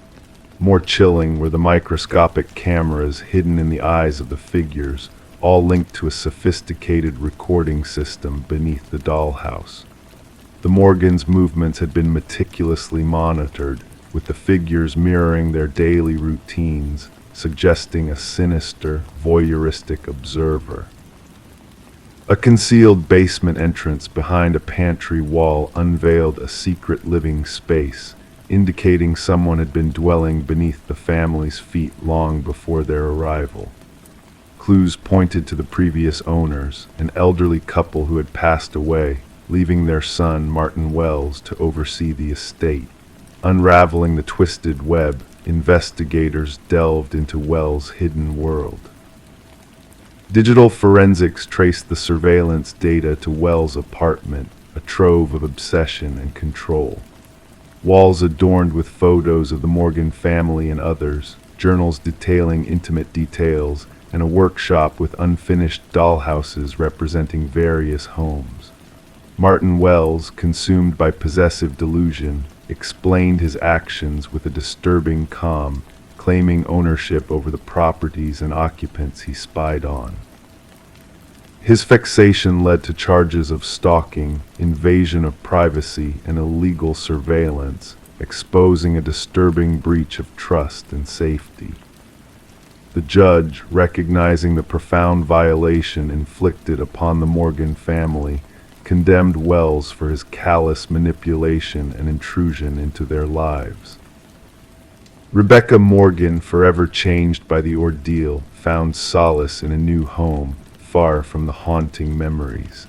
More chilling were the microscopic cameras hidden in the eyes of the figures, all linked to a sophisticated recording system beneath the dollhouse. The Morgans' movements had been meticulously monitored, with the figures mirroring their daily routines, suggesting a sinister, voyeuristic observer. A concealed basement entrance behind a pantry wall unveiled a secret living space, indicating someone had been dwelling beneath the family's feet long before their arrival. Clues pointed to the previous owners, an elderly couple who had passed away, leaving their son, Martin Wells, to oversee the estate. Unraveling the twisted web, investigators delved into Wells' hidden world. Digital forensics traced the surveillance data to Wells' apartment, a trove of obsession and control. Walls adorned with photos of the Morgan family and others, journals detailing intimate details, and a workshop with unfinished dollhouses representing various homes. Martin Wells, consumed by possessive delusion, explained his actions with a disturbing calm, claiming ownership over the properties and occupants he spied on. His fixation led to charges of stalking, invasion of privacy, and illegal surveillance, exposing a disturbing breach of trust and safety. The judge, recognizing the profound violation inflicted upon the Morgan family, condemned Wells for his callous manipulation and intrusion into their lives. Rebecca Morgan, forever changed by the ordeal, found solace in a new home, far from the haunting memories.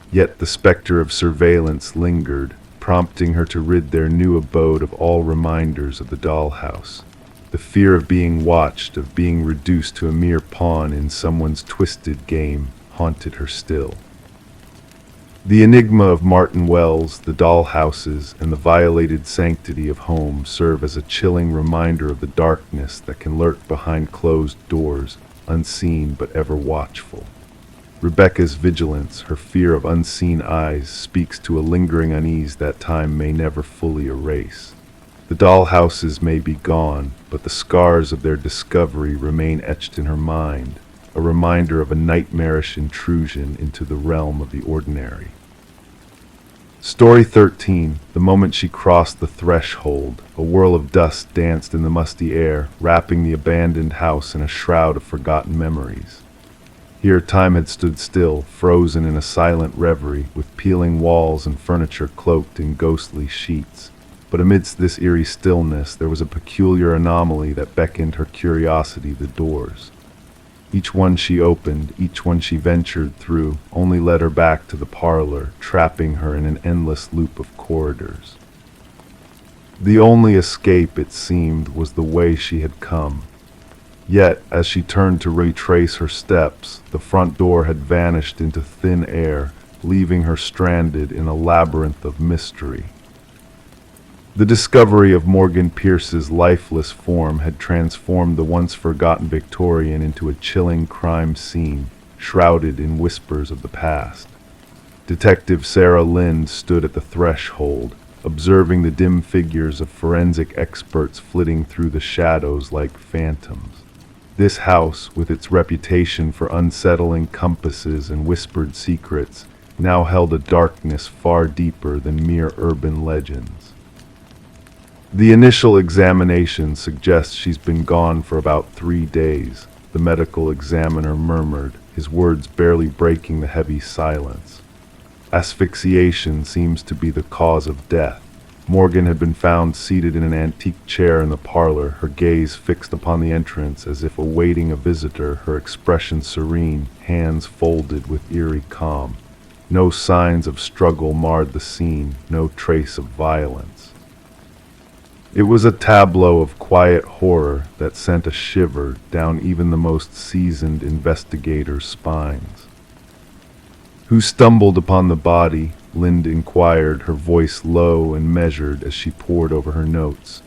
Yet the specter of surveillance lingered, prompting her to rid their new abode of all reminders of the dollhouse. The fear of being watched, of being reduced to a mere pawn in someone's twisted game, haunted her still. The enigma of Martin Wells, the dollhouses, and the violated sanctity of home serve as a chilling reminder of the darkness that can lurk behind closed doors, unseen but ever watchful. Rebecca's vigilance, her fear of unseen eyes, speaks to a lingering unease that time may never fully erase. The dollhouses may be gone, but the scars of their discovery remain etched in her mind, a reminder of a nightmarish intrusion into the realm of the ordinary. Story 13. The moment she crossed the threshold, a whirl of dust danced in the musty air, wrapping the abandoned house in a shroud of forgotten memories. Here time had stood still, frozen in a silent reverie, with peeling walls and furniture cloaked in ghostly sheets. But amidst this eerie stillness, there was a peculiar anomaly that beckoned her curiosity the doors. Each one she opened, each one she ventured through, only led her back to the parlor, trapping her in an endless loop of corridors. The only escape, it seemed, was the way she had come. Yet, as she turned to retrace her steps, the front door had vanished into thin air, leaving her stranded in a labyrinth of mystery. The discovery of Morgan Pierce's lifeless form had transformed the once forgotten Victorian into a chilling crime scene, shrouded in whispers of the past. Detective Sarah Lind stood at the threshold, observing the dim figures of forensic experts flitting through the shadows like phantoms. This house, with its reputation for unsettling compasses and whispered secrets, now held a darkness far deeper than mere urban legends. The initial examination suggests she's been gone for about 3 days, the medical examiner murmured, his words barely breaking the heavy silence. Asphyxiation seems to be the cause of death. Morgan had been found seated in an antique chair in the parlor, her gaze fixed upon the entrance as if awaiting a visitor, her expression serene, hands folded with eerie calm. No signs of struggle marred the scene, no trace of violence. It was a tableau of quiet horror that sent a shiver down even the most seasoned investigators' spines. "Who stumbled upon the body?" Lind inquired, her voice low and measured as she pored over her notes.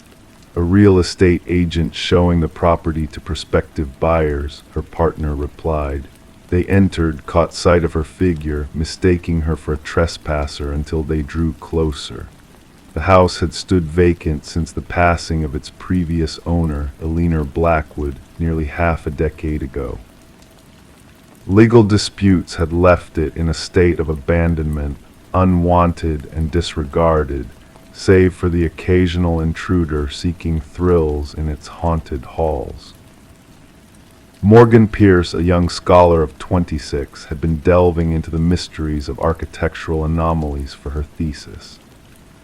"A real estate agent showing the property to prospective buyers," her partner replied. They entered, caught sight of her figure, mistaking her for a trespasser until they drew closer. The house had stood vacant since the passing of its previous owner, Eleanor Blackwood, nearly half a decade ago. Legal disputes had left it in a state of abandonment, unwanted and disregarded, save for the occasional intruder seeking thrills in its haunted halls. Morgan Pierce, a young scholar of 26, had been delving into the mysteries of architectural anomalies for her thesis.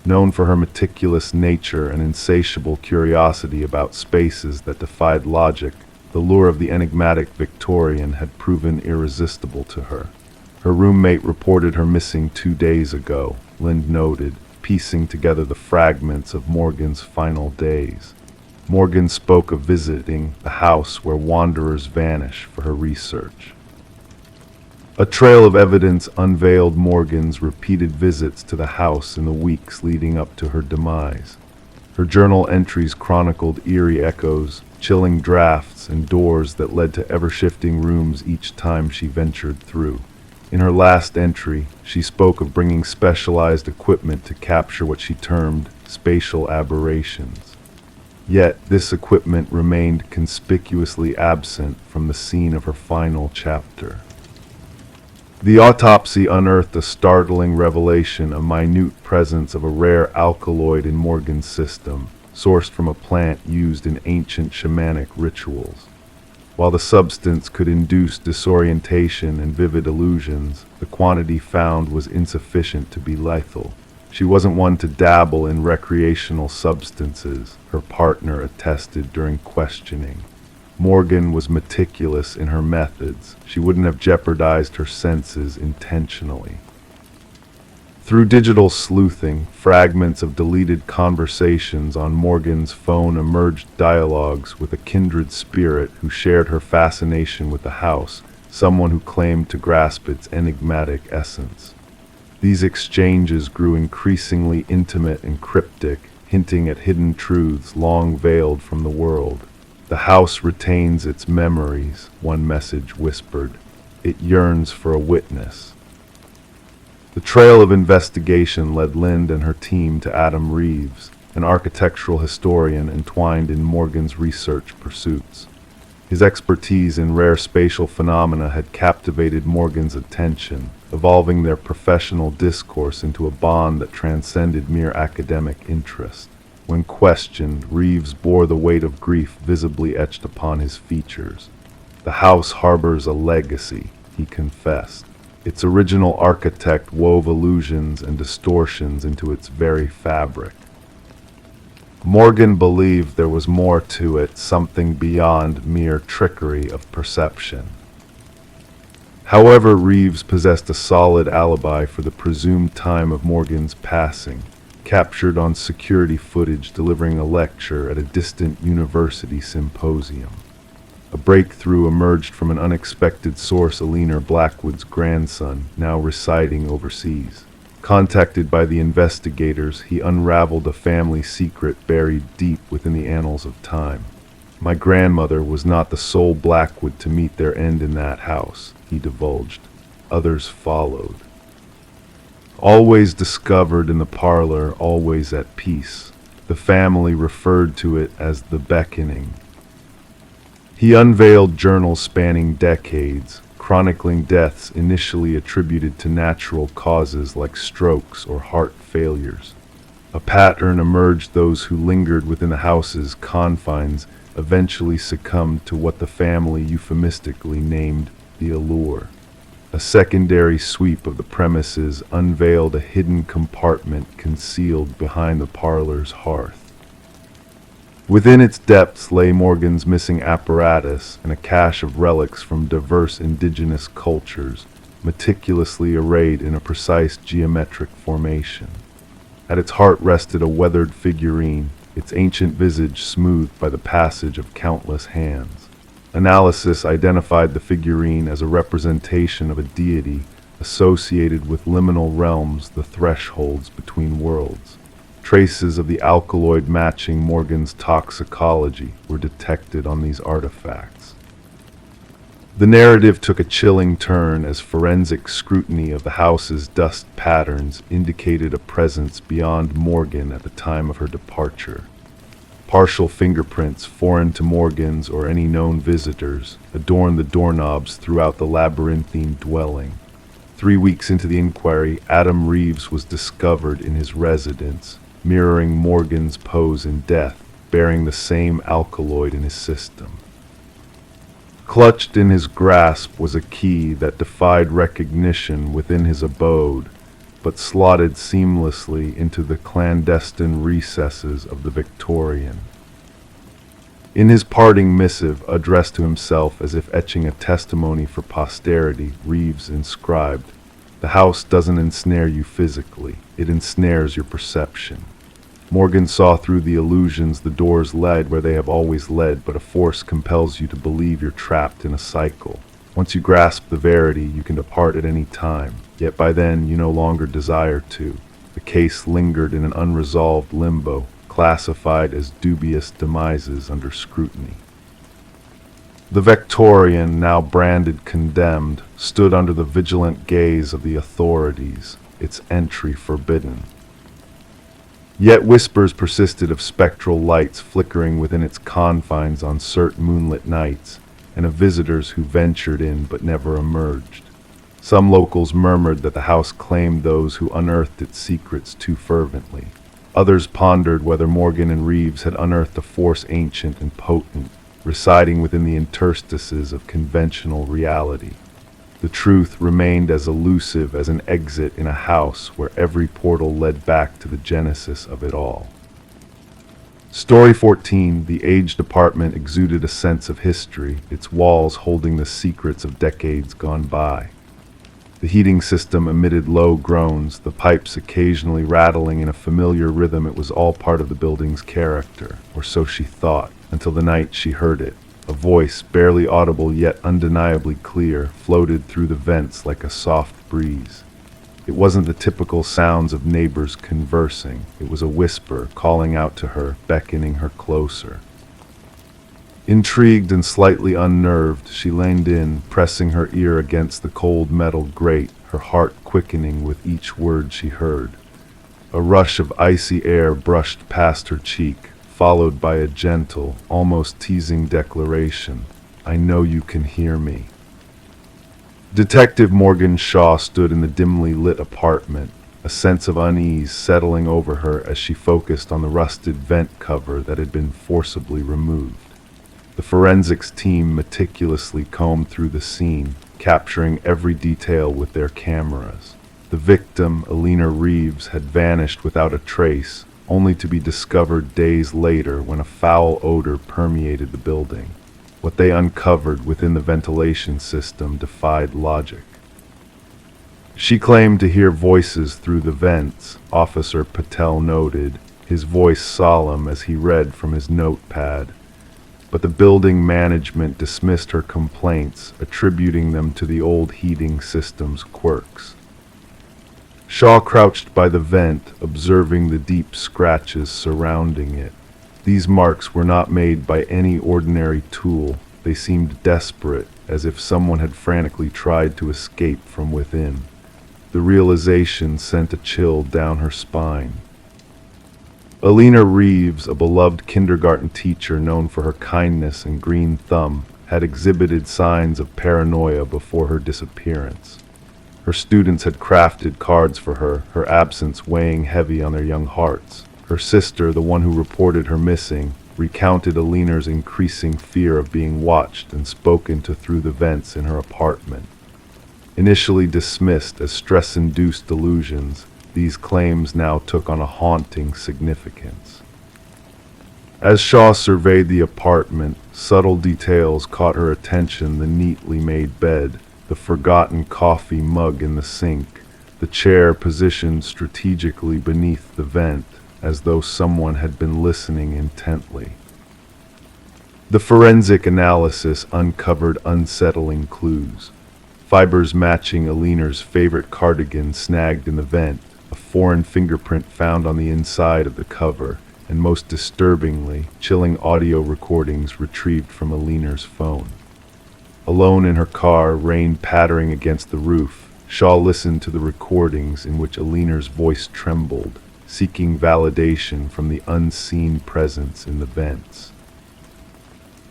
Known for her meticulous nature and insatiable curiosity about spaces that defied logic, the lure of the enigmatic Victorian had proven irresistible to her. Her roommate reported her missing 2 days ago, Lind noted, piecing together the fragments of Morgan's final days. Morgan spoke of visiting the house where wanderers vanish for her research. A trail of evidence unveiled Morgan's repeated visits to the house in the weeks leading up to her demise. Her journal entries chronicled eerie echoes, chilling drafts, and doors that led to ever-shifting rooms each time she ventured through. In her last entry, she spoke of bringing specialized equipment to capture what she termed spatial aberrations. Yet, this equipment remained conspicuously absent from the scene of her final chapter. The autopsy unearthed a startling revelation, a minute presence of a rare alkaloid in Morgan's system, sourced from a plant used in ancient shamanic rituals. While the substance could induce disorientation and vivid illusions, the quantity found was insufficient to be lethal. She wasn't one to dabble in recreational substances, her partner attested during questioning. Morgan was meticulous in her methods. She wouldn't have jeopardized her senses intentionally. Through digital sleuthing, fragments of deleted conversations on Morgan's phone emerged dialogues with a kindred spirit who shared her fascination with the house, someone who claimed to grasp its enigmatic essence. These exchanges grew increasingly intimate and cryptic, hinting at hidden truths long veiled from the world. "The house retains its memories," one message whispered. "It yearns for a witness." The trail of investigation led Lind and her team to Adam Reeves, an architectural historian entwined in Morgan's research pursuits. His expertise in rare spatial phenomena had captivated Morgan's attention, evolving their professional discourse into a bond that transcended mere academic interest. When questioned, Reeves bore the weight of grief visibly etched upon his features. "The house harbors a legacy," he confessed. Its original architect wove illusions and distortions into its very fabric. Morgan believed there was more to it, something beyond mere trickery of perception. However, Reeves possessed a solid alibi for the presumed time of Morgan's passing, captured on security footage delivering a lecture at a distant university symposium. A breakthrough emerged from an unexpected source, Eleanor Blackwood's grandson, now residing overseas. Contacted by the investigators, he unraveled a family secret buried deep within the annals of time. "My grandmother was not the sole Blackwood to meet their end in that house," he divulged. "Others followed." Always discovered in the parlor, always at peace. The family referred to it as the beckoning. He unveiled journals spanning decades, chronicling deaths initially attributed to natural causes like strokes or heart failures. A pattern emerged: those who lingered within the house's confines eventually succumbed to what the family euphemistically named the allure. A secondary sweep of the premises unveiled a hidden compartment concealed behind the parlor's hearth. Within its depths lay Morgan's missing apparatus and a cache of relics from diverse indigenous cultures, meticulously arrayed in a precise geometric formation. At its heart rested a weathered figurine, its ancient visage smoothed by the passage of countless hands. Analysis identified the figurine as a representation of a deity associated with liminal realms, the thresholds between worlds. Traces of the alkaloid matching Morgan's toxicology were detected on these artifacts. The narrative took a chilling turn as forensic scrutiny of the house's dust patterns indicated a presence beyond Morgan at the time of her departure. Partial fingerprints, foreign to Morgan's or any known visitors, adorned the doorknobs throughout the labyrinthine dwelling. 3 weeks into the inquiry, Adam Reeves was discovered in his residence, mirroring Morgan's pose in death, bearing the same alkaloid in his system. Clutched in his grasp was a key that defied recognition within his abode, but slotted seamlessly into the clandestine recesses of the Victorian. In his parting missive, addressed to himself as if etching a testimony for posterity, Reeves inscribed, "The house doesn't ensnare you physically, it ensnares your perception." Morgan saw through the illusions. The doors led where they have always led, but a force compels you to believe you're trapped in a cycle. Once you grasp the verity, you can depart at any time, yet by then you no longer desire to. The case lingered in an unresolved limbo, classified as dubious demises under scrutiny. The Victorian, now branded condemned, stood under the vigilant gaze of the authorities, its entry forbidden. Yet whispers persisted of spectral lights flickering within its confines on certain moonlit nights, and of visitors who ventured in but never emerged. Some locals murmured that the house claimed those who unearthed its secrets too fervently. Others pondered whether Morgan and Reeves had unearthed a force ancient and potent, residing within the interstices of conventional reality. The truth remained as elusive as an exit in a house where every portal led back to the genesis of it all. Story 14, the aged apartment exuded a sense of history, its walls holding the secrets of decades gone by. The heating system emitted low groans, the pipes occasionally rattling in a familiar rhythm. It was all part of the building's character, or so she thought, until the night she heard it. A voice, barely audible yet undeniably clear, floated through the vents like a soft breeze. It wasn't the typical sounds of neighbors conversing. It was a whisper calling out to her, beckoning her closer. Intrigued and slightly unnerved, she leaned in, pressing her ear against the cold metal grate, her heart quickening with each word she heard. A rush of icy air brushed past her cheek, followed by a gentle, almost teasing declaration, "I know you can hear me." Detective Morgan Shaw stood in the dimly lit apartment, a sense of unease settling over her as she focused on the rusted vent cover that had been forcibly removed. The forensics team meticulously combed through the scene, capturing every detail with their cameras. The victim, Alina Reeves, had vanished without a trace, only to be discovered days later when a foul odor permeated the building. What they uncovered within the ventilation system defied logic. She claimed to hear voices through the vents, Officer Patel noted, his voice solemn as he read from his notepad. But the building management dismissed her complaints, attributing them to the old heating system's quirks. Shaw crouched by the vent, observing the deep scratches surrounding it. These marks were not made by any ordinary tool. They seemed desperate, as if someone had frantically tried to escape from within. The realization sent a chill down her spine. Alina Reeves, a beloved kindergarten teacher known for her kindness and green thumb, had exhibited signs of paranoia before her disappearance. Her students had crafted cards for her, her absence weighing heavy on their young hearts. Her sister, the one who reported her missing, recounted Alina's increasing fear of being watched and spoken to through the vents in her apartment. Initially dismissed as stress-induced delusions, these claims now took on a haunting significance. As Shaw surveyed the apartment, subtle details caught her attention: the neatly made bed, the forgotten coffee mug in the sink, the chair positioned strategically beneath the vent, as though someone had been listening intently. The forensic analysis uncovered unsettling clues. Fibers matching Alina's favorite cardigan snagged in the vent, a foreign fingerprint found on the inside of the cover, and most disturbingly, chilling audio recordings retrieved from Alina's phone. Alone in her car, rain pattering against the roof, Shaw listened to the recordings in which Alina's voice trembled, seeking validation from the unseen presence in the vents.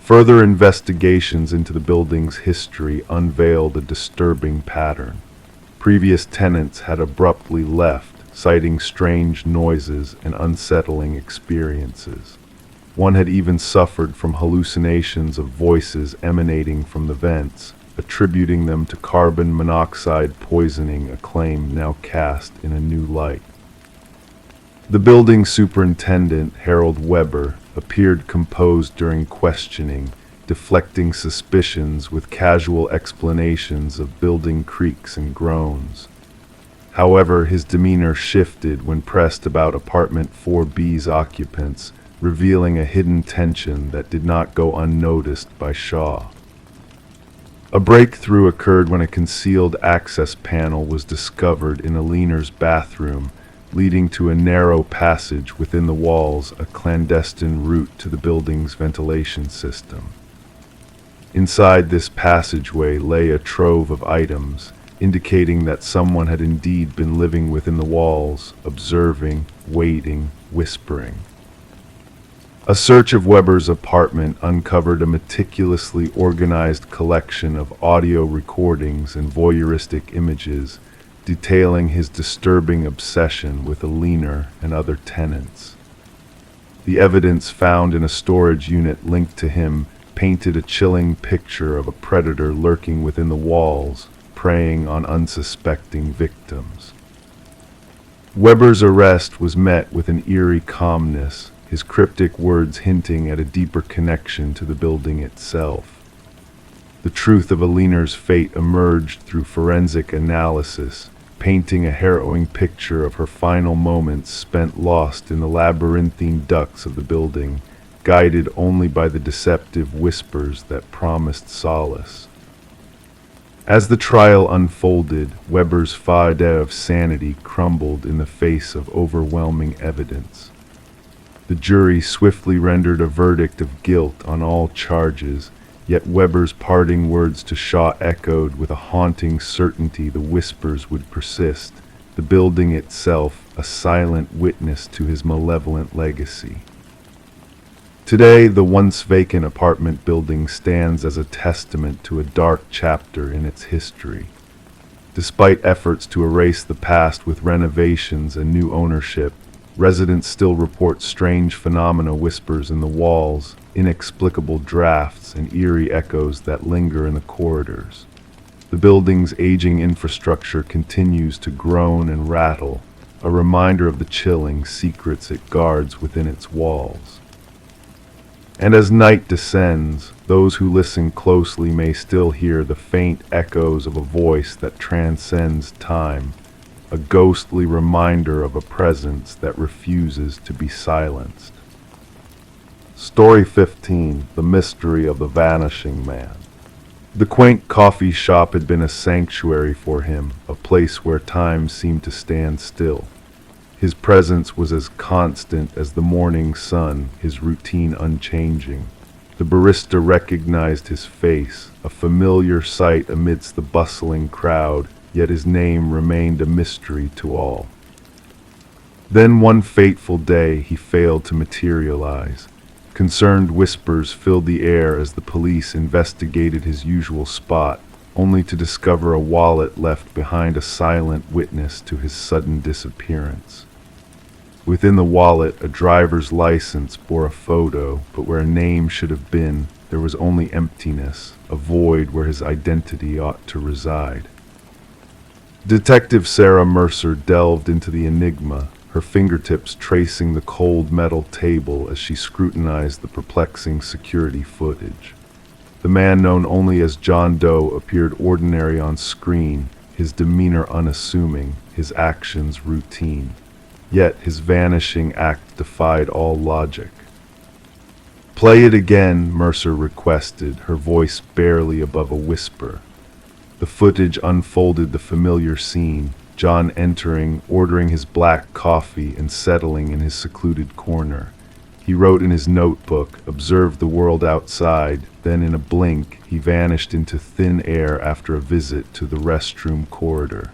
Further investigations into the building's history unveiled a disturbing pattern. Previous tenants had abruptly left, citing strange noises and unsettling experiences. One had even suffered from hallucinations of voices emanating from the vents, attributing them to carbon monoxide poisoning, a claim now cast in a new light. The building superintendent, Harold Weber, appeared composed during questioning, deflecting suspicions with casual explanations of building creaks and groans. However, his demeanor shifted when pressed about apartment 4B's occupants, revealing a hidden tension that did not go unnoticed by Shaw. A breakthrough occurred when a concealed access panel was discovered in Alina's bathroom, leading to a narrow passage within the walls, a clandestine route to the building's ventilation system. Inside this passageway lay a trove of items, indicating that someone had indeed been living within the walls, observing, waiting, whispering. A search of Weber's apartment uncovered a meticulously organized collection of audio recordings and voyeuristic images, detailing his disturbing obsession with Alina and other tenants. The evidence found in a storage unit linked to him painted a chilling picture of a predator lurking within the walls, preying on unsuspecting victims. Weber's arrest was met with an eerie calmness, his cryptic words hinting at a deeper connection to the building itself. The truth of Alina's fate emerged through forensic analysis, painting a harrowing picture of her final moments spent lost in the labyrinthine ducts of the building, guided only by the deceptive whispers that promised solace. As the trial unfolded, Weber's facade of sanity crumbled in the face of overwhelming evidence. The jury swiftly rendered a verdict of guilt on all charges, yet Weber's parting words to Shaw echoed with a haunting certainty the whispers would persist, the building itself a silent witness to his malevolent legacy. Today, the once vacant apartment building stands as a testament to a dark chapter in its history. Despite efforts to erase the past with renovations and new ownership, residents still report strange phenomena, whispers in the walls, inexplicable drafts, and eerie echoes that linger in the corridors. The building's aging infrastructure continues to groan and rattle, a reminder of the chilling secrets it guards within its walls. And as night descends, those who listen closely may still hear the faint echoes of a voice that transcends time, a ghostly reminder of a presence that refuses to be silenced. Story 15: The Mystery of the Vanishing Man. The quaint coffee shop had been a sanctuary for him, a place where time seemed to stand still. His presence was as constant as the morning sun, his routine unchanging. The barista recognized his face, a familiar sight amidst the bustling crowd, yet his name remained a mystery to all. Then one fateful day he failed to materialize. Concerned whispers filled the air as the police investigated his usual spot, only to discover a wallet left behind a silent witness to his sudden disappearance. Within the wallet, a driver's license bore a photo, but where a name should have been, there was only emptiness, a void where his identity ought to reside. Detective Sarah Mercer delved into the enigma, her fingertips tracing the cold metal table as she scrutinized the perplexing security footage. The man known only as John Doe appeared ordinary on screen, his demeanor unassuming, his actions routine. Yet his vanishing act defied all logic. "Play it again," Mercer requested, her voice barely above a whisper. The footage unfolded the familiar scene, John entering, ordering his black coffee, and settling in his secluded corner. He wrote in his notebook, observed the world outside, then in a blink, he vanished into thin air after a visit to the restroom corridor.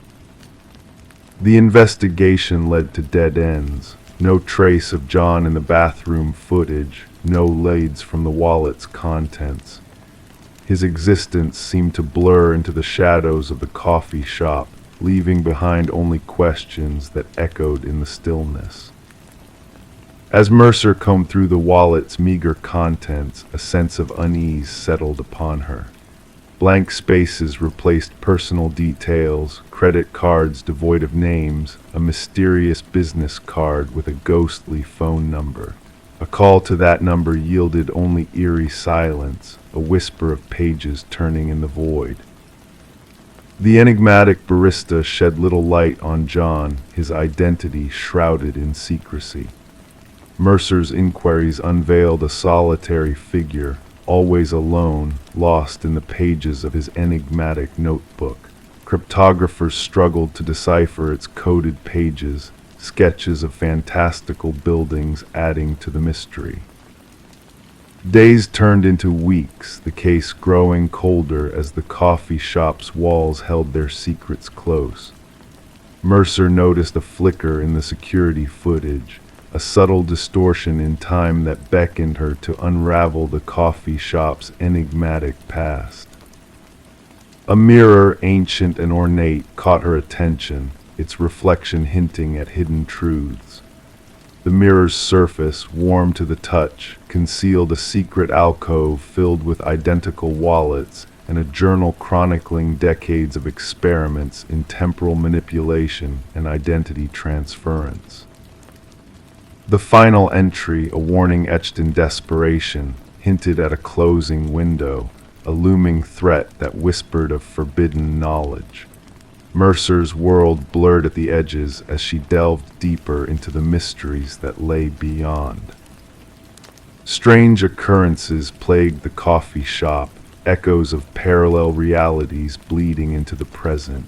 The investigation led to dead ends. No trace of John in the bathroom footage, no leads from the wallet's contents. His existence seemed to blur into the shadows of the coffee shop, leaving behind only questions that echoed in the stillness. As Mercer combed through the wallet's meager contents, a sense of unease settled upon her. Blank spaces replaced personal details, credit cards devoid of names, a mysterious business card with a ghostly phone number. A call to that number yielded only eerie silence, a whisper of pages turning in the void. The enigmatic barista shed little light on John, his identity shrouded in secrecy. Mercer's inquiries unveiled a solitary figure, always alone, lost in the pages of his enigmatic notebook. Cryptographers struggled to decipher its coded pages, sketches of fantastical buildings adding to the mystery. Days turned into weeks, the case growing colder as the coffee shop's walls held their secrets close. Mercer noticed a flicker in the security footage, a subtle distortion in time that beckoned her to unravel the coffee shop's enigmatic past. A mirror, ancient and ornate, caught her attention, its reflection hinting at hidden truths. The mirror's surface, warm to the touch, concealed a secret alcove filled with identical wallets and a journal chronicling decades of experiments in temporal manipulation and identity transference. The final entry, a warning etched in desperation, hinted at a closing window, a looming threat that whispered of forbidden knowledge. Mercer's world blurred at the edges as she delved deeper into the mysteries that lay beyond. Strange occurrences plagued the coffee shop, echoes of parallel realities bleeding into the present.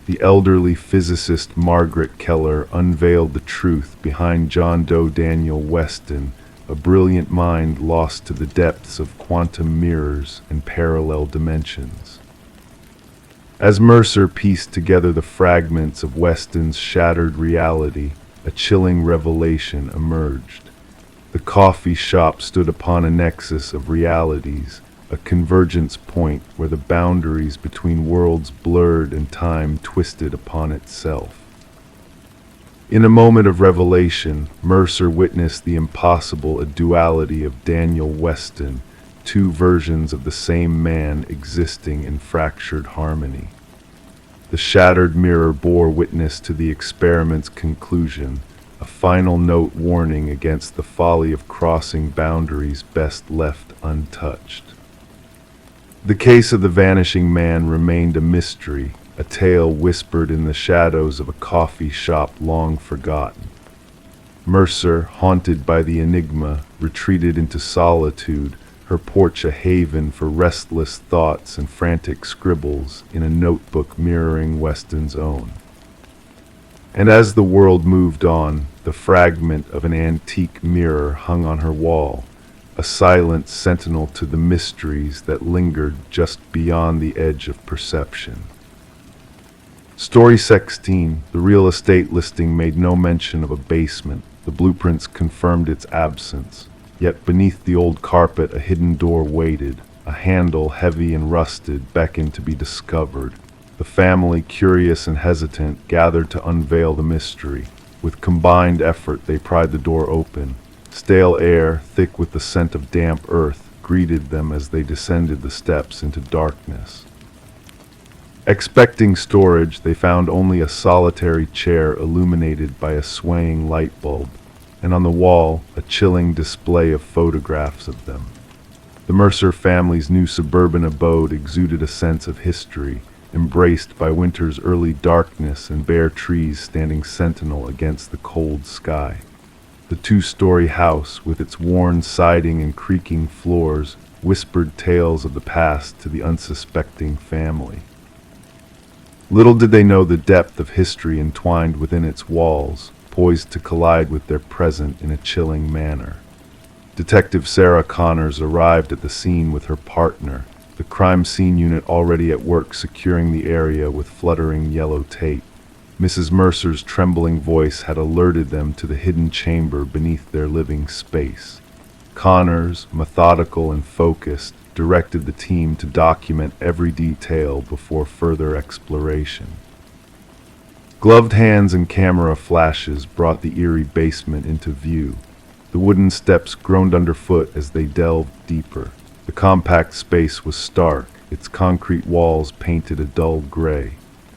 The elderly physicist Margaret Keller unveiled the truth behind John Doe Daniel Weston, a brilliant mind lost to the depths of quantum mirrors and parallel dimensions. As Mercer pieced together the fragments of Weston's shattered reality, a chilling revelation emerged. The coffee shop stood upon a nexus of realities, a convergence point where the boundaries between worlds blurred and time twisted upon itself. In a moment of revelation, Mercer witnessed the impossible duality of Daniel Weston, two versions of the same man existing in fractured harmony. The shattered mirror bore witness to the experiment's conclusion, a final note warning against the folly of crossing boundaries best left untouched. The case of the vanishing man remained a mystery, a tale whispered in the shadows of a coffee shop long forgotten. Mercer, haunted by the enigma, retreated into solitude, her porch a haven for restless thoughts and frantic scribbles in a notebook mirroring Weston's own. And as the world moved on, the fragment of an antique mirror hung on her wall, a silent sentinel to the mysteries that lingered just beyond the edge of perception. Story 16. The real estate listing made no mention of a basement. The blueprints confirmed its absence. Yet beneath the old carpet a hidden door waited. A handle, heavy and rusted, beckoned to be discovered. The family, curious and hesitant, gathered to unveil the mystery. With combined effort they pried the door open. Stale air, thick with the scent of damp earth, greeted them as they descended the steps into darkness. Expecting storage, they found only a solitary chair illuminated by a swaying light bulb, and on the wall a chilling display of photographs of them. The Mercer family's new suburban abode exuded a sense of history, embraced by winter's early darkness and bare trees standing sentinel against the cold sky. The two-story house, with its worn siding and creaking floors, whispered tales of the past to the unsuspecting family. Little did they know the depth of history entwined within its walls, poised to collide with their present in a chilling manner. Detective Sarah Connors arrived at the scene with her partner, the crime scene unit already at work securing the area with fluttering yellow tape. Mrs. Mercer's trembling voice had alerted them to the hidden chamber beneath their living space. Connors, methodical and focused, directed the team to document every detail before further exploration. Gloved hands and camera flashes brought the eerie basement into view. The wooden steps groaned underfoot as they delved deeper. The compact space was stark, its concrete walls painted a dull gray.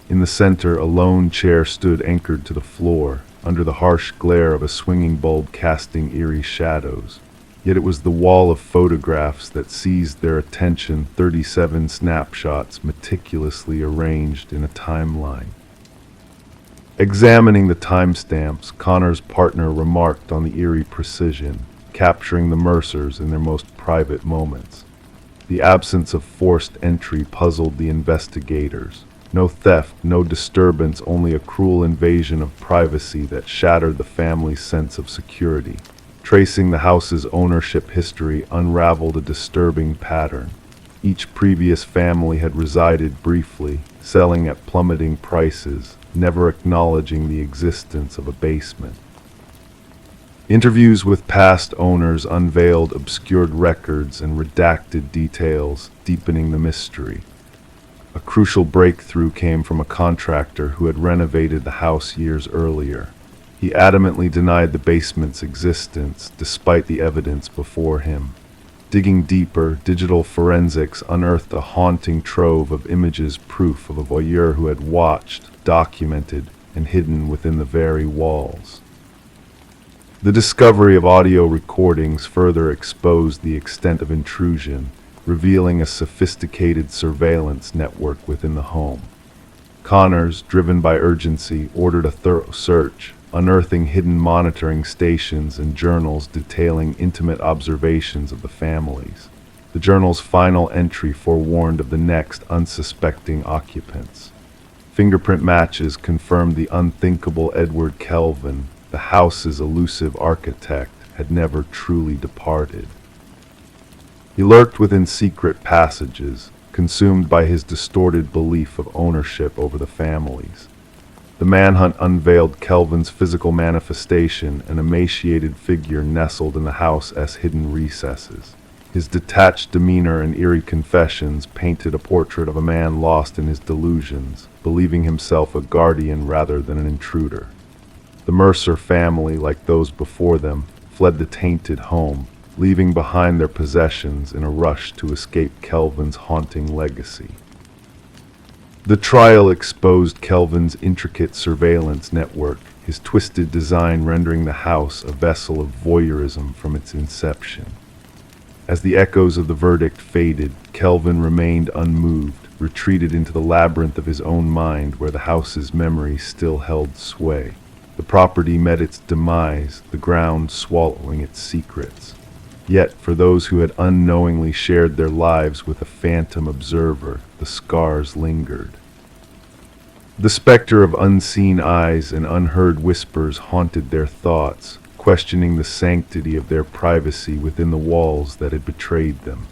In the center, a lone chair stood anchored to the floor, under the harsh glare of a swinging bulb casting eerie shadows. Yet it was the wall of photographs that seized their attention, 37 snapshots meticulously arranged in a timeline. Examining the timestamps, Connor's partner remarked on the eerie precision, capturing the Mercers in their most private moments. The absence of forced entry puzzled the investigators. No theft, no disturbance, only a cruel invasion of privacy that shattered the family's sense of security. Tracing the house's ownership history unraveled a disturbing pattern. Each previous family had resided briefly, selling at plummeting prices, never acknowledging the existence of a basement. Interviews with past owners unveiled obscured records and redacted details, deepening the mystery. A crucial breakthrough came from a contractor who had renovated the house years earlier. He adamantly denied the basement's existence, despite the evidence before him. Digging deeper, digital forensics unearthed a haunting trove of images, proof of a voyeur who had watched, documented, and hidden within the very walls. The discovery of audio recordings further exposed the extent of intrusion, revealing a sophisticated surveillance network within the home. Connors, driven by urgency, ordered a thorough search, unearthing hidden monitoring stations and journals detailing intimate observations of the families. The journal's final entry forewarned of the next unsuspecting occupants. Fingerprint matches confirmed the unthinkable Edward Kelvin, the house's elusive architect, had never truly departed. He lurked within secret passages, consumed by his distorted belief of ownership over the families. The manhunt unveiled Kelvin's physical manifestation, an emaciated figure nestled in the house's hidden recesses. His detached demeanor and eerie confessions painted a portrait of a man lost in his delusions, believing himself a guardian rather than an intruder. The Mercer family, like those before them, fled the tainted home, leaving behind their possessions in a rush to escape Kelvin's haunting legacy. The trial exposed Kelvin's intricate surveillance network, his twisted design rendering the house a vessel of voyeurism from its inception. As the echoes of the verdict faded, Kelvin remained unmoved, retreated into the labyrinth of his own mind where the house's memory still held sway. The property met its demise, the ground swallowing its secrets. Yet, for those who had unknowingly shared their lives with a phantom observer, the scars lingered. The specter of unseen eyes and unheard whispers haunted their thoughts, questioning the sanctity of their privacy within the walls that had betrayed them.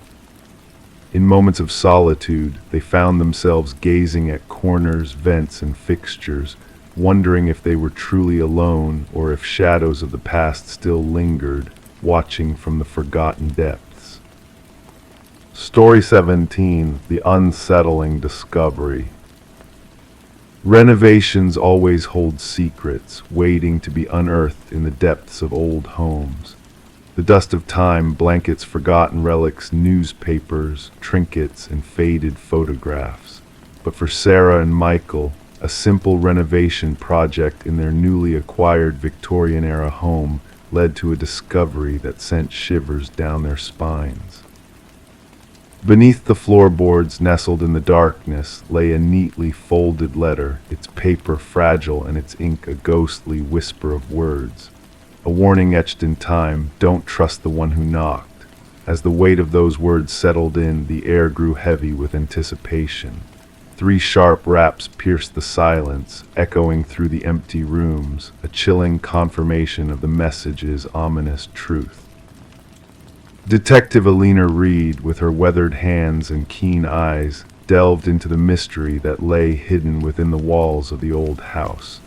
In moments of solitude, they found themselves gazing at corners, vents, and fixtures, wondering if they were truly alone or if shadows of the past still lingered, watching from the forgotten depths. Story 17: The Unsettling Discovery. Renovations always hold secrets, waiting to be unearthed in the depths of old homes. The dust of time blankets forgotten relics, newspapers, trinkets, and faded photographs. But for Sarah and Michael, a simple renovation project in their newly acquired Victorian-era home led to a discovery that sent shivers down their spines. Beneath the floorboards, nestled in the darkness, lay a neatly folded letter, its paper fragile and its ink a ghostly whisper of words. A warning etched in time: don't trust the one who knocked. As the weight of those words settled in, the air grew heavy with anticipation. 3 sharp raps pierced the silence, echoing through the empty rooms, a chilling confirmation of the message's ominous truth. Detective Alina Reed, with her weathered hands and keen eyes, delved into the mystery that lay hidden within the walls of the old house.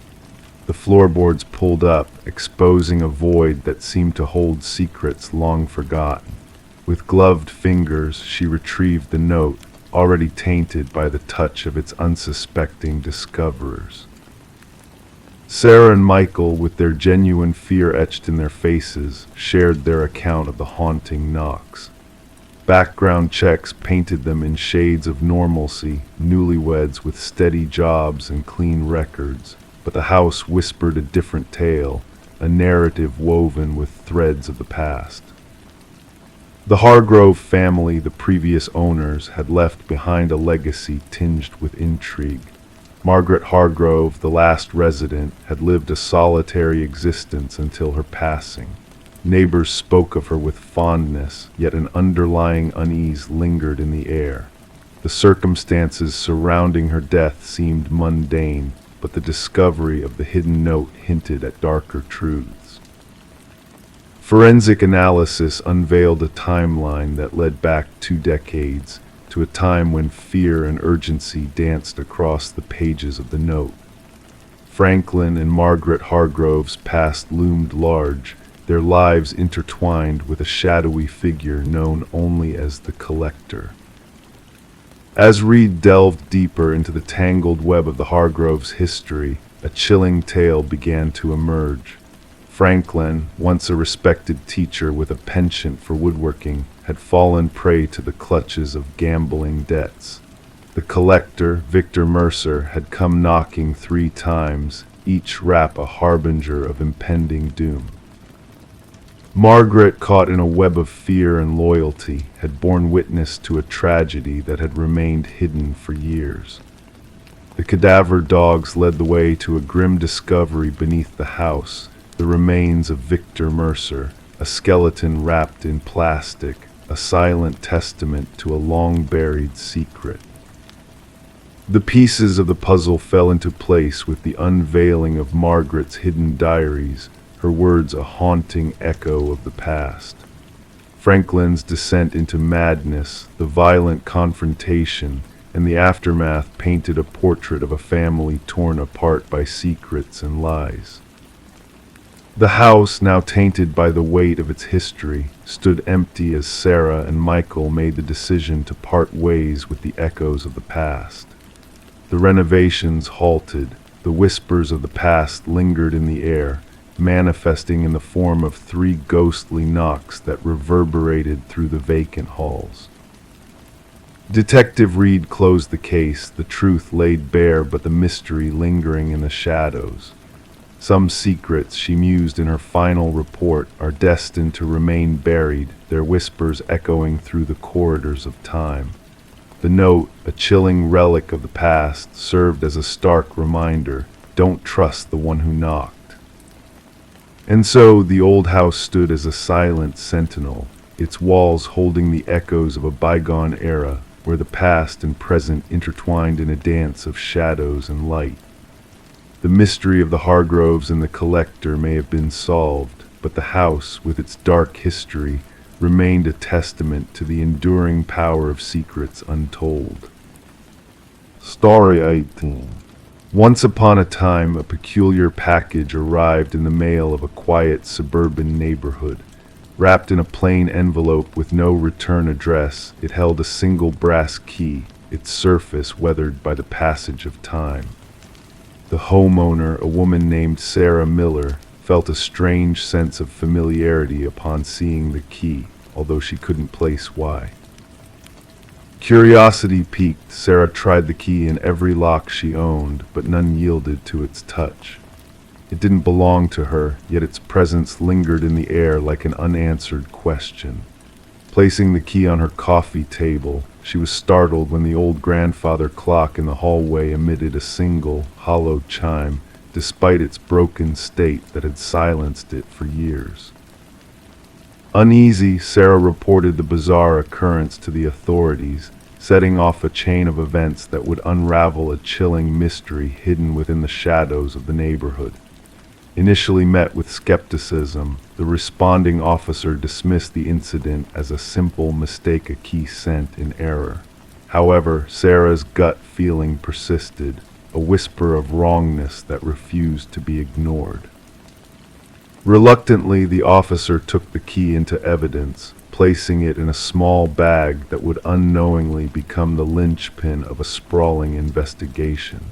The floorboards pulled up, exposing a void that seemed to hold secrets long forgotten. With gloved fingers, she retrieved the note, already tainted by the touch of its unsuspecting discoverers. Sarah and Michael, with their genuine fear etched in their faces, shared their account of the haunting knocks. Background checks painted them in shades of normalcy, newlyweds with steady jobs and clean records, but the house whispered a different tale, a narrative woven with threads of the past. The Hargrove family, the previous owners, had left behind a legacy tinged with intrigue. Margaret Hargrove, the last resident, had lived a solitary existence until her passing. Neighbors spoke of her with fondness, yet an underlying unease lingered in the air. The circumstances surrounding her death seemed mundane, but the discovery of the hidden note hinted at darker truths. Forensic analysis unveiled a timeline that led back 2 decades, to a time when fear and urgency danced across the pages of the note. Franklin and Margaret Hargrove's past loomed large, their lives intertwined with a shadowy figure known only as the Collector. As Reed delved deeper into the tangled web of the Hargroves' history, a chilling tale began to emerge. Franklin, once a respected teacher with a penchant for woodworking, had fallen prey to the clutches of gambling debts. The Collector, Victor Mercer, had come knocking 3 times, each rap a harbinger of impending doom. Margaret, caught in a web of fear and loyalty, had borne witness to a tragedy that had remained hidden for years. The cadaver dogs led the way to a grim discovery beneath the house, the remains of Victor Mercer, a skeleton wrapped in plastic, a silent testament to a long-buried secret. The pieces of the puzzle fell into place with the unveiling of Margaret's hidden diaries, her words a haunting echo of the past. Franklin's descent into madness, the violent confrontation, and the aftermath painted a portrait of a family torn apart by secrets and lies. The house, now tainted by the weight of its history, stood empty as Sarah and Michael made the decision to part ways with the echoes of the past. The renovations halted, the whispers of the past lingered in the air, manifesting in the form of 3 ghostly knocks that reverberated through the vacant halls. Detective Reed closed the case, the truth laid bare but the mystery lingering in the shadows. Some secrets, she mused in her final report, are destined to remain buried, their whispers echoing through the corridors of time. The note, a chilling relic of the past, served as a stark reminder: don't trust the one who knocked. And so the old house stood as a silent sentinel, its walls holding the echoes of a bygone era, where the past and present intertwined in a dance of shadows and light. The mystery of the Hargroves and the Collector may have been solved, but the house, with its dark history, remained a testament to the enduring power of secrets untold. Story 18. Once upon a time, a peculiar package arrived in the mail of a quiet suburban neighborhood. Wrapped in a plain envelope with no return address, it held a single brass key, its surface weathered by the passage of time. The homeowner, a woman named Sarah Miller, felt a strange sense of familiarity upon seeing the key, although she couldn't place why. Curiosity piqued, Sarah tried the key in every lock she owned, but none yielded to its touch. It didn't belong to her, yet its presence lingered in the air like an unanswered question. Placing the key on her coffee table, she was startled when the old grandfather clock in the hallway emitted a single, hollow chime, despite its broken state that had silenced it for years. Uneasy, Sarah reported the bizarre occurrence to the authorities, setting off a chain of events that would unravel a chilling mystery hidden within the shadows of the neighborhood. Initially met with skepticism, the responding officer dismissed the incident as a simple mistake, a key sent in error. However, Sarah's gut feeling persisted, a whisper of wrongness that refused to be ignored. Reluctantly, the officer took the key into evidence, placing it in a small bag that would unknowingly become the linchpin of a sprawling investigation.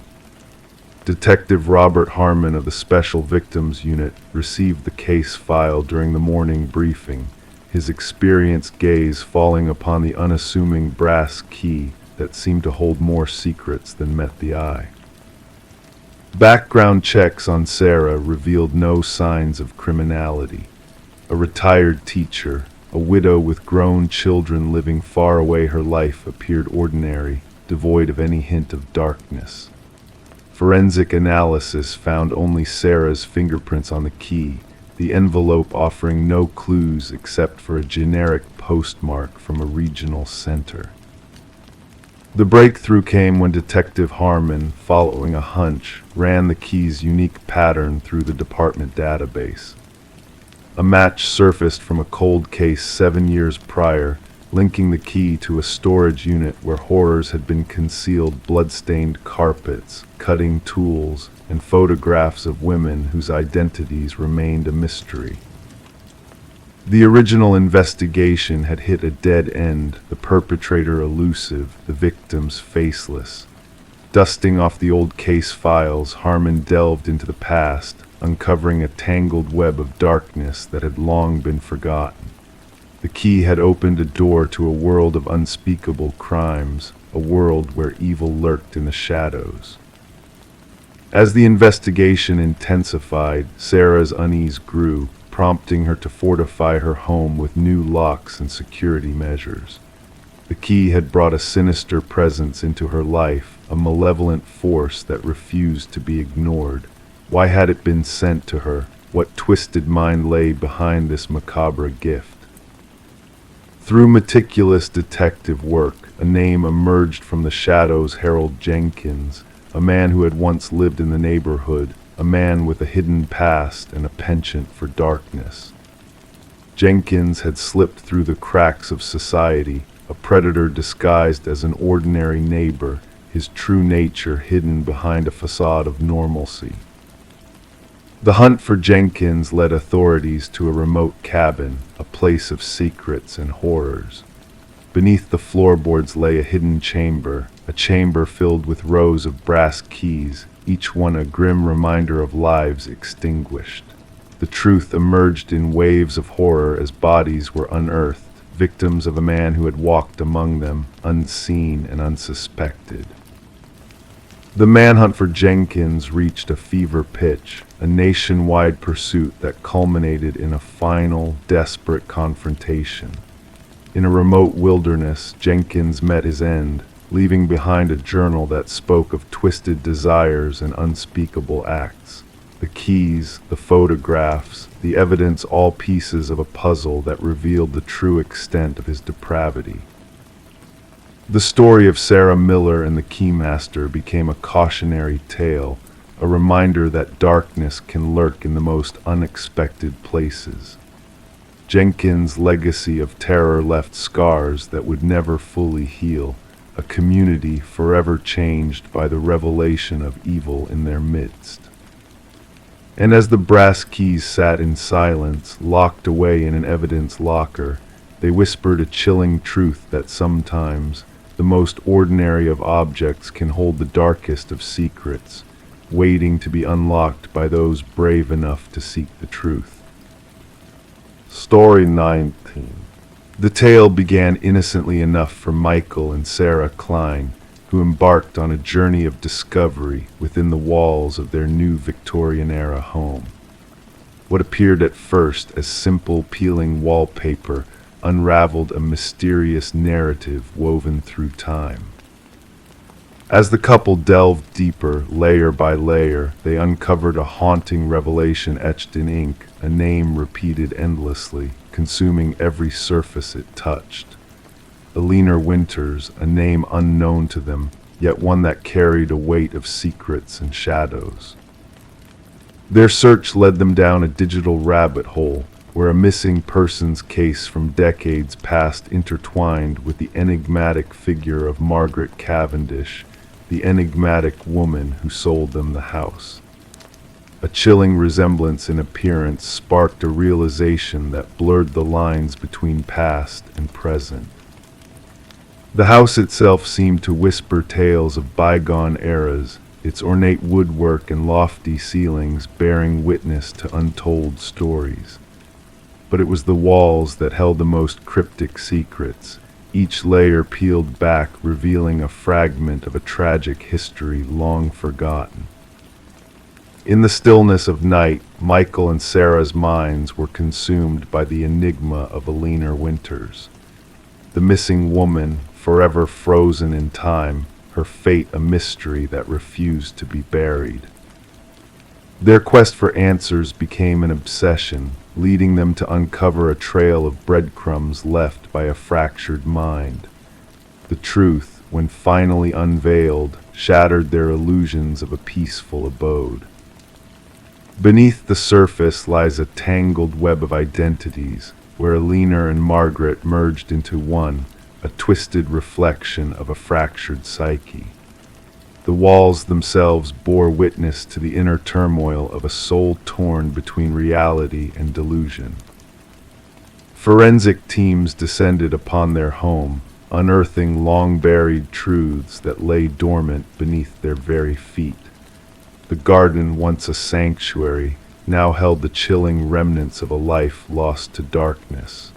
Detective Robert Harmon of the Special Victims Unit received the case file during the morning briefing, his experienced gaze falling upon the unassuming brass key that seemed to hold more secrets than met the eye. Background checks on Sarah revealed no signs of criminality. A retired teacher, a widow with grown children living far away, her life appeared ordinary, devoid of any hint of darkness. Forensic analysis found only Sarah's fingerprints on the key, the envelope offering no clues except for a generic postmark from a regional center. The breakthrough came when Detective Harmon, following a hunch, ran the key's unique pattern through the department database. A match surfaced from a cold case 7 years prior, linking the key to a storage unit where horrors had been concealed: blood-stained carpets, cutting tools, and photographs of women whose identities remained a mystery. The original investigation had hit a dead end, the perpetrator elusive, the victims faceless. Dusting off the old case files, Harmon delved into the past, uncovering a tangled web of darkness that had long been forgotten. The key had opened a door to a world of unspeakable crimes, a world where evil lurked in the shadows. As the investigation intensified, Sarah's unease grew, prompting her to fortify her home with new locks and security measures. The key had brought a sinister presence into her life, a malevolent force that refused to be ignored. Why had it been sent to her? What twisted mind lay behind this macabre gift? Through meticulous detective work, a name emerged from the shadows: Harold Jenkins, a man who had once lived in the neighborhood, a man with a hidden past and a penchant for darkness. Jenkins had slipped through the cracks of society, a predator disguised as an ordinary neighbor, his true nature hidden behind a facade of normalcy. The hunt for Jenkins led authorities to a remote cabin, a place of secrets and horrors. Beneath the floorboards lay a hidden chamber, a chamber filled with rows of brass keys, each one a grim reminder of lives extinguished. The truth emerged in waves of horror as bodies were unearthed, victims of a man who had walked among them, unseen and unsuspected. The manhunt for Jenkins reached a fever pitch, a nationwide pursuit that culminated in a final, desperate confrontation. In a remote wilderness, Jenkins met his end, leaving behind a journal that spoke of twisted desires and unspeakable acts. The keys, the photographs, the evidence, all pieces of a puzzle that revealed the true extent of his depravity. The story of Sarah Miller and the Keymaster became a cautionary tale, a reminder that darkness can lurk in the most unexpected places. Jenkins' legacy of terror left scars that would never fully heal, a community forever changed by the revelation of evil in their midst. And as the brass keys sat in silence, locked away in an evidence locker, they whispered a chilling truth that sometimes the most ordinary of objects can hold the darkest of secrets, waiting to be unlocked by those brave enough to seek the truth. Story 19. The tale began innocently enough for Michael and Sarah Klein, who embarked on a journey of discovery within the walls of their new Victorian-era home. What appeared at first as simple peeling wallpaper unraveled a mysterious narrative woven through time. As the couple delved deeper, layer by layer, they uncovered a haunting revelation etched in ink, a name repeated endlessly, consuming every surface it touched. Eleanor Winters, a name unknown to them, yet one that carried a weight of secrets and shadows. Their search led them down a digital rabbit hole, where a missing persons case from decades past intertwined with the enigmatic figure of Margaret Cavendish, the enigmatic woman who sold them the house. A chilling resemblance in appearance sparked a realization that blurred the lines between past and present. The house itself seemed to whisper tales of bygone eras, its ornate woodwork and lofty ceilings bearing witness to untold stories. But it was the walls that held the most cryptic secrets, each layer peeled back revealing a fragment of a tragic history long forgotten. In the stillness of night, Michael and Sarah's minds were consumed by the enigma of Eleanor Winters. The missing woman, forever frozen in time, her fate a mystery that refused to be buried. Their quest for answers became an obsession, leading them to uncover a trail of breadcrumbs left by a fractured mind. The truth, when finally unveiled, shattered their illusions of a peaceful abode. Beneath the surface lies a tangled web of identities, where Eleanor and Margaret merged into one, a twisted reflection of a fractured psyche. The walls themselves bore witness to the inner turmoil of a soul torn between reality and delusion. Forensic teams descended upon their home, unearthing long-buried truths that lay dormant beneath their very feet. The garden, once a sanctuary, now held the chilling remnants of a life lost to darkness.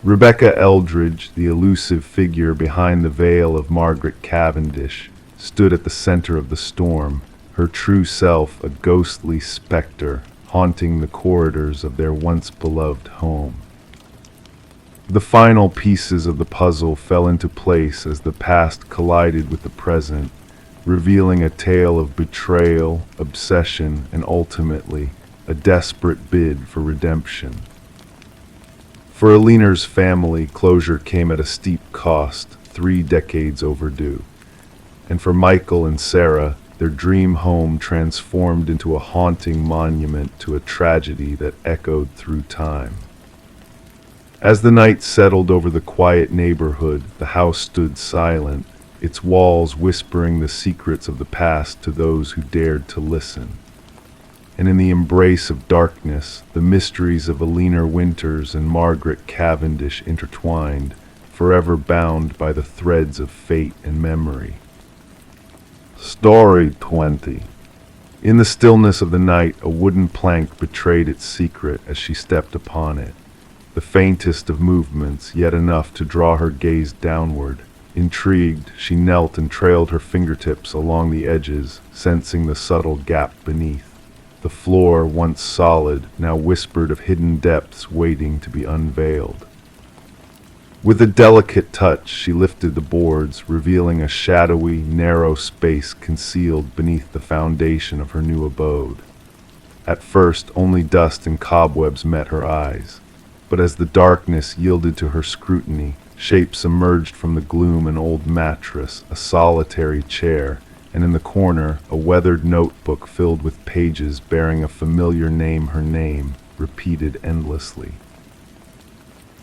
Rebecca Eldridge, the elusive figure behind the veil of Margaret Cavendish, stood at the center of the storm, her true self a ghostly specter haunting the corridors of their once beloved home. The final pieces of the puzzle fell into place as the past collided with the present, revealing a tale of betrayal, obsession, and ultimately a desperate bid for redemption. For Eleanor's family, closure came at a steep cost, 3 decades overdue. And for Michael and Sarah, their dream home transformed into a haunting monument to a tragedy that echoed through time. As the night settled over the quiet neighborhood, the house stood silent, its walls whispering the secrets of the past to those who dared to listen. And in the embrace of darkness, the mysteries of Eleanor Winters and Margaret Cavendish intertwined, forever bound by the threads of fate and memory. Story 20. In the stillness of the night, a wooden plank betrayed its secret as she stepped upon it. The faintest of movements, yet enough to draw her gaze downward. Intrigued, she knelt and trailed her fingertips along the edges, sensing the subtle gap beneath. The floor, once solid, now whispered of hidden depths waiting to be unveiled. With a delicate touch, she lifted the boards, revealing a shadowy, narrow space concealed beneath the foundation of her new abode. At first, only dust and cobwebs met her eyes, but as the darkness yielded to her scrutiny, shapes emerged from the gloom: an old mattress, a solitary chair, and in the corner, a weathered notebook filled with pages bearing a familiar name, her name, repeated endlessly.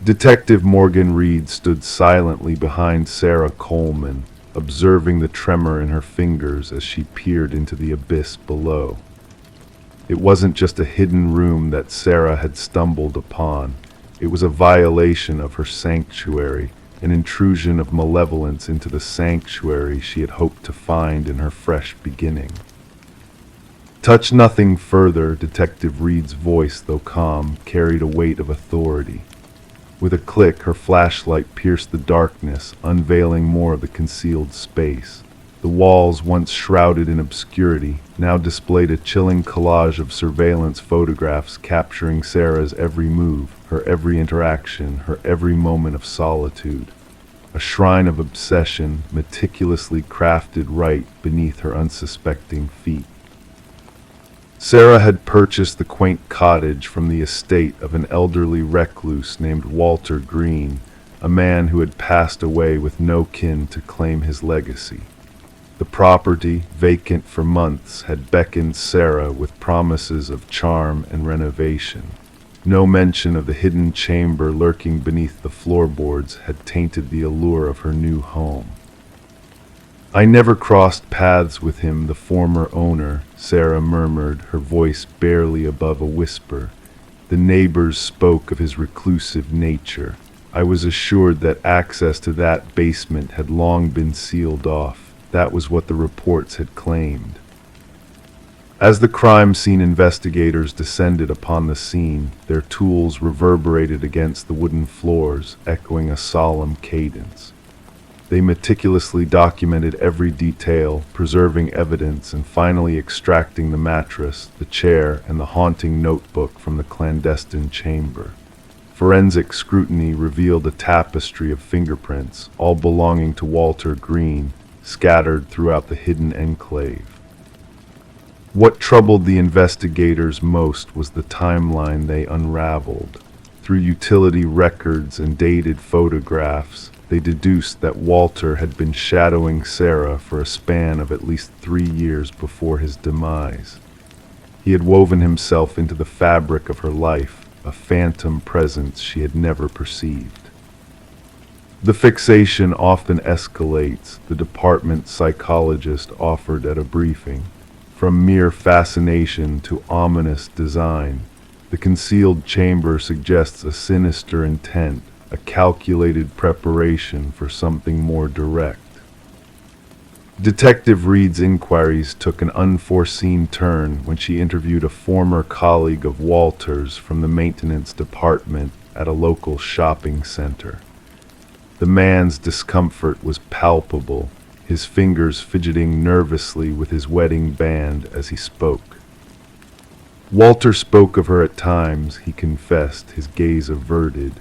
Detective Morgan Reed stood silently behind Sarah Coleman, observing the tremor in her fingers as she peered into the abyss below. It wasn't just a hidden room that Sarah had stumbled upon. It was a violation of her sanctuary, an intrusion of malevolence into the sanctuary she had hoped to find in her fresh beginning. "Touch nothing further," Detective Reed's voice, though calm, carried a weight of authority. With a click, her flashlight pierced the darkness, unveiling more of the concealed space. The walls, once shrouded in obscurity, now displayed a chilling collage of surveillance photographs capturing Sarah's every move, her every interaction, her every moment of solitude. A shrine of obsession, meticulously crafted right beneath her unsuspecting feet. Sarah had purchased the quaint cottage from the estate of an elderly recluse named Walter Green, a man who had passed away with no kin to claim his legacy. The property, vacant for months, had beckoned Sarah with promises of charm and renovation. No mention of the hidden chamber lurking beneath the floorboards had tainted the allure of her new home. "I never crossed paths with him, the former owner," Sarah murmured, her voice barely above a whisper. "The neighbors spoke of his reclusive nature. I was assured that access to that basement had long been sealed off. That was what the reports had claimed." As the crime scene investigators descended upon the scene, their tools reverberated against the wooden floors, echoing a solemn cadence. They meticulously documented every detail, preserving evidence and finally extracting the mattress, the chair, and the haunting notebook from the clandestine chamber. Forensic scrutiny revealed a tapestry of fingerprints, all belonging to Walter Green, scattered throughout the hidden enclave. What troubled the investigators most was the timeline they unraveled. Through utility records and dated photographs, they deduced that Walter had been shadowing Sarah for a span of at least 3 years before his demise. He had woven himself into the fabric of her life, a phantom presence she had never perceived. "The fixation often escalates," the department psychologist offered at a briefing. "From mere fascination to ominous design. The concealed chamber suggests a sinister intent, a calculated preparation for something more direct." Detective Reed's inquiries took an unforeseen turn when she interviewed a former colleague of Walter's from the maintenance department at a local shopping center. The man's discomfort was palpable, his fingers fidgeting nervously with his wedding band as he spoke. Walter spoke of her at times, he confessed, his gaze averted.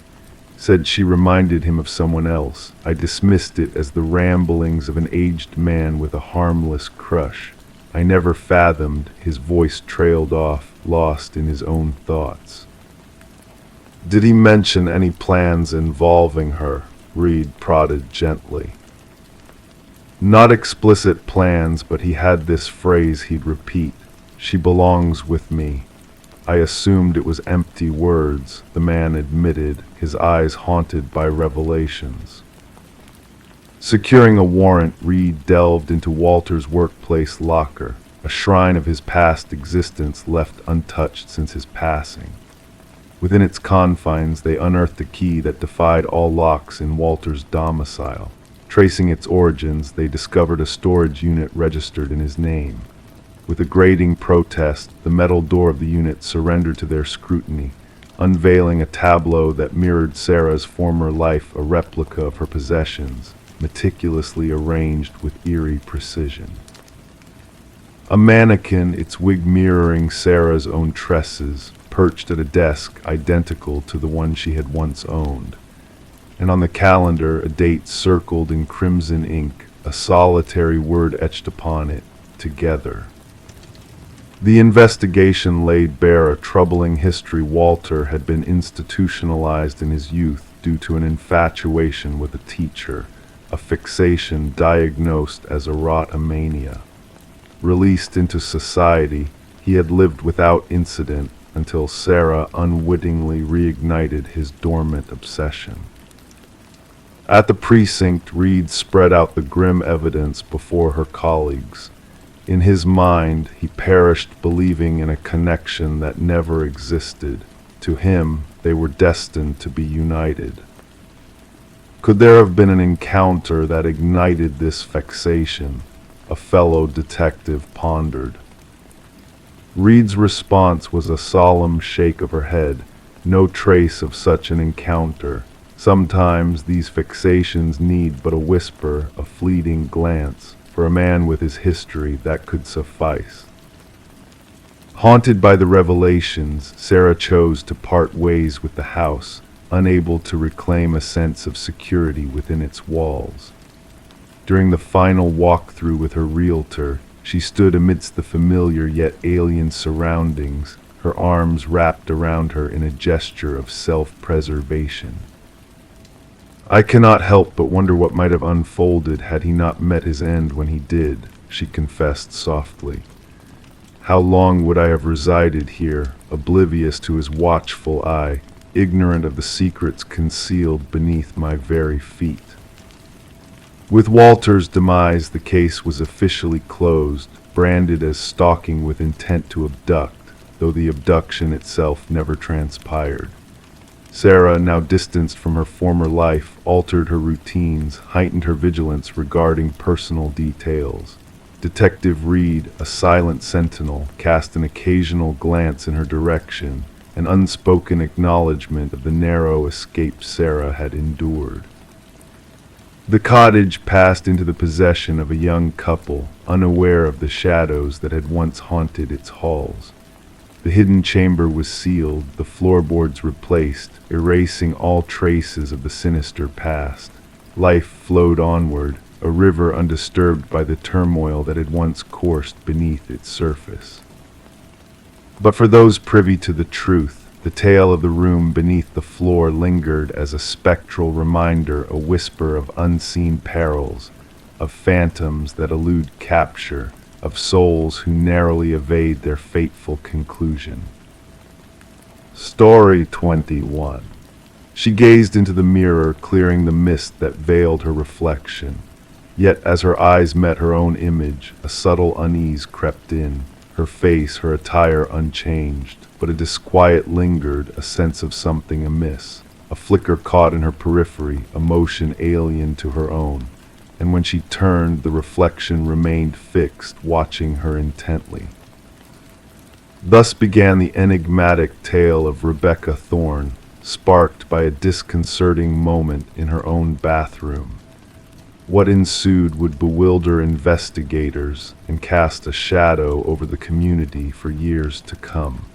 Said she reminded him of someone else. I dismissed it as the ramblings of an aged man with a harmless crush. I never fathomed. His voice trailed off, lost in his own thoughts. "Did he mention any plans involving her?" Reed prodded gently. "Not explicit plans, but he had this phrase he'd repeat. 'She belongs with me.' I assumed it was empty words," the man admitted, his eyes haunted by revelations. Securing a warrant, Reed delved into Walter's workplace locker, a shrine of his past existence left untouched since his passing. Within its confines, they unearthed a key that defied all locks in Walter's domicile. Tracing its origins, they discovered a storage unit registered in his name. With a grating protest, the metal door of the unit surrendered to their scrutiny, unveiling a tableau that mirrored Sarah's former life, a replica of her possessions, meticulously arranged with eerie precision. A mannequin, its wig mirroring Sarah's own tresses, perched at a desk identical to the one she had once owned. And on the calendar, a date circled in crimson ink, a solitary word etched upon it, "Together." The investigation laid bare a troubling history. Walter had been institutionalized in his youth due to an infatuation with a teacher, a fixation diagnosed as erotomania. Released into society, he had lived without incident, until Sarah unwittingly reignited his dormant obsession. At the precinct, Reed spread out the grim evidence before her colleagues. In his mind, he perished believing in a connection that never existed. To him, they were destined to be united. Could there have been an encounter that ignited this fixation? A fellow detective pondered. Reed's response was a solemn shake of her head. No trace of such an encounter. Sometimes these fixations need but a whisper, a fleeting glance. For a man with his history, that could suffice. Haunted by the revelations, Sarah chose to part ways with the house, unable to reclaim a sense of security within its walls. During the final walkthrough with her realtor, she stood amidst the familiar yet alien surroundings, her arms wrapped around her in a gesture of self-preservation. "I cannot help but wonder what might have unfolded had he not met his end when he did," she confessed softly. "How long would I have resided here, oblivious to his watchful eye, ignorant of the secrets concealed beneath my very feet?" With Walter's demise, the case was officially closed, branded as stalking with intent to abduct, though the abduction itself never transpired. Sarah, now distanced from her former life, altered her routines, heightened her vigilance regarding personal details. Detective Reed, a silent sentinel, cast an occasional glance in her direction, an unspoken acknowledgement of the narrow escape Sarah had endured. The cottage passed into the possession of a young couple, unaware of the shadows that had once haunted its halls. The hidden chamber was sealed, the floorboards replaced, erasing all traces of the sinister past. Life flowed onward, a river undisturbed by the turmoil that had once coursed beneath its surface. But for those privy to the truth, the tale of the room beneath the floor lingered as a spectral reminder, a whisper of unseen perils, of phantoms that elude capture, of souls who narrowly evade their fateful conclusion. Story 21. She gazed into the mirror, clearing the mist that veiled her reflection. Yet as her eyes met her own image, a subtle unease crept in, her face, her attire unchanged, but a disquiet lingered, a sense of something amiss. A flicker caught in her periphery, a motion alien to her own. And when she turned, the reflection remained fixed, watching her intently. Thus began the enigmatic tale of Rebecca Thorne, sparked by a disconcerting moment in her own bathroom. What ensued would bewilder investigators and cast a shadow over the community for years to come.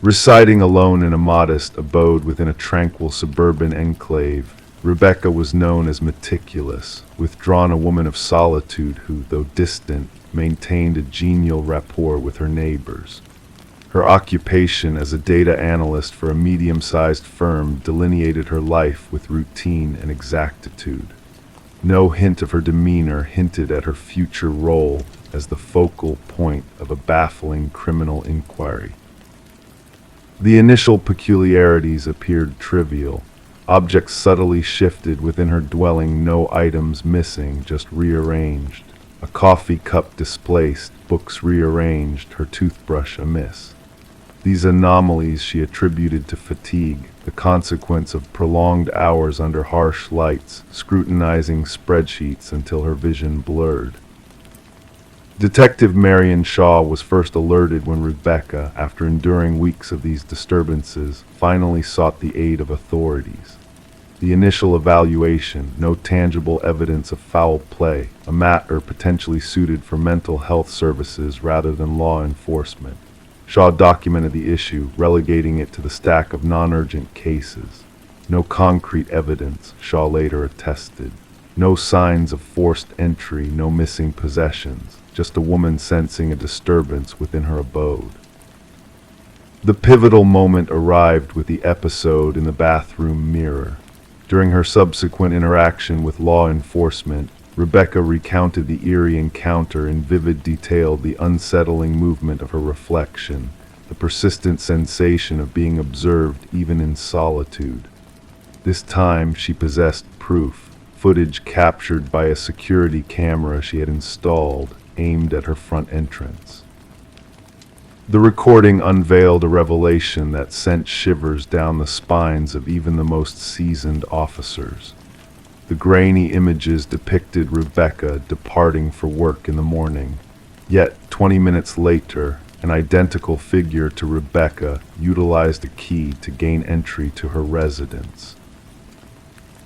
Residing alone in a modest abode within a tranquil suburban enclave, Rebecca was known as meticulous, withdrawn, a woman of solitude who, though distant, maintained a genial rapport with her neighbors. Her occupation as a data analyst for a medium-sized firm delineated her life with routine and exactitude. No hint of her demeanor hinted at her future role as the focal point of a baffling criminal inquiry. The initial peculiarities appeared trivial. Objects subtly shifted within her dwelling, no items missing, just rearranged. A coffee cup displaced, books rearranged, her toothbrush amiss. These anomalies she attributed to fatigue, the consequence of prolonged hours under harsh lights, scrutinizing spreadsheets until her vision blurred. Detective Marion Shaw was first alerted when Rebecca, after enduring weeks of these disturbances, finally sought the aid of authorities. The initial evaluation, no tangible evidence of foul play, a matter potentially suited for mental health services rather than law enforcement. Shaw documented the issue, relegating it to the stack of non-urgent cases. No concrete evidence, Shaw later attested. No signs of forced entry, no missing possessions. Just a woman sensing a disturbance within her abode. The pivotal moment arrived with the episode in the bathroom mirror. During her subsequent interaction with law enforcement, Rebecca recounted the eerie encounter in vivid detail, the unsettling movement of her reflection, the persistent sensation of being observed even in solitude. This time she possessed proof, footage captured by a security camera she had installed, aimed at her front entrance. The recording unveiled a revelation that sent shivers down the spines of even the most seasoned officers. The grainy images depicted Rebecca departing for work in the morning, yet 20 minutes later, an identical figure to Rebecca utilized a key to gain entry to her residence.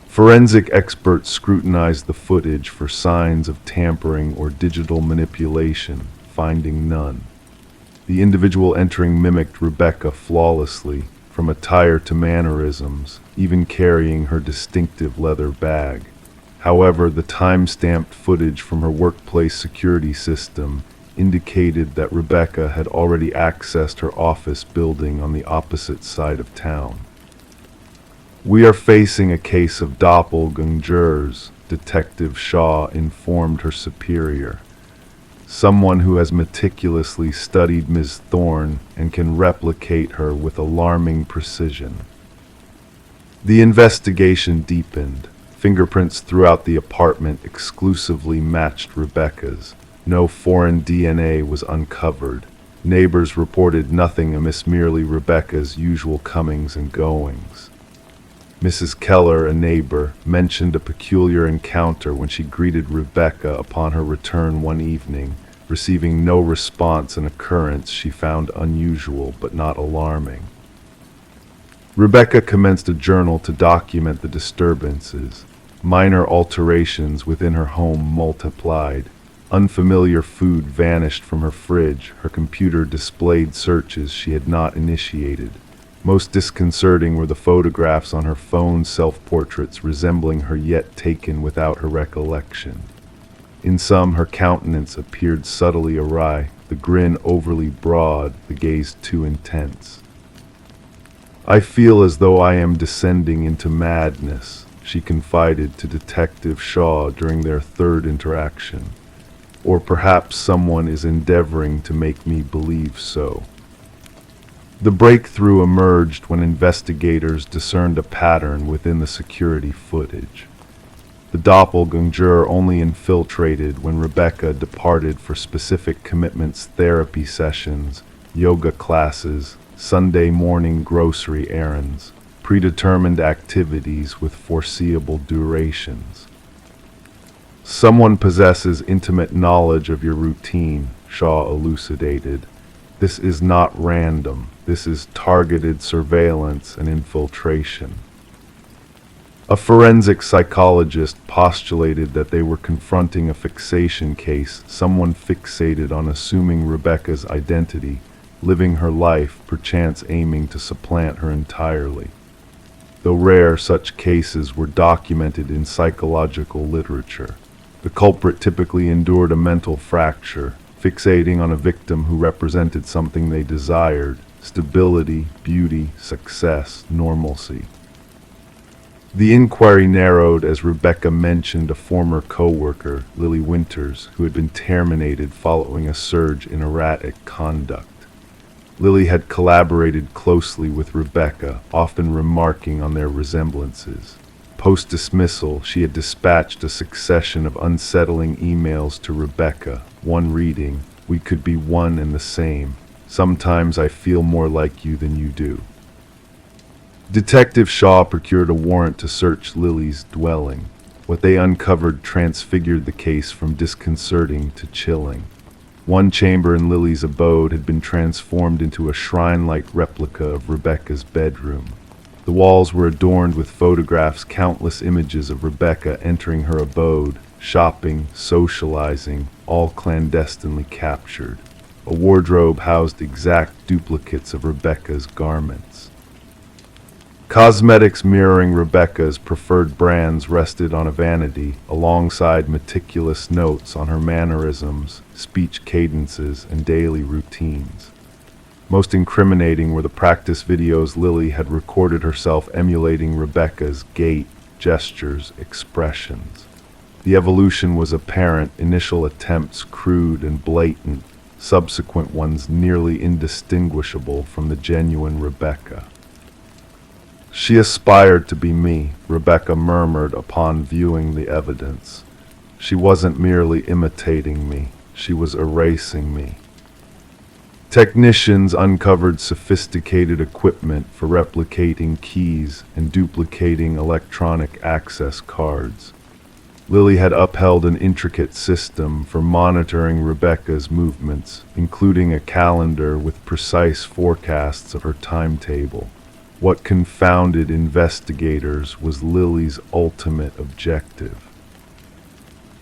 Forensic experts scrutinized the footage for signs of tampering or digital manipulation, finding none. The individual entering mimicked Rebecca flawlessly, from attire to mannerisms, even carrying her distinctive leather bag. However, the time-stamped footage from her workplace security system indicated that Rebecca had already accessed her office building on the opposite side of town. "We are facing a case of doppelgangers," Detective Shaw informed her superior. "Someone who has meticulously studied Ms. Thorne and can replicate her with alarming precision." The investigation deepened. Fingerprints throughout the apartment exclusively matched Rebecca's. No foreign DNA was uncovered. Neighbors reported nothing amiss, merely Rebecca's usual comings and goings. Mrs. Keller, a neighbor, mentioned a peculiar encounter when she greeted Rebecca upon her return one evening, receiving no response, an occurrence she found unusual but not alarming. Rebecca commenced a journal to document the disturbances. Minor alterations within her home multiplied. Unfamiliar food vanished from her fridge. Her computer displayed searches she had not initiated. Most disconcerting were the photographs on her phone, self-portraits resembling her yet taken without her recollection. In some, her countenance appeared subtly awry, the grin overly broad, the gaze too intense. "I feel as though I am descending into madness," she confided to Detective Shaw during their third interaction. "Or perhaps someone is endeavoring to make me believe so." The breakthrough emerged when investigators discerned a pattern within the security footage. The doppelganger only infiltrated when Rebecca departed for specific commitments, therapy sessions, yoga classes, Sunday morning grocery errands, predetermined activities with foreseeable durations. "Someone possesses intimate knowledge of your routine," Shaw elucidated. "This is not random. This is targeted surveillance and infiltration." A forensic psychologist postulated that they were confronting a fixation case, someone fixated on assuming Rebecca's identity, living her life, perchance aiming to supplant her entirely. Though rare, such cases were documented in psychological literature. The culprit typically endured a mental fracture, fixating on a victim who represented something they desired: stability, beauty, success, normalcy. The inquiry narrowed as Rebecca mentioned a former co-worker, Lily Winters, who had been terminated following a surge in erratic conduct. Lily had collaborated closely with Rebecca, often remarking on their resemblances. Post-dismissal, she had dispatched a succession of unsettling emails to Rebecca, one reading, "We could be one and the same. Sometimes I feel more like you than you do." Detective Shaw procured a warrant to search Lily's dwelling. What they uncovered transfigured the case from disconcerting to chilling. One chamber in Lily's abode had been transformed into a shrine-like replica of Rebecca's bedroom. The walls were adorned with photographs, countless images of Rebecca entering her abode, shopping, socializing, all clandestinely captured. A wardrobe housed exact duplicates of Rebecca's garments. Cosmetics mirroring Rebecca's preferred brands rested on a vanity, alongside meticulous notes on her mannerisms, speech cadences, and daily routines. Most incriminating were the practice videos Lily had recorded herself emulating Rebecca's gait, gestures, expressions. The evolution was apparent, initial attempts crude and blatant, subsequent ones nearly indistinguishable from the genuine Rebecca. "She aspired to be me," Rebecca murmured upon viewing the evidence. "She wasn't merely imitating me, she was erasing me." Technicians uncovered sophisticated equipment for replicating keys and duplicating electronic access cards. Lily had upheld an intricate system for monitoring Rebecca's movements, including a calendar with precise forecasts of her timetable. What confounded investigators was Lily's ultimate objective.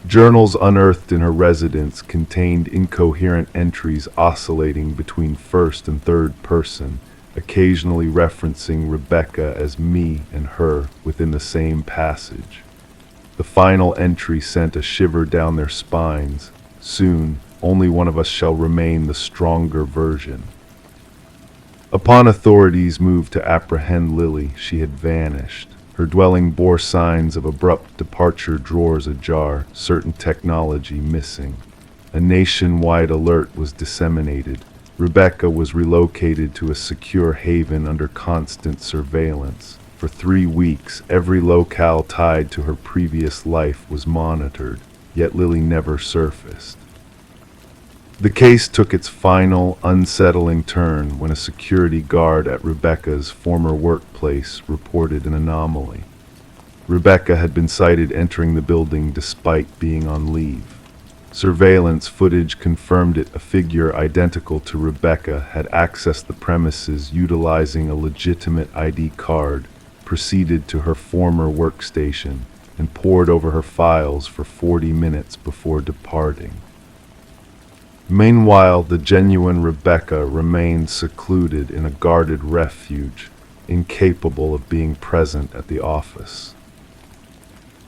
Journals unearthed in her residence contained incoherent entries oscillating between first and third person, occasionally referencing Rebecca as me and her within the same passage. The final entry sent a shiver down their spines. "Soon, only one of us shall remain the stronger version." Upon authorities moved to apprehend Lily, she had vanished. Her dwelling bore signs of abrupt departure, drawers ajar, certain technology missing. A nationwide alert was disseminated. Rebecca was relocated to a secure haven under constant surveillance. For 3 weeks, every locale tied to her previous life was monitored, yet Lily never surfaced. The case took its final, unsettling turn when a security guard at Rebecca's former workplace reported an anomaly. Rebecca had been sighted entering the building despite being on leave. Surveillance footage confirmed it. A figure identical to Rebecca had accessed the premises utilizing a legitimate ID card, proceeded to her former workstation, and pored over her files for 40 minutes before departing. Meanwhile, the genuine Rebecca remained secluded in a guarded refuge, incapable of being present at the office.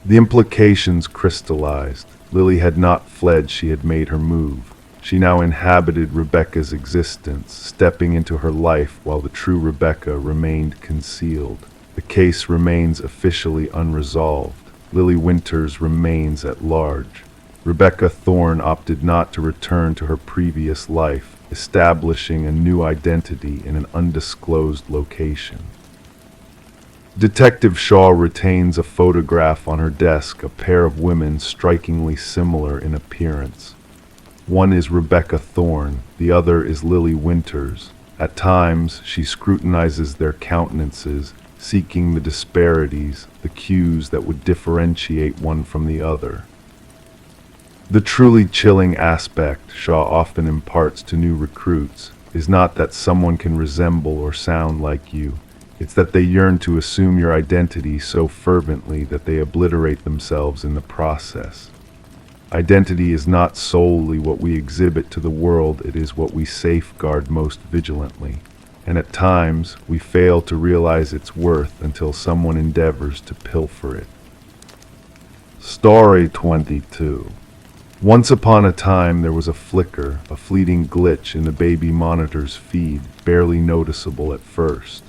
The implications crystallized. Lily had not fled, she had made her move. She now inhabited Rebecca's existence, stepping into her life while the true Rebecca remained concealed. The case remains officially unresolved. Lily Winters remains at large. Rebecca Thorne opted not to return to her previous life, establishing a new identity in an undisclosed location. Detective Shaw retains a photograph on her desk, a pair of women strikingly similar in appearance. One is Rebecca Thorne, the other is Lily Winters. At times, she scrutinizes their countenances, seeking the disparities, the cues that would differentiate one from the other. The truly chilling aspect Shaw often imparts to new recruits is not that someone can resemble or sound like you. It's that they yearn to assume your identity so fervently that they obliterate themselves in the process. Identity is not solely what we exhibit to the world, it is what we safeguard most vigilantly. And at times, we fail to realize its worth until someone endeavors to pilfer it. Story 22. Once upon a time, there was a flicker, a fleeting glitch in the baby monitor's feed, barely noticeable at first.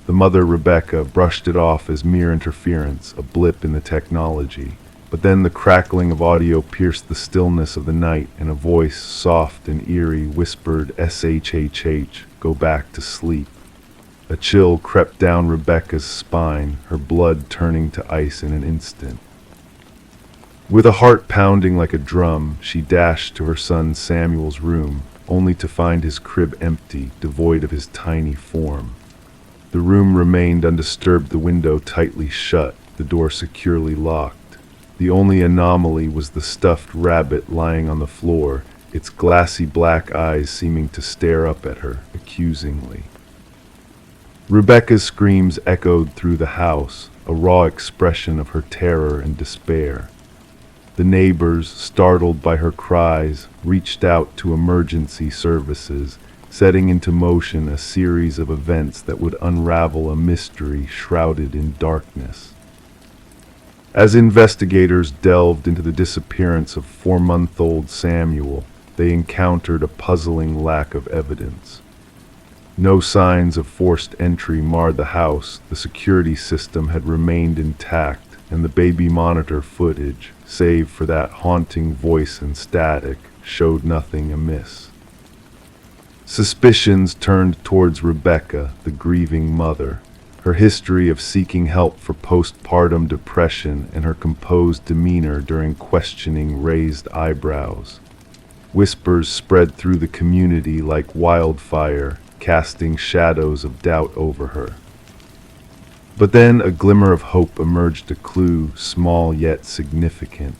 The mother, Rebecca, brushed it off as mere interference, a blip in the technology. But then the crackling of audio pierced the stillness of the night, and a voice, soft and eerie, whispered, "SHHH, go back to sleep." A chill crept down Rebecca's spine, her blood turning to ice in an instant. With a heart pounding like a drum, she dashed to her son Samuel's room, only to find his crib empty, devoid of his tiny form. The room remained undisturbed, the window tightly shut, the door securely locked. The only anomaly was the stuffed rabbit lying on the floor, its glassy black eyes seeming to stare up at her, accusingly. Rebecca's screams echoed through the house, a raw expression of her terror and despair. The neighbors, startled by her cries, reached out to emergency services, setting into motion a series of events that would unravel a mystery shrouded in darkness. As investigators delved into the disappearance of 4-month-old Samuel, they encountered a puzzling lack of evidence. No signs of forced entry marred the house, the security system had remained intact, and the baby monitor footage, save for that haunting voice and static, showed nothing amiss. Suspicions turned towards Rebecca, the grieving mother. Her history of seeking help for postpartum depression and her composed demeanor during questioning raised eyebrows. Whispers spread through the community like wildfire, casting shadows of doubt over her. But then a glimmer of hope emerged, a clue, small yet significant.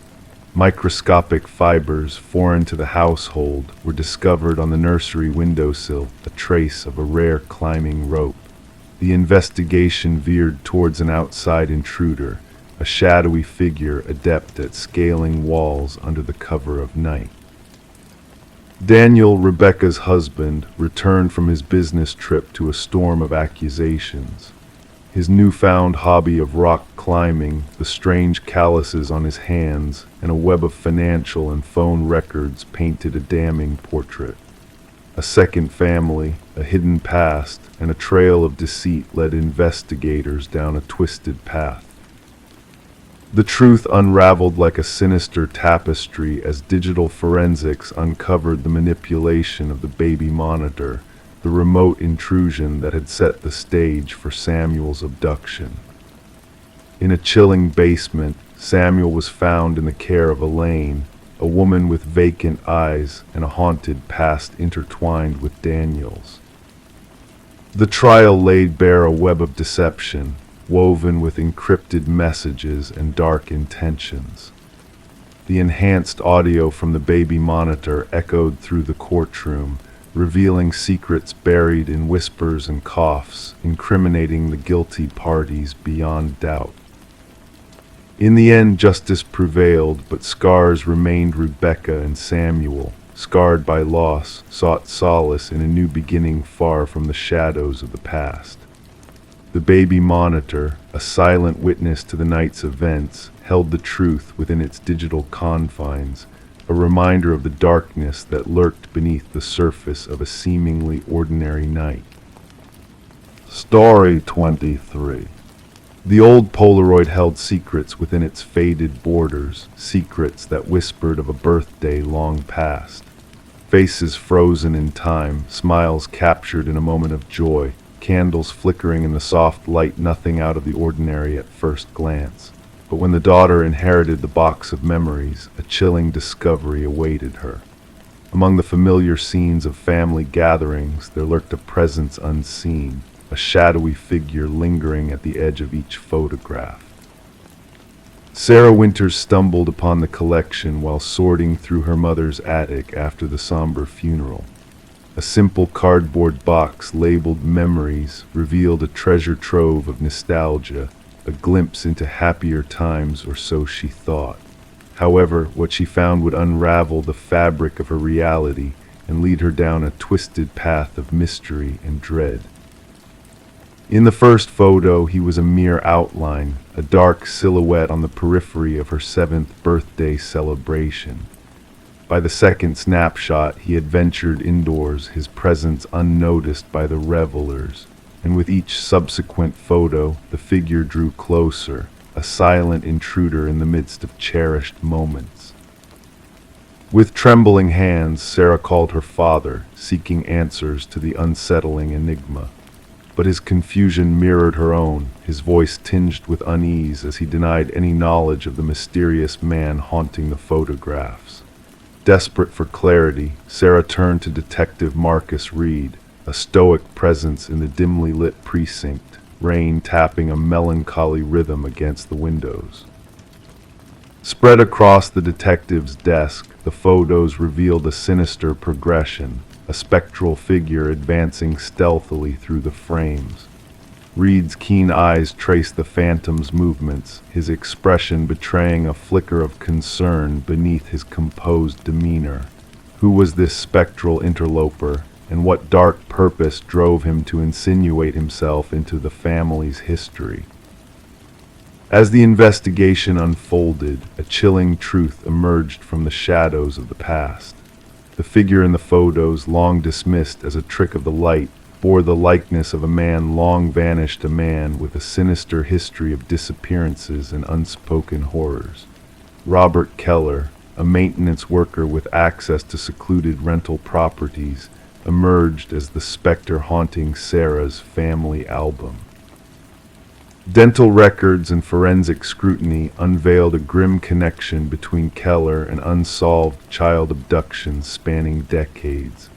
Microscopic fibers foreign to the household were discovered on the nursery windowsill, a trace of a rare climbing rope. The investigation veered towards an outside intruder, a shadowy figure adept at scaling walls under the cover of night. Daniel, Rebecca's husband, returned from his business trip to a storm of accusations. His newfound hobby of rock climbing, the strange calluses on his hands, and a web of financial and phone records painted a damning portrait. A second family, a hidden past, and a trail of deceit led investigators down a twisted path. The truth unraveled like a sinister tapestry as digital forensics uncovered the manipulation of the baby monitor, the remote intrusion that had set the stage for Samuel's abduction. In a chilling basement, Samuel was found in the care of Elaine, a woman with vacant eyes and a haunted past intertwined with Daniel's. The trial laid bare a web of deception, woven with encrypted messages and dark intentions. The enhanced audio from the baby monitor echoed through the courtroom, revealing secrets buried in whispers and coughs, incriminating the guilty parties beyond doubt. In the end, justice prevailed, but scars remained. Rebecca and Samuel, scarred by loss, sought solace in a new beginning far from the shadows of the past. The baby monitor, a silent witness to the night's events, held the truth within its digital confines, a reminder of the darkness that lurked beneath the surface of a seemingly ordinary night. Story 23. The old Polaroid held secrets within its faded borders, secrets that whispered of a birthday long past. Faces frozen in time, smiles captured in a moment of joy, candles flickering in the soft light, nothing out of the ordinary at first glance. But when the daughter inherited the box of memories, a chilling discovery awaited her. Among the familiar scenes of family gatherings, there lurked a presence unseen, a shadowy figure lingering at the edge of each photograph. Sarah Winters stumbled upon the collection while sorting through her mother's attic after the somber funeral. A simple cardboard box labeled Memories revealed a treasure trove of nostalgia, a glimpse into happier times, or so she thought. However, what she found would unravel the fabric of her reality and lead her down a twisted path of mystery and dread. In the first photo, he was a mere outline, a dark silhouette on the periphery of her 7th birthday celebration. By the second snapshot, he had ventured indoors, his presence unnoticed by the revelers. And with each subsequent photo, the figure drew closer, a silent intruder in the midst of cherished moments. With trembling hands, Sarah called her father, seeking answers to the unsettling enigma. But his confusion mirrored her own, his voice tinged with unease as he denied any knowledge of the mysterious man haunting the photographs. Desperate for clarity, Sarah turned to Detective Marcus Reed, a stoic presence in the dimly lit precinct, rain tapping a melancholy rhythm against the windows. Spread across the detective's desk, the photos revealed a sinister progression, a spectral figure advancing stealthily through the frames. Reed's keen eyes traced the phantom's movements, his expression betraying a flicker of concern beneath his composed demeanor. Who was this spectral interloper, and what dark purpose drove him to insinuate himself into the family's history? As the investigation unfolded, a chilling truth emerged from the shadows of the past. The figure in the photos, long dismissed as a trick of the light, bore the likeness of a man long vanished, a man with a sinister history of disappearances and unspoken horrors. Robert Keller, a maintenance worker with access to secluded rental properties, emerged as the specter haunting Sarah's family album. Dental records and forensic scrutiny unveiled a grim connection between Keller and unsolved child abductions spanning decades.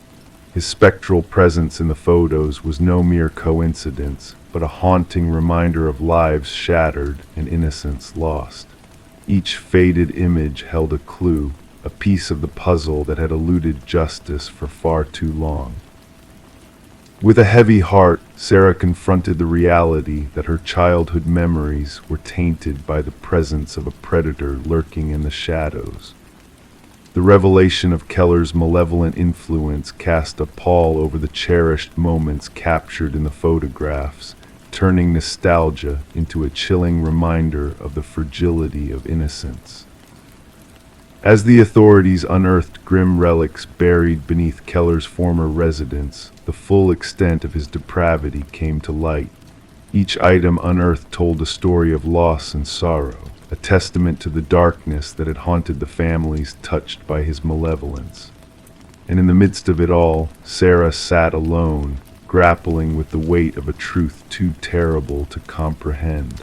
His spectral presence in the photos was no mere coincidence, but a haunting reminder of lives shattered and innocence lost. Each faded image held a clue, a piece of the puzzle that had eluded justice for far too long. With a heavy heart, Sarah confronted the reality that her childhood memories were tainted by the presence of a predator lurking in the shadows. The revelation of Keller's malevolent influence cast a pall over the cherished moments captured in the photographs, turning nostalgia into a chilling reminder of the fragility of innocence. As the authorities unearthed grim relics buried beneath Keller's former residence, the full extent of his depravity came to light. Each item unearthed told a story of loss and sorrow, a testament to the darkness that had haunted the families touched by his malevolence. And in the midst of it all, Sarah sat alone, grappling with the weight of a truth too terrible to comprehend.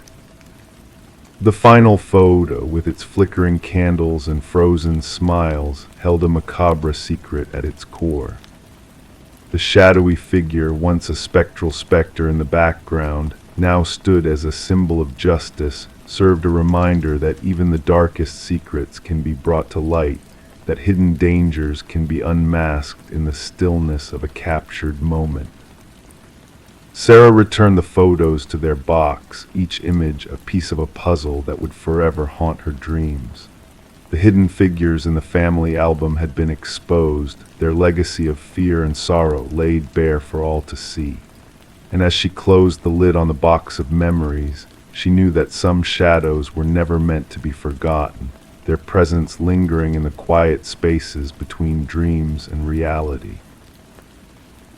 The final photo, with its flickering candles and frozen smiles, held a macabre secret at its core. The shadowy figure, once a spectral specter in the background, now stood as a symbol of justice, served a reminder that even the darkest secrets can be brought to light, that hidden dangers can be unmasked in the stillness of a captured moment. Sarah returned the photos to their box, each image a piece of a puzzle that would forever haunt her dreams. The hidden figures in the family album had been exposed, their legacy of fear and sorrow laid bare for all to see. And as she closed the lid on the box of memories, she knew that some shadows were never meant to be forgotten, their presence lingering in the quiet spaces between dreams and reality.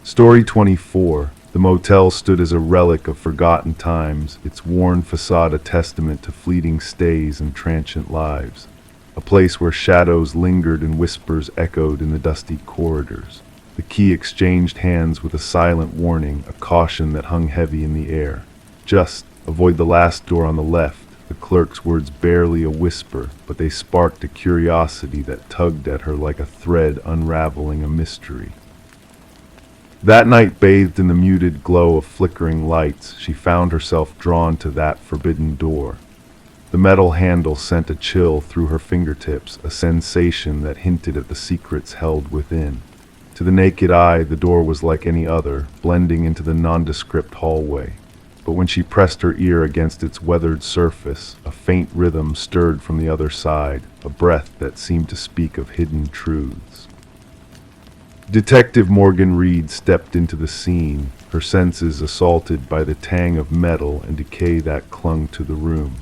Story 24. The motel stood as a relic of forgotten times, its worn facade a testament to fleeting stays and transient lives. A place where shadows lingered and whispers echoed in the dusty corridors. The key exchanged hands with a silent warning, a caution that hung heavy in the air. Just avoid the last door on the left. The clerk's words barely a whisper, but they sparked a curiosity that tugged at her like a thread unraveling a mystery. That night, bathed in the muted glow of flickering lights, she found herself drawn to that forbidden door. The metal handle sent a chill through her fingertips, a sensation that hinted at the secrets held within. To the naked eye, the door was like any other, blending into the nondescript hallway. But when she pressed her ear against its weathered surface, a faint rhythm stirred from the other side, a breath that seemed to speak of hidden truths. Detective Morgan Reed stepped into the scene, her senses assaulted by the tang of metal and decay that clung to the room.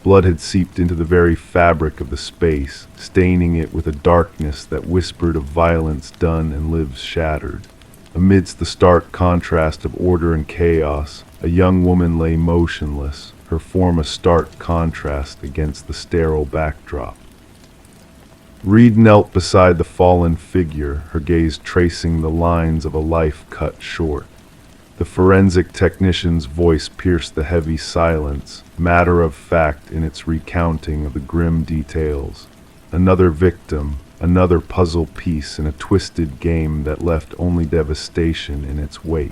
Blood had seeped into the very fabric of the space, staining it with a darkness that whispered of violence done and lives shattered. Amidst the stark contrast of order and chaos, a young woman lay motionless, her form a stark contrast against the sterile backdrop. Reed knelt beside the fallen figure, her gaze tracing the lines of a life cut short. The forensic technician's voice pierced the heavy silence, matter of fact in its recounting of the grim details. Another victim, another puzzle piece in a twisted game that left only devastation in its wake.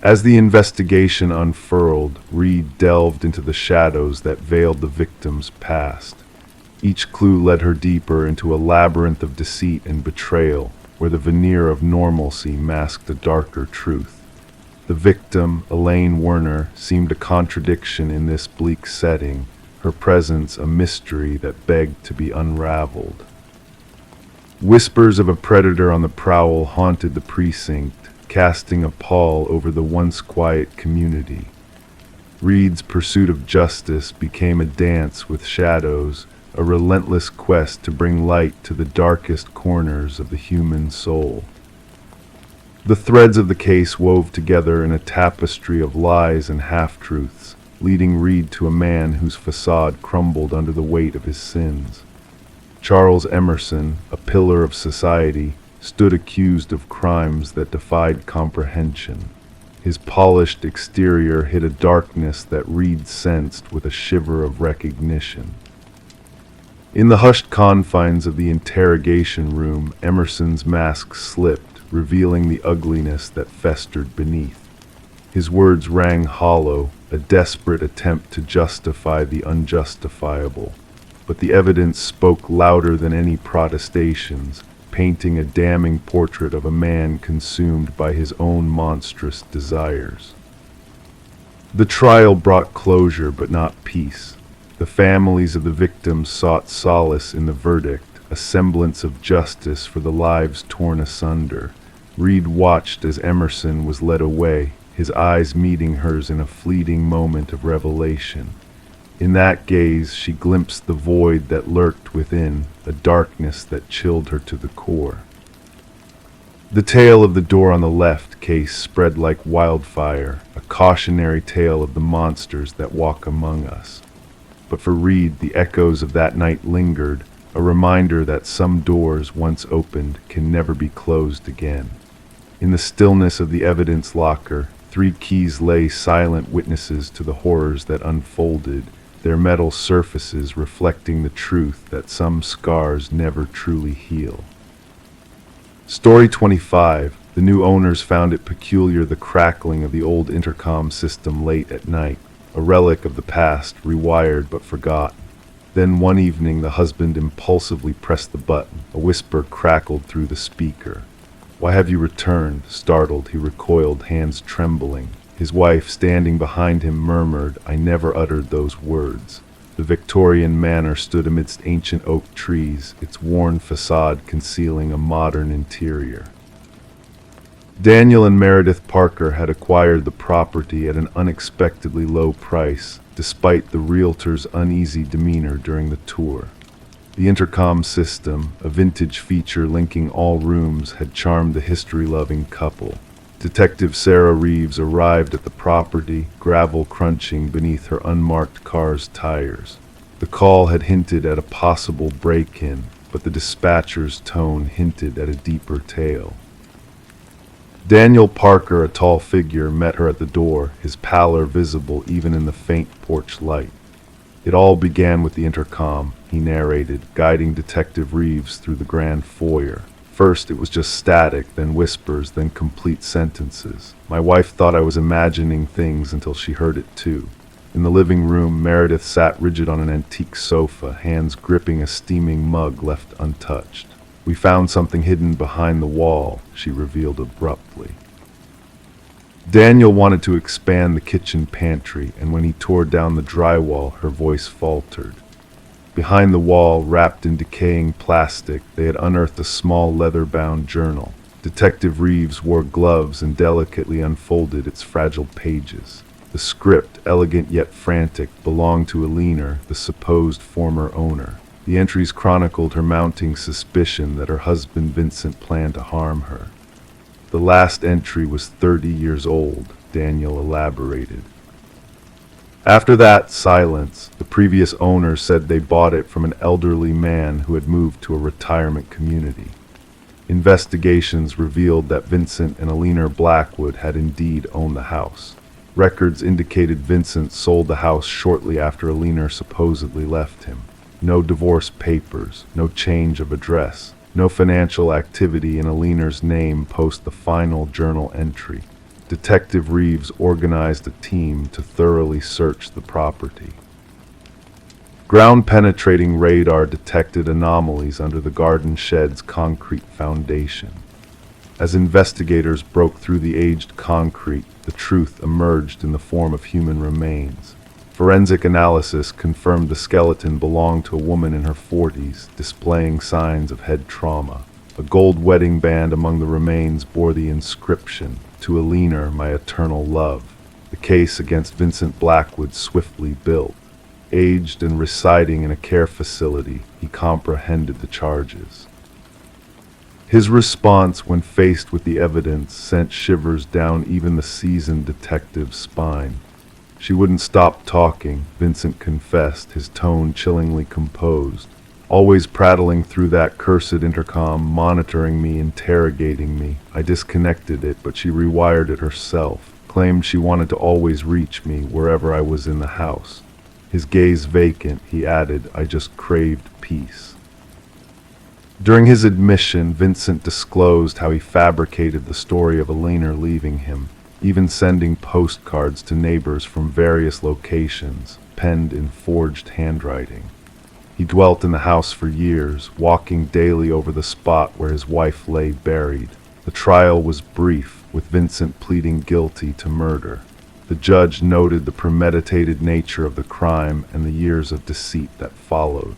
As the investigation unfurled, Reed delved into the shadows that veiled the victim's past. Each clue led her deeper into a labyrinth of deceit and betrayal, where the veneer of normalcy masked a darker truth. The victim, Elaine Werner, seemed a contradiction in this bleak setting, her presence a mystery that begged to be unraveled. Whispers of a predator on the prowl haunted the precinct, casting a pall over the once quiet community. Reed's pursuit of justice became a dance with shadows, a relentless quest to bring light to the darkest corners of the human soul. The threads of the case wove together in a tapestry of lies and half-truths, leading Reed to a man whose facade crumbled under the weight of his sins. Charles Emerson, a pillar of society, stood accused of crimes that defied comprehension. His polished exterior hid a darkness that Reed sensed with a shiver of recognition. In the hushed confines of the interrogation room, Emerson's mask slipped, revealing the ugliness that festered beneath. His words rang hollow, a desperate attempt to justify the unjustifiable. But the evidence spoke louder than any protestations, painting a damning portrait of a man consumed by his own monstrous desires. The trial brought closure, but not peace. The families of the victims sought solace in the verdict, a semblance of justice for the lives torn asunder. Reed watched as Emerson was led away, his eyes meeting hers in a fleeting moment of revelation. In that gaze, she glimpsed the void that lurked within, a darkness that chilled her to the core. The tale of the door on the left case spread like wildfire, a cautionary tale of the monsters that walk among us. But for Reed, the echoes of that night lingered, a reminder that some doors once opened can never be closed again. In the stillness of the evidence locker, 3 keys lay silent witnesses to the horrors that unfolded, their metal surfaces reflecting the truth that some scars never truly heal. Story 25. The new owners found it peculiar the crackling of the old intercom system late at night, a relic of the past, rewired but forgotten. Then one evening the husband impulsively pressed the button. A whisper crackled through the speaker. "Why have you returned?" Startled, he recoiled, hands trembling. His wife, standing behind him, murmured, "I never uttered those words." The Victorian manor stood amidst ancient oak trees, its worn facade concealing a modern interior. Daniel and Meredith Parker had acquired the property at an unexpectedly low price, despite the realtor's uneasy demeanor during the tour. The intercom system, a vintage feature linking all rooms, had charmed the history-loving couple. Detective Sarah Reeves arrived at the property, gravel crunching beneath her unmarked car's tires. The call had hinted at a possible break-in, but the dispatcher's tone hinted at a deeper tale. Daniel Parker, a tall figure, met her at the door, his pallor visible even in the faint porch light. "It all began with the intercom," he narrated, guiding Detective Reeves through the grand foyer. "First it was just static, then whispers, then complete sentences. My wife thought I was imagining things until she heard it too." In the living room, Meredith sat rigid on an antique sofa, hands gripping a steaming mug left untouched. "We found something hidden behind the wall," she revealed abruptly. Daniel wanted to expand the kitchen pantry, and when he tore down the drywall, her voice faltered. Behind the wall, wrapped in decaying plastic, they had unearthed a small leather-bound journal. Detective Reeves wore gloves and delicately unfolded its fragile pages. The script, elegant yet frantic, belonged to Alina, the supposed former owner. The entries chronicled her mounting suspicion that her husband Vincent planned to harm her. "The last entry was 30 years old," Daniel elaborated. After that, silence. The previous owner said they bought it from an elderly man who had moved to a retirement community. Investigations revealed that Vincent and Alina Blackwood had indeed owned the house. Records indicated Vincent sold the house shortly after Alina supposedly left him. No divorce papers, no change of address, no financial activity in Alina's name post the final journal entry. Detective Reeves organized a team to thoroughly search the property. Ground-penetrating radar detected anomalies under the garden shed's concrete foundation. As investigators broke through the aged concrete, the truth emerged in the form of human remains. Forensic analysis confirmed the skeleton belonged to a woman in her 40s, displaying signs of head trauma. A gold wedding band among the remains bore the inscription, "To Alina, my eternal love." The case against Vincent Blackwood swiftly built. Aged and residing in a care facility, he comprehended the charges. His response when faced with the evidence sent shivers down even the seasoned detective's spine. "She wouldn't stop talking," Vincent confessed, his tone chillingly composed. always prattling through that cursed intercom, monitoring me, interrogating me. I disconnected it, but she rewired it herself, claimed she wanted to always reach me wherever I was in the house. His gaze vacant, he added, I just craved peace. During his admission, Vincent disclosed how he fabricated the story of Elena leaving him, even sending postcards to neighbors from various locations, penned in forged handwriting. He dwelt in the house for years, walking daily over the spot where his wife lay buried. The trial was brief, with Vincent pleading guilty to murder. The judge noted the premeditated nature of the crime and the years of deceit that followed.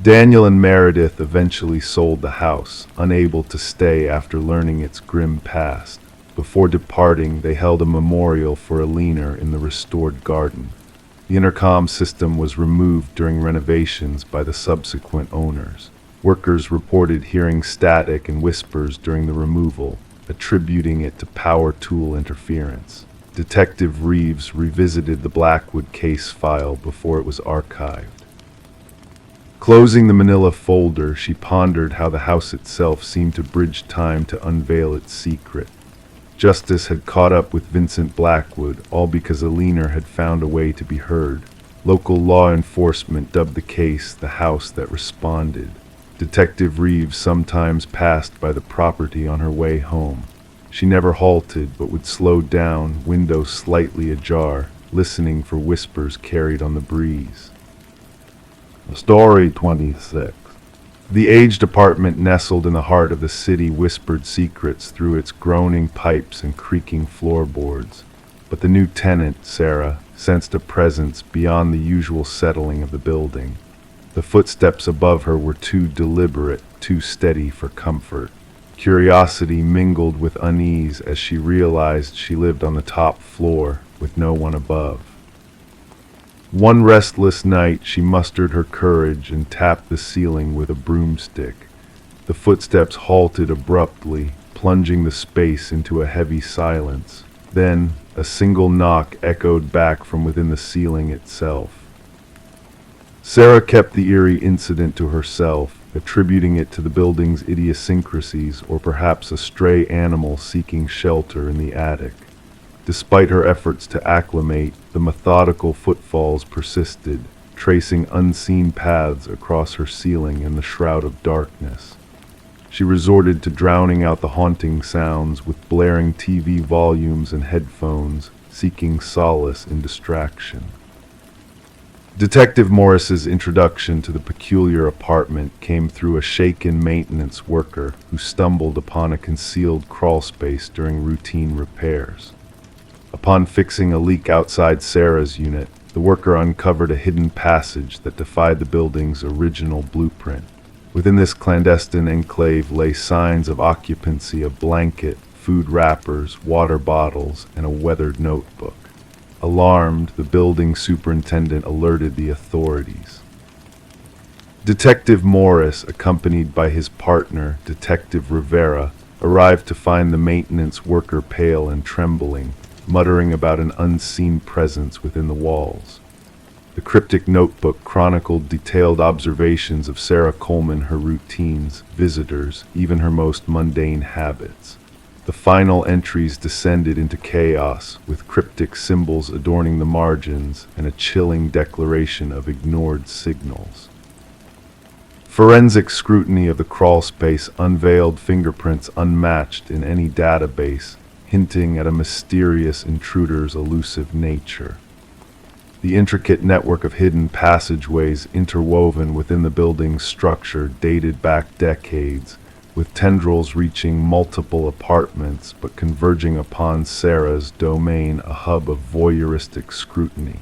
Daniel and Meredith eventually sold the house, unable to stay after learning its grim past. Before departing, they held a memorial for Elena in the restored garden. The intercom system was removed during renovations by the subsequent owners. Workers reported hearing static and whispers during the removal, attributing it to power tool interference. Detective Reeves revisited the Blackwood case file before it was archived. Closing the manila folder, she pondered how the house itself seemed to bridge time to unveil its secret. Justice had caught up with Vincent Blackwood, all because Elena had found a way to be heard. Local law enforcement dubbed the case the house that responded. Detective Reeves sometimes passed by the property on her way home. She never halted, but would slow down, window slightly ajar, listening for whispers carried on the breeze. Story 26. The aged apartment nestled in the heart of the city whispered secrets through its groaning pipes and creaking floorboards. But the new tenant, Sarah, sensed a presence beyond the usual settling of the building. The footsteps above her were too deliberate, too steady for comfort. Curiosity mingled with unease as she realized she lived on the top floor with no one above. One restless night, she mustered her courage and tapped the ceiling with a broomstick. The footsteps halted abruptly, plunging the space into a heavy silence. Then, a single knock echoed back from within the ceiling itself. Sarah kept the eerie incident to herself, attributing it to the building's idiosyncrasies or perhaps a stray animal seeking shelter in the attic. Despite her efforts to acclimate, the methodical footfalls persisted, tracing unseen paths across her ceiling in the shroud of darkness. She resorted to drowning out the haunting sounds with blaring TV volumes and headphones, seeking solace in distraction. Detective Morris's introduction to the peculiar apartment came through a shaken maintenance worker who stumbled upon a concealed crawlspace during routine repairs. Upon fixing a leak outside Sarah's unit, the worker uncovered a hidden passage that defied the building's original blueprint. Within this clandestine enclave lay signs of occupancy of blanket, food wrappers, water bottles, and a weathered notebook. Alarmed, the building superintendent alerted the authorities. Detective Morris, accompanied by his partner, Detective Rivera, arrived to find the maintenance worker pale and trembling, muttering about an unseen presence within the walls. The cryptic notebook chronicled detailed observations of Sarah Coleman, her routines, visitors, even her most mundane habits. The final entries descended into chaos, with cryptic symbols adorning the margins and a chilling declaration of ignored signals. Forensic scrutiny of the crawlspace unveiled fingerprints unmatched in any database, hinting at a mysterious intruder's elusive nature. The intricate network of hidden passageways interwoven within the building's structure dated back decades, with tendrils reaching multiple apartments but converging upon Sarah's domain, a hub of voyeuristic scrutiny.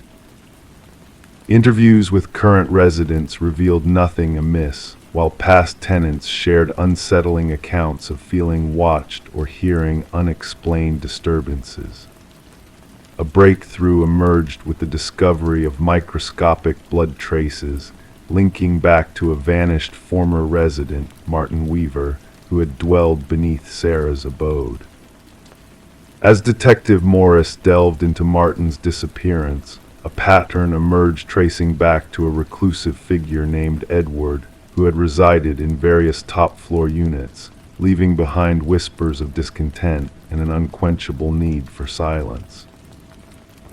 Interviews with current residents revealed nothing amiss, while past tenants shared unsettling accounts of feeling watched or hearing unexplained disturbances. A breakthrough emerged with the discovery of microscopic blood traces linking back to a vanished former resident, Martin Weaver, who had dwelled beneath Sarah's abode. As Detective Morris delved into Martin's disappearance, A pattern emerged tracing back to a reclusive figure named Edward, who had resided in various top-floor units, leaving behind whispers of discontent and an unquenchable need for silence.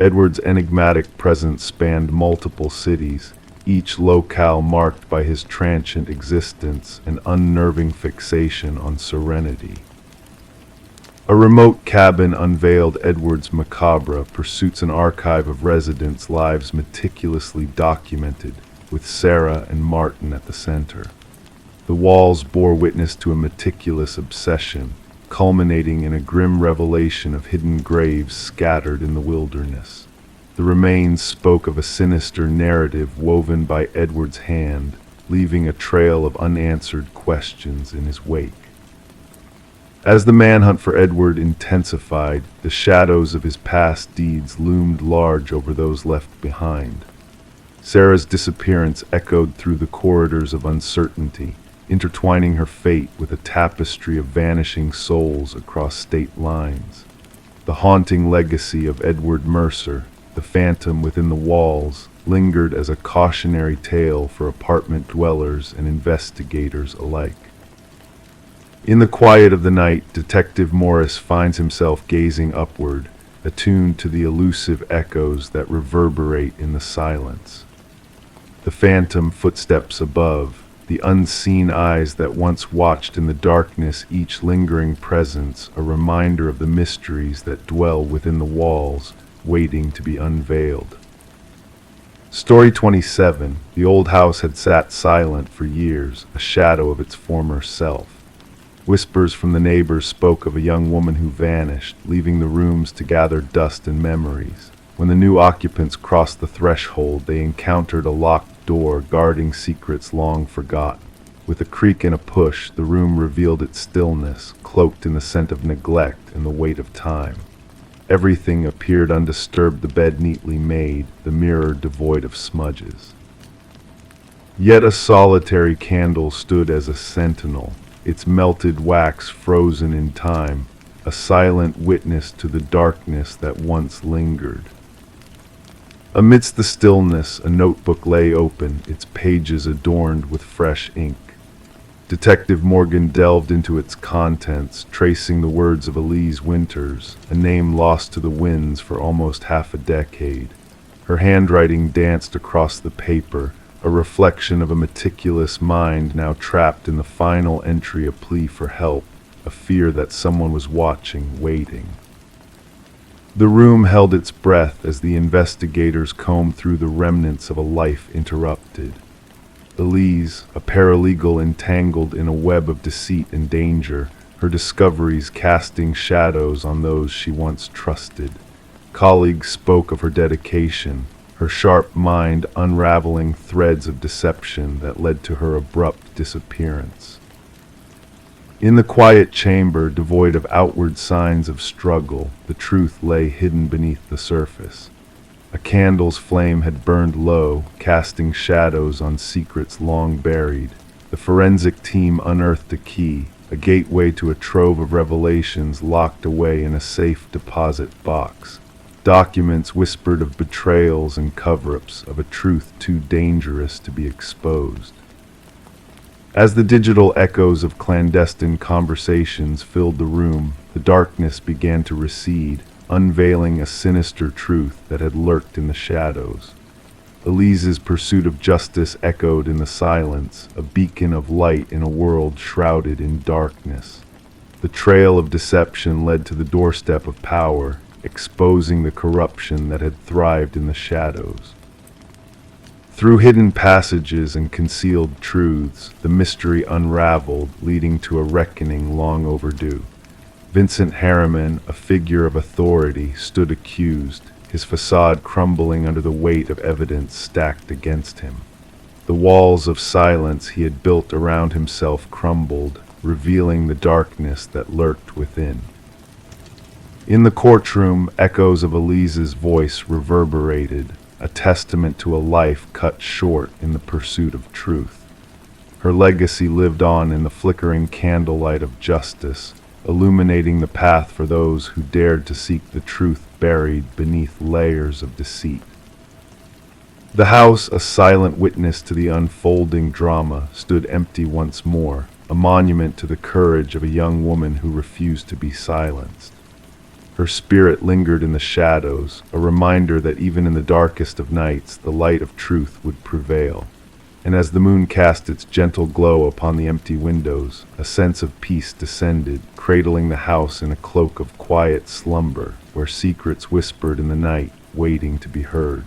Edward's enigmatic presence spanned multiple cities, each locale marked by his transient existence and unnerving fixation on serenity. A remote cabin unveiled Edward's macabre pursuits, an archive of residents' lives meticulously documented, with Sarah and Martin at the center. The walls bore witness to a meticulous obsession, culminating in a grim revelation of hidden graves scattered in the wilderness. The remains spoke of a sinister narrative woven by Edward's hand, leaving a trail of unanswered questions in his wake. As the manhunt for Edward intensified, the shadows of his past deeds loomed large over those left behind. Sarah's disappearance echoed through the corridors of uncertainty, intertwining her fate with a tapestry of vanishing souls across state lines. The haunting legacy of Edward Mercer, the phantom within the walls, lingered as a cautionary tale for apartment dwellers and investigators alike. In the quiet of the night, Detective Morris finds himself gazing upward, attuned to the elusive echoes that reverberate in the silence. The phantom footsteps above, the unseen eyes that once watched in the darkness, each lingering presence a reminder of the mysteries that dwell within the walls, waiting to be unveiled. Story 27. The old house had sat silent for years, a shadow of its former self. Whispers from the neighbors spoke of a young woman who vanished, leaving the rooms to gather dust and memories. When the new occupants crossed the threshold, they encountered a locked door guarding secrets long forgotten. With a creak and a push, the room revealed its stillness, cloaked in the scent of neglect and the weight of time. Everything appeared undisturbed, the bed neatly made, the mirror devoid of smudges. Yet a solitary candle stood as a sentinel, its melted wax frozen in time, a silent witness to the darkness that once lingered. Amidst the stillness, a notebook lay open, its pages adorned with fresh ink. Detective Morgan delved into its contents, tracing the words of Elise Winters, a name lost to the winds for almost half a decade. Her handwriting danced across the paper, a reflection of a meticulous mind now trapped in the final entry, a plea for help, a fear that someone was watching, waiting. The room held its breath as the investigators combed through the remnants of a life interrupted. Elise, a paralegal entangled in a web of deceit and danger, her discoveries casting shadows on those she once trusted. Colleagues spoke of her dedication, her sharp mind unraveling threads of deception that led to her abrupt disappearance. In the quiet chamber, devoid of outward signs of struggle, the truth lay hidden beneath the surface. A candle's flame had burned low, casting shadows on secrets long buried. The forensic team unearthed a key, a gateway to a trove of revelations locked away in a safe deposit box. Documents whispered of betrayals and cover-ups, of a truth too dangerous to be exposed. As the digital echoes of clandestine conversations filled the room, the darkness began to recede, unveiling a sinister truth that had lurked in the shadows. Elise's pursuit of justice echoed in the silence, a beacon of light in a world shrouded in darkness. The trail of deception led to the doorstep of power, exposing the corruption that had thrived in the shadows. Through hidden passages and concealed truths, the mystery unraveled, leading to a reckoning long overdue. Vincent Harriman, a figure of authority, stood accused, his facade crumbling under the weight of evidence stacked against him. The walls of silence he had built around himself crumbled, revealing the darkness that lurked within. In the courtroom, echoes of Elise's voice reverberated, a testament to a life cut short in the pursuit of truth. Her legacy lived on in the flickering candlelight of justice, illuminating the path for those who dared to seek the truth buried beneath layers of deceit. The house, a silent witness to the unfolding drama, stood empty once more, a monument to the courage of a young woman who refused to be silenced. Her spirit lingered in the shadows, a reminder that even in the darkest of nights, the light of truth would prevail. And as the moon cast its gentle glow upon the empty windows, a sense of peace descended, cradling the house in a cloak of quiet slumber, where secrets whispered in the night, waiting to be heard.